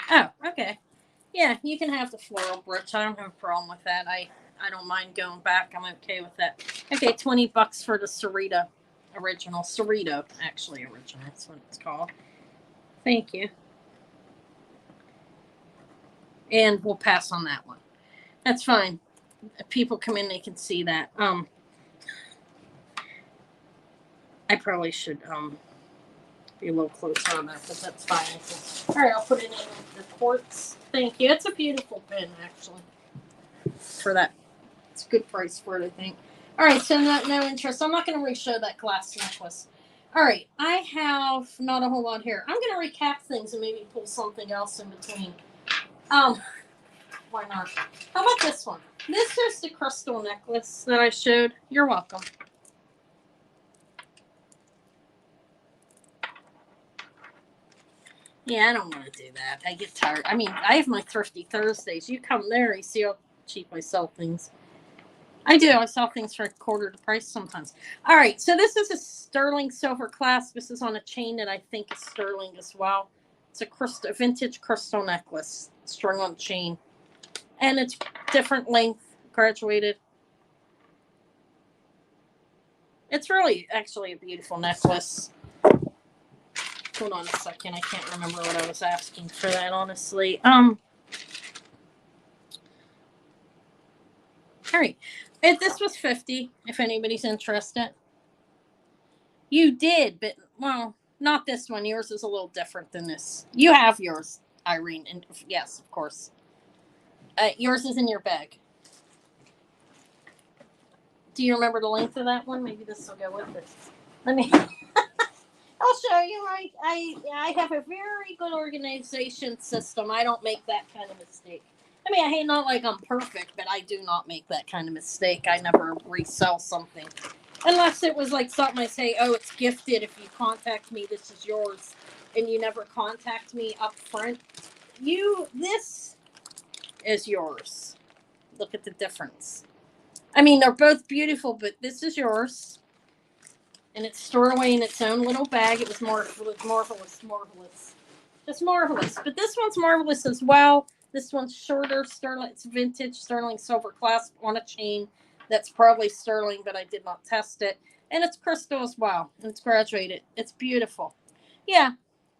Oh, okay. Yeah, Yeah, you can have the floral brooch. I don't have a problem with that. I don't mind going back. I'm okay with that. Okay, $20 for the Cerrito original. Cerrito, actually original. That's what it's called. Thank you. And we'll pass on that one. That's fine. If people come in, they can see that. I probably should be a little closer on that, but that's fine. All right, I'll put it in the quartz. Thank you. It's a beautiful pin, actually. For that, it's a good price for it, I think. All right, so no interest. I'm not going to re-show that glass necklace. All right, I have not a whole lot here. I'm going to recap things and maybe pull something else in between. Why not? How about this one? This is the crystal necklace that I showed. You're welcome. Yeah, I don't want to do that. I get tired. I mean, I have my Thrifty Thursdays. You come there, you see how cheap I sell things. I do. I sell things for a quarter the price sometimes. All right, so this is a sterling silver clasp. This is on a chain that I think is sterling as well. It's a vintage crystal necklace strung on a chain. And it's different length, graduated. It's really actually a beautiful necklace. Hold on a second. I can't remember what I was asking for that, honestly. All right. This was $50, if anybody's interested. You did, but, well, not this one. Yours is a little different than this. You have yours, Irene. And yes, of course. Yours is in your bag. Do you remember the length of that one? Maybe this will go with it. Let me... I'll show you. I have a very good organization system. I don't make that kind of mistake. I mean, I hate not like I'm perfect, but I do not make that kind of mistake. I never resell something. Unless it was like something I say, oh, it's gifted. If you contact me, this is yours. And you never contact me up front. This is yours. Look at the difference. I mean, they're both beautiful, but this is yours. And it's stored away in its own little bag. It was marvelous. Just marvelous. But this one's marvelous as well. This one's shorter, sterling. It's vintage sterling silver clasp on a chain. That's probably sterling, but I did not test it. And it's crystal as well. And it's graduated. It's beautiful. Yeah,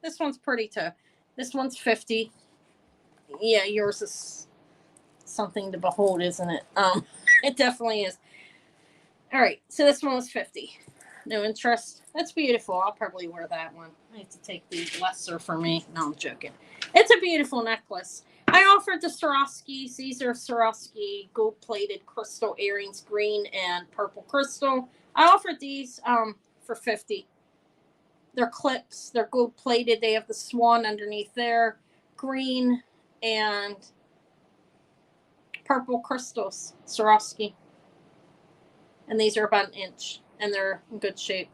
this one's pretty too. This one's $50. Yeah, yours is something to behold, isn't it? It definitely is. All right, so this one was $50. No interest. That's beautiful. I'll probably wear that one. I have to take the lesser for me. No, I'm joking. It's a beautiful necklace. I offered the Swarovskis. These are Swarovski gold-plated crystal earrings, green and purple crystal. I offered these for $50. They're clips. They're gold-plated. They have the swan underneath there. Green and purple crystals. Swarovski. And these are about an inch. And they're in good shape.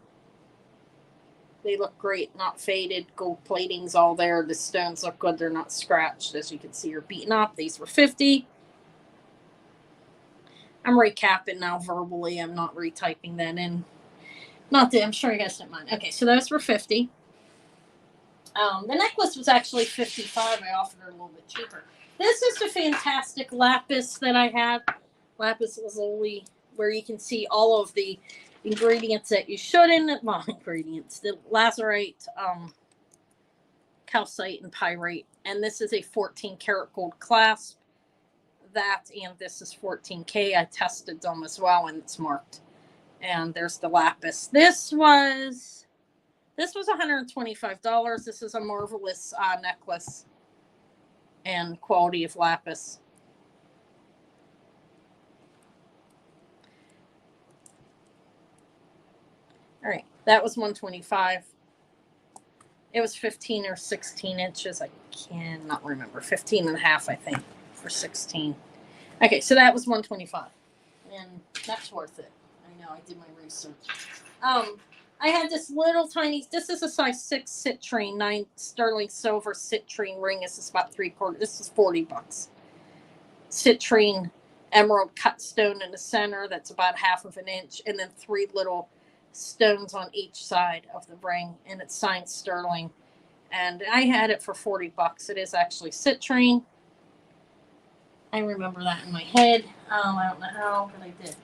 They look great, not faded. Gold plating's all there. The stones look good. They're not scratched. As you can see, are beaten up. These were $50. I'm recapping now verbally. I'm not retyping that in. I'm sure you guys didn't mind. Okay, so those were $50. The necklace was actually $55. I offered her a little bit cheaper. This is the fantastic Lapis that I had. Lapis lazuli, where you can see all of the ingredients that you shouldn't. Well, ingredients. The lazurite, calcite, and pyrite. And this is a 14 karat gold clasp. That and this is 14K. I tested them as well, and it's marked. And there's the Lapis. This was $125. This is a marvelous necklace and quality of Lapis. All right, that was $125. It was 15 or 16 inches. I cannot remember. 15 and a half, I think, for 16. Okay, so that was $125, and that's worth it. I know, I did my research. I had this little tiny. This is a size 6 citrine, 9 sterling silver citrine ring. This is about 3/4. This is $40. Citrine emerald cut stone in the center. That's about half of an inch, and then 3 little stones on each side of the ring, and it's signed sterling. And I had it for $40. It is actually citrine. I remember that in my head. I don't know how, but I did.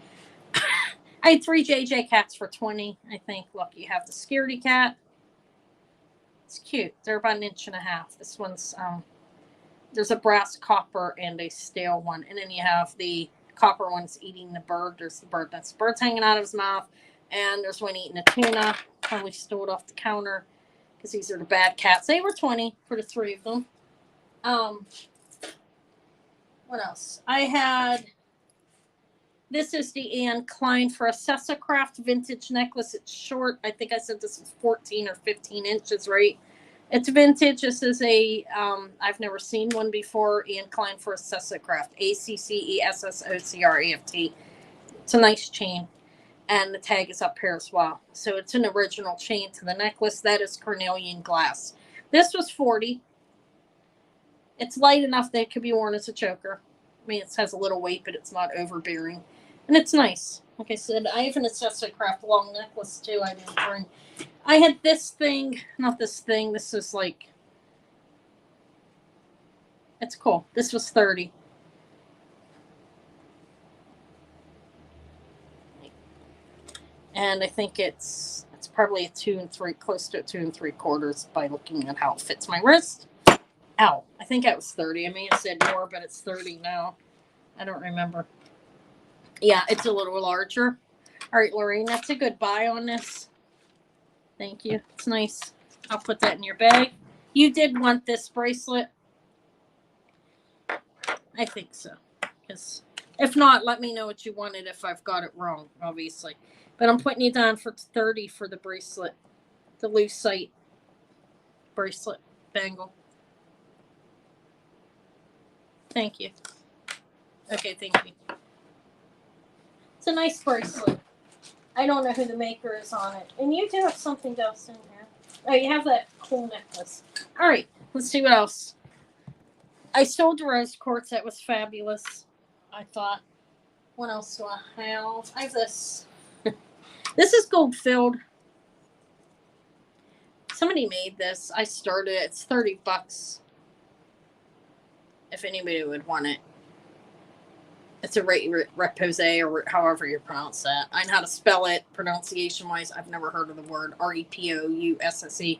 I had 3 JJ cats for 20, I think. Look, you have the scaredy cat. It's cute. They're about 1.5 inches. This one's there's a brass, copper, and a steel one, and then you have the copper one's eating the bird. There's the bird. That's the bird's hanging out of his mouth, and there's one eating a tuna. Probably stole it off the counter because these are the bad cats. They were 20 for the 3 of them. What else? I had. This is the Klein for Accessocraft vintage necklace. It's short. I think I said this was 14 or 15 inches, right? It's vintage. This is a, I've never seen one before. Klein for Accessocraft. Accessocraft. It's a nice chain. And the tag is up here as well. So it's an original chain to the necklace. That is carnelian glass. This was 40. It's light enough that it could be worn as a choker. I mean, it has a little weight, but it's not overbearing. And it's nice. Like I said, I have an Accessocraft long necklace, too. I didn't bring. I had this thing. Not this thing. This is like. It's cool. This was 30. And I think it's probably a 2 3, close to a 2 3/4 by looking at how it fits my wrist. Ow. I think that was 30. I may have said more, but it's 30 now. I don't remember. Yeah, it's a little larger. All right, Lorraine, that's a good buy on this. Thank you. It's nice. I'll put that in your bag. You did want this bracelet. I think so. Because if not, let me know what you wanted if I've got it wrong, obviously. But I'm putting you down for 30 for the bracelet. The lucite bracelet bangle. Thank you. Okay, thank you. It's a nice bracelet. I don't know who the maker is on it. And you do have something else in here. Oh, you have that cool necklace. All right, let's see what else. I sold the rose quartz. That was fabulous, I thought. What else do I have? I have this. This is gold filled. Somebody made this. I started it. It's $30 if anybody would want it. It's a repousse, or however you pronounce that. I know how to spell it pronunciation-wise. I've never heard of the word repousse.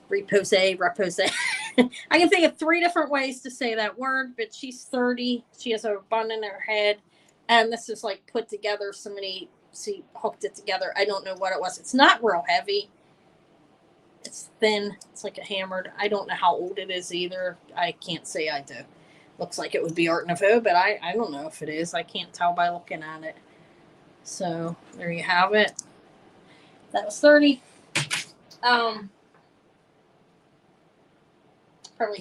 Repousse. I can think of 3 different ways to say that word, but she's 30. She has a bun in her head, and this is like put together. Somebody hooked it together. I don't know what it was. It's not real heavy. It's thin. It's like a hammered. I don't know how old it is either. I can't say I do. Looks like it would be Art Nouveau, but I don't know if it is. I can't tell by looking at it. So there you have it. That was 30. Probably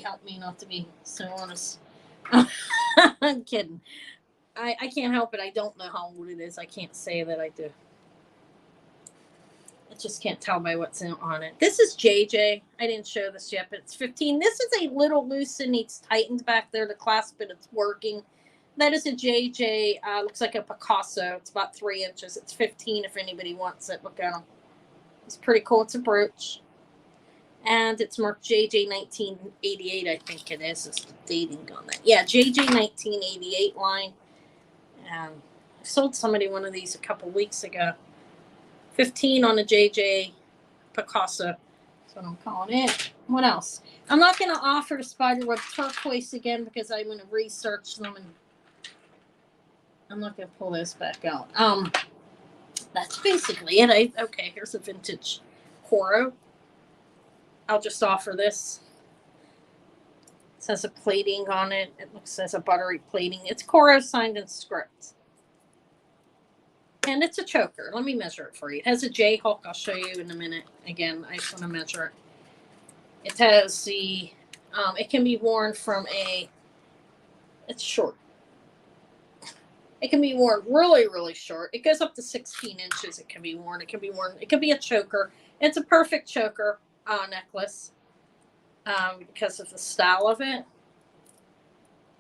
helped me not to be so honest. I'm kidding. I can't help it. I don't know how old it is. I can't say that I do. I just can't tell by what's on it. This is JJ. I didn't show this yet, but it's 15. This is a little loose and needs tightened back there to clasp, but it's working. That is a JJ. Looks like a Picasso. It's about 3 inches. It's 15 if anybody wants it. Look at them. It's pretty cool. It's a brooch. And it's marked JJ 1988, I think it is. It's the dating on that. Yeah, JJ 1988 line. And I sold somebody one of these a couple weeks ago. 15 on a JJ Picasso. That's what I'm calling it. What else? I'm not going to offer the Spiderweb turquoise again because I'm going to research them, and I'm not going to pull those back out. That's basically it. Okay, here's a vintage Coro. I'll just offer this. It has a plating on it. It looks as a buttery plating. It's Coro signed in script. And it's a choker. Let me measure it for you. It has a J hook. I'll show you in a minute. Again, I just want to measure it. It has the, it can be worn from a, it's short. It can be worn really, really short. It goes up to 16 inches. It can be worn. It can be worn. It can be a choker. It's a perfect choker necklace because of the style of it.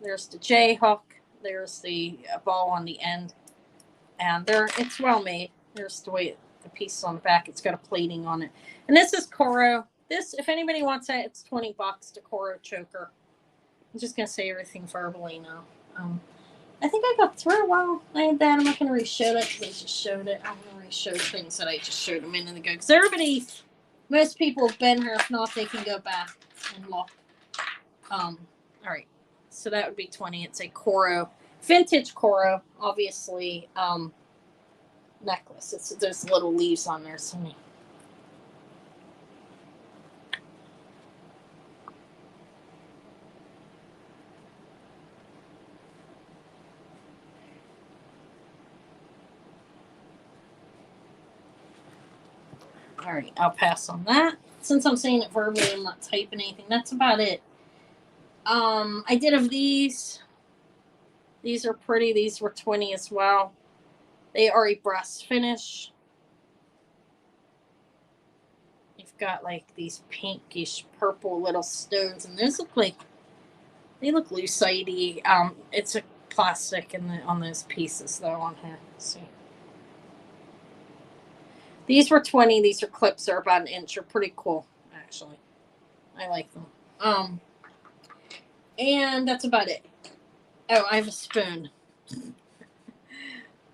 There's the J hook. There's the ball on the end. And it's well made. There's the way the piece is on the back. It's got a plating on it. And this is Coro. This, if anybody wants that, it's $20. The Coro choker. I'm just gonna say everything verbally now. I think I got through. Well, I had that. I'm not going to re-show it because I just showed it. I'm going to re-show things that I just showed a minute ago. Because most people have been here. If not, they can go back and look. All right. So that would be 20. It's a Coro, vintage Coro, obviously, necklace. There's little leaves on there. So all right, I'll pass on that. Since I'm saying it verbally, I'm not typing anything. That's about it. I did of these. These are pretty. These were 20 as well. They are a brass finish. You've got like these pinkish purple little stones, and those look like they look lucite-y. It's a plastic on those pieces though on here. Let's see. These were 20. These are clips. They're about an inch. They're pretty cool, actually. I like them. And that's about it. Oh, I have a spoon.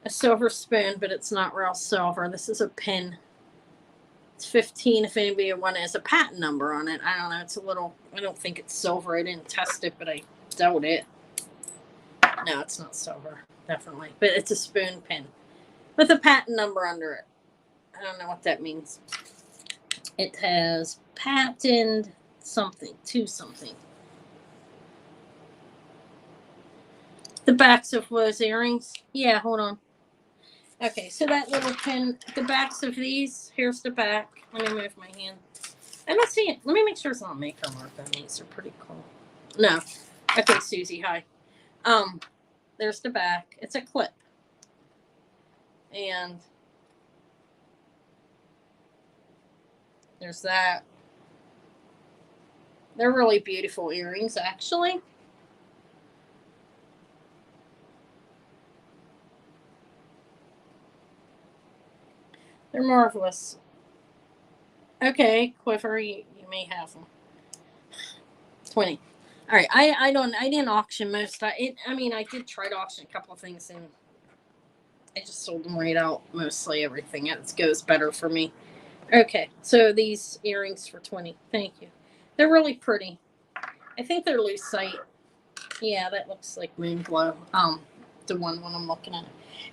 A silver spoon, but it's not real silver. This is a pin. It's 15 if anybody wants it. Has a patent number on it. I don't know. It's a little, I don't think it's silver. I didn't test it, but I doubt it. No, it's not silver. Definitely. But it's a spoon pin with a patent number under it. I don't know what that means. It has patent something, to something. The backs of those earrings. Yeah, hold on. Okay, so that little pin, the backs of these, here's the back. Let me move my hand. I'm not seeing it. Let me make sure it's not maker mark on these. They're pretty cool. No. Okay, Susie, hi. There's the back. It's a clip. And there's that. They're really beautiful earrings, actually. They're marvelous. Okay, Quiver, you may have them. 20. All right, I didn't auction most. I did try to auction a couple of things, and I just sold them right out. Mostly everything. It goes better for me. Okay, so these earrings for 20. Thank you. They're really pretty. I think they're lucite. Yeah, that looks like moon glow. The one when I'm looking at it.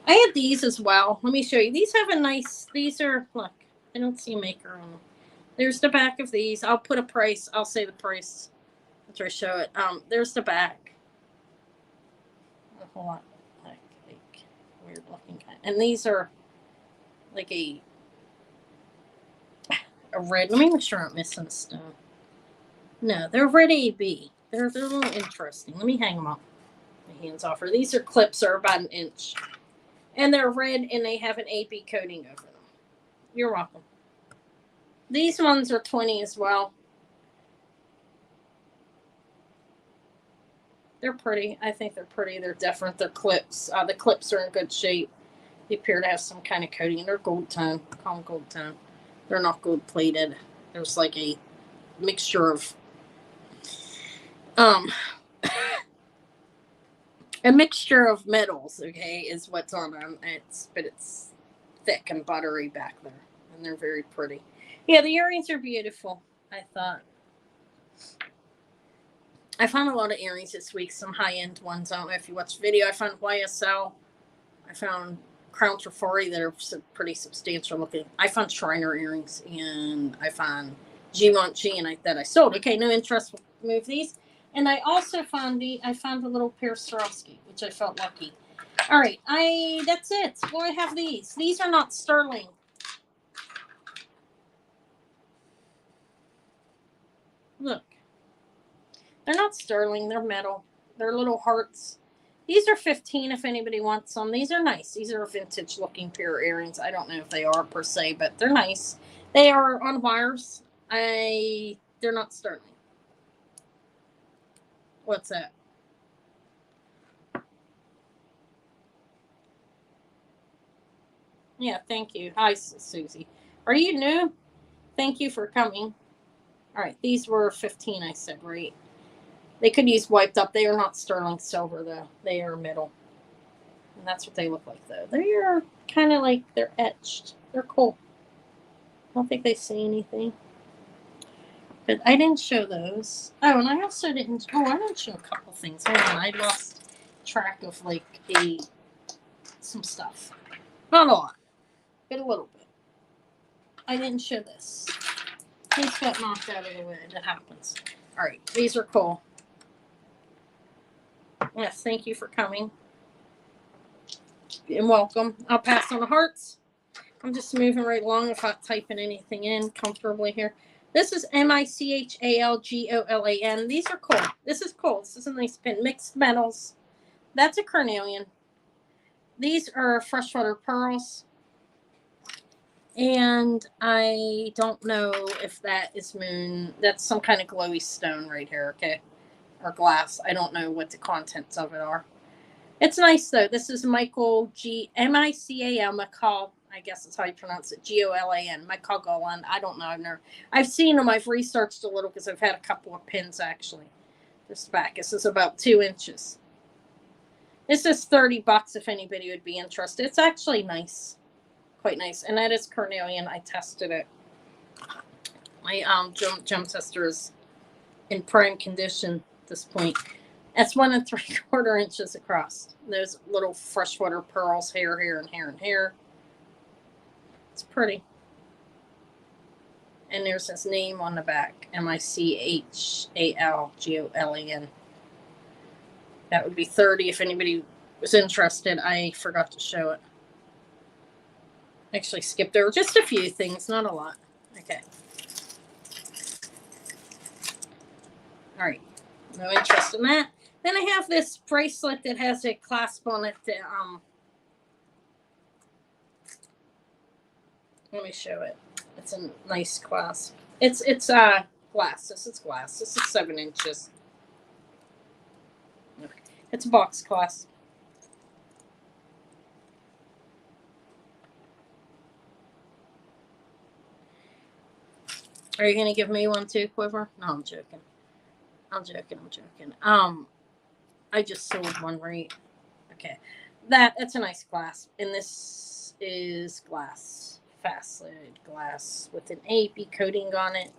I had these as well. Let me show you. These have a nice. These are, look. I don't see a maker on them. There's the back of these. I'll put a price. I'll say the price after I show it. There's the back. A whole lot like weird looking kind. And these are like a red. Let me make sure I'm not missing a stone. No, they're red AB. They're a little interesting. Let me hang them up. My hands off her. These are clips are about an inch. And they're red and they have an AB coating over them. You're welcome. These ones are 20 as well. They're pretty. I think they're pretty. They're different. They're clips. The clips are in good shape. They appear to have some kind of coating. They're gold tone. Call them gold tone. They're not gold plated. There's like a mixture of a mixture of metals, okay, is what's on them. But it's thick and buttery back there. And they're very pretty. Yeah, the earrings are beautiful, I thought. I found a lot of earrings this week, some high-end ones. I don't know if you watched the video. I found YSL. I found Crown Trifari that are pretty substantial looking. I found Shriner earrings, and I found Givenchy, and that I sold. Okay, no interest. We'll move these. And I also found a little pair of Swarovski, which I felt lucky. All right, that's it. Well, I have these. These are not sterling. Look. They're not sterling. They're metal. They're little hearts. These are 15 if anybody wants some. These are nice. These are a vintage looking pair of earrings. I don't know if they are per se, but they're nice. They are on wires. They're not sterling. What's that? Yeah, thank you. Hi, Susie. Are you new? Thank you for coming. All right, these were 15, I said, right? They could use wiped up. They are not sterling silver though. They are metal. And that's what they look like though. They are kind of like they're etched. They're cool. I don't think they say anything. But I didn't show those. Oh, and I also didn't. Oh, I didn't show a couple things. Hold on, I lost track of like some stuff. Not a lot, but a little bit. I didn't show this. These got knocked out of the way. That happens. All right, these are cool. Yes, thank you for coming. And welcome. I'll pass on the hearts. I'm just moving right along without typing anything in comfortably here. This is Michalgolan. These are cool. This is cool. This is a nice pin. Mixed metals. That's a carnelian. These are freshwater pearls. And I don't know if that is moon. That's some kind of glowy stone right here, okay? Or glass. I don't know what the contents of it are. It's nice though. This is Michael Michael. I guess that's how you pronounce it. Golan. Michael Golan. I don't know. I've seen them. I've researched a little because I've had a couple of pins actually. This back. This is about 2 inches. This is $30 if anybody would be interested. It's actually nice. Quite nice. And that is carnelian. I tested it. My gem tester is in prime condition at this point. That's 1 3/4 inches across. There's little freshwater pearls here, and here. It's pretty. And there's his name on the back. Michalgolan. That would be 30 if anybody was interested. I forgot to show it. Actually skipped over just a few things, not a lot. Okay. All right. No interest in that. Then I have this bracelet that has a clasp on it. Let me show it. It's a nice clasp. It's glass. This is glass. This is 7 inches. Okay. It's a box clasp. Are you gonna give me one too, Quiver? No, I'm joking. I'm joking. I just sold one right. Okay. That's a nice clasp. And this is glass. Facet glass with an AP coating on it.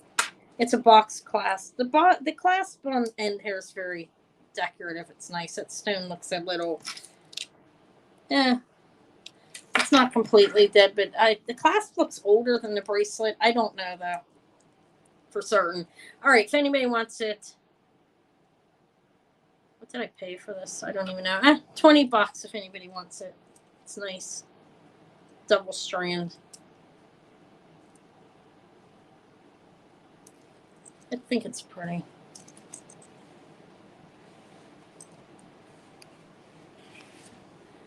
It's a box clasp. The clasp on end here is very decorative. It's nice. That stone looks a little it's not completely dead, but the clasp looks older than the bracelet. I don't know though. For certain. All right, if anybody wants it. What did I pay for this? I don't even know. $20 if anybody wants it. It's nice. Double strand. I think it's pretty.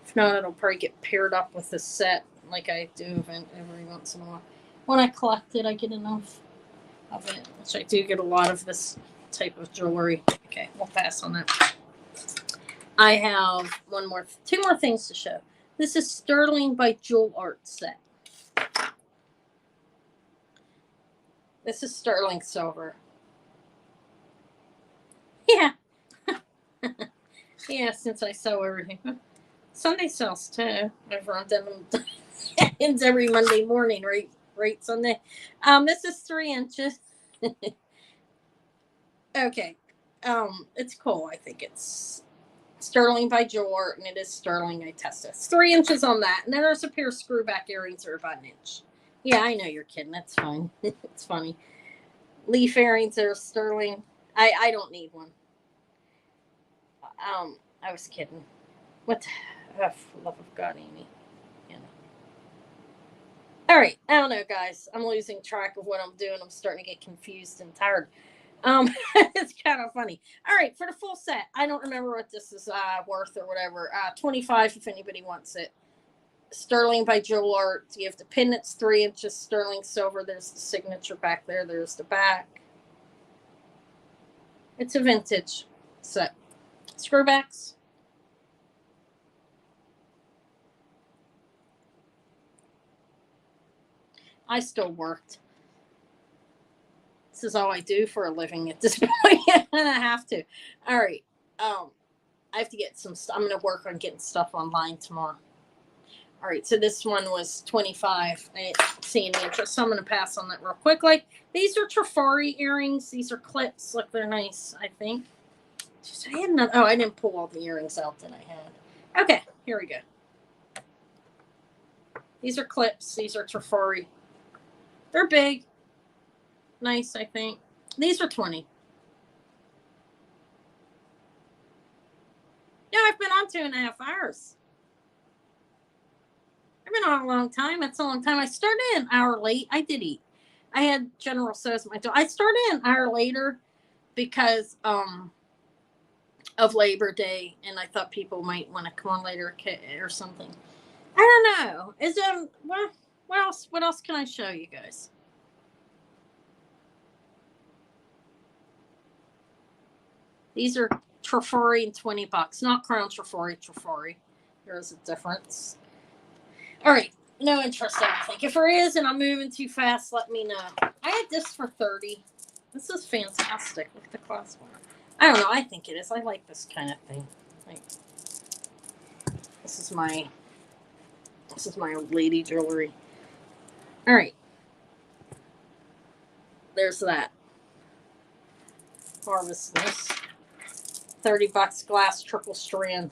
If not, it'll probably get paired up with the set like I do every once in a while. When I collect it, I get enough of it, which I do get a lot of this type of jewelry. Okay, we'll pass on that. I have two more things to show. This is Sterling by Jewel Art set. This is sterling silver. Yeah. Yeah, since I sew everything. Sunday sales too. I've run them ends every Monday morning, right Sunday. This is 3 inches. Okay. It's cool. I think it's sterling by Jewel Art, and it is sterling. I tested. It's 3 inches on that. And then there's a pair of screwback earrings that are about an inch. Yeah, I know you're kidding. That's fine. It's funny. Leaf earrings are sterling. I don't need one. I was kidding. What? Oh, for love of God, Amy. You know. All right. I don't know, guys. I'm losing track of what I'm doing. I'm starting to get confused and tired. It's kind of funny. All right, for the full set, I don't remember what this is worth or whatever. $25 if anybody wants it. Sterling by Jewel Art. You have the pin that's 3 inches sterling silver. There's the signature back there. There's the back. It's a vintage set. Screwbacks. I still worked. This is all I do for a living at this point. And I have to. All right. I have to get some stuff. I'm going to work on getting stuff online tomorrow. All right. So this one was 25. I didn't see any interest. So I'm going to pass on that real quickly. These are Trifari earrings. These are clips. Look, they're nice, I think. I had another. Oh, I didn't pull all the earrings out that I had. Okay. Here we go. These are clips. These are Trifari. They're big. Nice, I think. These are 20. Yeah, I've been on 2.5 hours. I've been on a long time. That's a long time. I started an hour late. I did eat. I had General Tso's. I started an hour later because of Labor Day, and I thought people might want to come on later or something. I don't know. Is what else? What else can I show you guys? These are Trifari and $20, not Crown Trifari. There is a difference. All right, no interest, I don't think. If there is, and I'm moving too fast, let me know. I had this for 30. This is fantastic. Look at the clasp on it. I don't know. I think it is. I like this kind of thing. Like, this is my old lady jewelry. All right. There's that. Harvest this. $30 glass triple strand.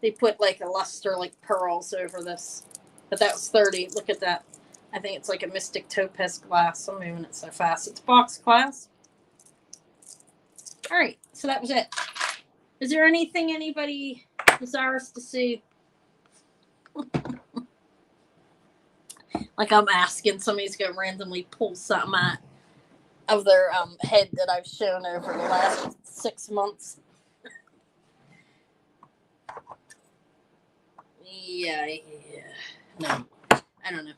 They put like a luster, like pearls over this. But that was 30. Look at that. I think it's like a mystic topaz glass. I'm moving it so fast. It's box glass. All right. So that was it. Is there anything anybody desires to see? Like I'm asking somebody's going to randomly pull something out of their head that I've shown over the last 6 months. Yeah. No, I don't know.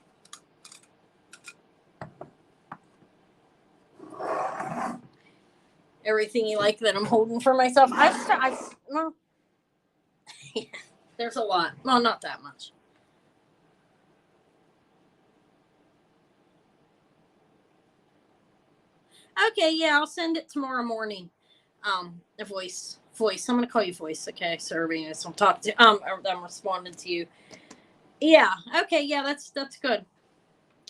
Everything you like that I'm holding for myself. No. Yeah, there's a lot. Well, not that much. Okay, yeah, I'll send it tomorrow morning. The voice. I'm gonna call you voice. Okay, serving this. I'm talking to. I'm responding to you. Yeah. Okay. Yeah, that's good.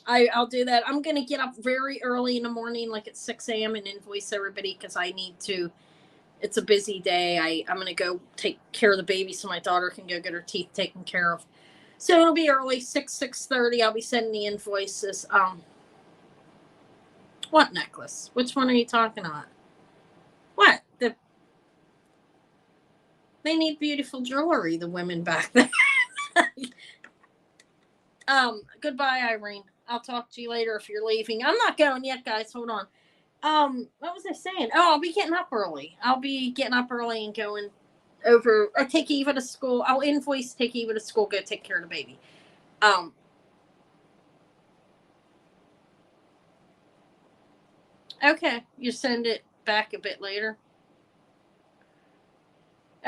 I'll do that. I'm gonna get up very early in the morning, like at 6 a.m. and invoice everybody because I need to. It's a busy day. I'm gonna go take care of the baby so my daughter can go get her teeth taken care of. So it'll be early, 6:30. I'll be sending the invoices. What necklace? Which one are you talking about? What? They need beautiful jewelry, the women back there. Goodbye, Irene. I'll talk to you later if you're leaving. I'm not going yet, guys. Hold on. What was I saying? Oh, I'll be getting up early. And going over. I take Eva to school. I'll invoice, take Eva to school, go take care of the baby. Okay, you send it back a bit later.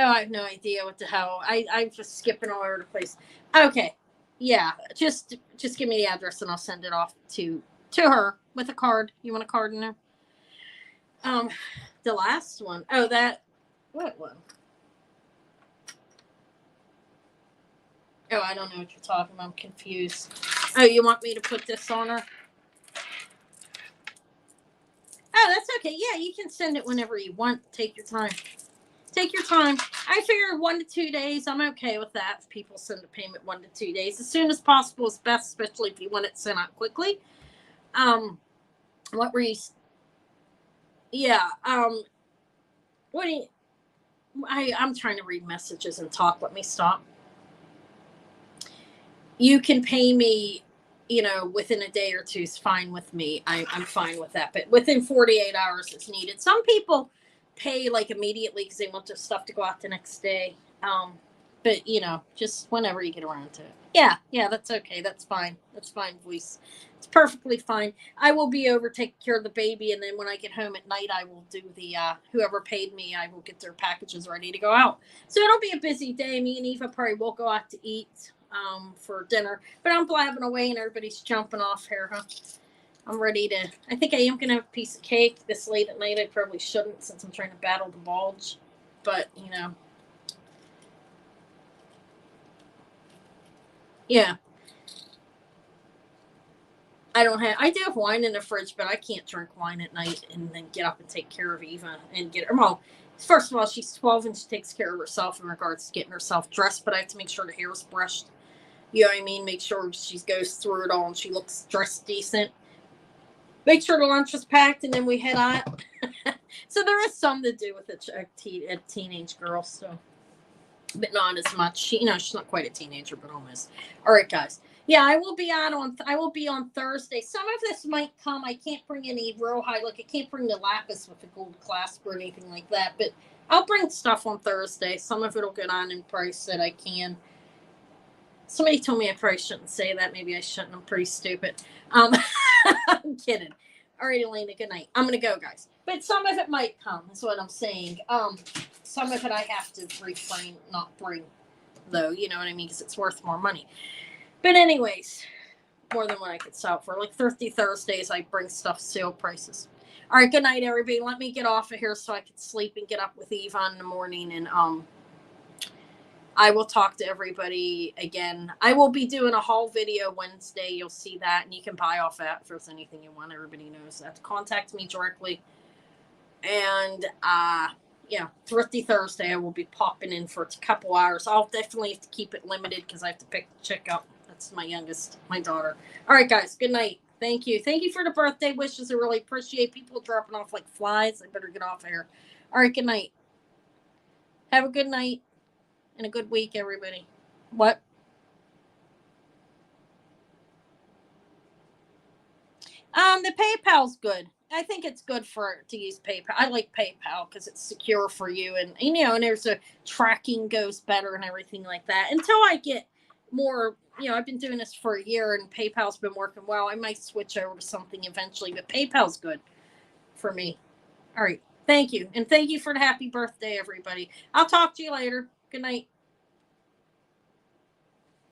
Oh, I have no idea what the hell. I'm just skipping all over the place. Okay, yeah, just give me the address and I'll send it off to her with a card. You want a card in there? The last one. Oh, what one? Oh, I don't know what you're talking about. I'm confused. Oh, you want me to put this on her? Oh, that's okay. Yeah, you can send it whenever you want. Take your time. I figure 1 to 2 days. I'm okay with that. If people send a payment 1 to 2 days, as soon as possible is best, especially if you want it sent out quickly. What were you? Yeah. What do you? I'm trying to read messages and talk. Let me stop. You can pay me, within a day or two is fine with me. I'm fine with that. But within 48 hours is needed. Some people pay like immediately because they want their stuff to go out the next day. But just whenever you get around to it. Yeah, that's okay. That's fine. Voice. It's perfectly fine. I will be over taking care of the baby, and then when I get home at night, I will do the whoever paid me. I will get their packages ready to go out. So it'll be a busy day. Me and Eva probably will go out to eat for dinner. But I'm blabbing away, and everybody's jumping off here, huh? I'm ready to, I think I am going to have a piece of cake this late at night. I probably shouldn't since I'm trying to battle the bulge. But, you know. Yeah. I do have wine in the fridge, but I can't drink wine at night and then get up and take care of Eva and get her. Well, first of all, she's 12 and she takes care of herself in regards to getting herself dressed, but I have to make sure the hair is brushed. You know what I mean? Make sure she goes through it all and she looks dressed decent. Make sure the lunch is packed and then we head out. So there is some to do with a teenage girl, so, but not as much. She's not quite a teenager, but almost. All right, guys. Yeah, I will be on Thursday. Some of this might come. I can't bring any real high. Look, I can't bring the lapis with the gold clasp or anything like that. But I'll bring stuff on Thursday. Some of it'll get on in price that I can. Somebody told me I probably shouldn't say that. Maybe I shouldn't. I'm pretty stupid. I'm kidding. All right, Elena, good night. I'm going to go, guys. But some of it might come, is what I'm saying. Some of it I have to refrain, not bring, though. You know what I mean? Because it's worth more money. But anyways, more than what I could sell for. Like Thrifty Thursdays, I bring stuff sale prices. All right, good night, everybody. Let me get off of here so I can sleep and get up with Eva in the morning. And I will talk to everybody again. I will be doing a haul video Wednesday. You'll see that. And you can buy off that if there's anything you want. Everybody knows that. Contact me directly. And yeah, Thrifty Thursday, I will be popping in for a couple hours. I'll definitely have to keep it limited because I have to pick the chick up. That's my youngest, my daughter. All right, guys. Good night. Thank you. Thank you for the birthday wishes. I really appreciate people dropping off like flies. I better get off here. All right, good night. Have a good night and a good week, everybody. What? The PayPal's good. I think it's good to use PayPal. I like PayPal because it's secure for you, and and there's a tracking goes better and everything like that. Until I get more, I've been doing this for a year and PayPal's been working well. I might switch over to something eventually, but PayPal's good for me. All right, thank you, and thank you for the happy birthday, everybody. I'll talk to you later. Good night.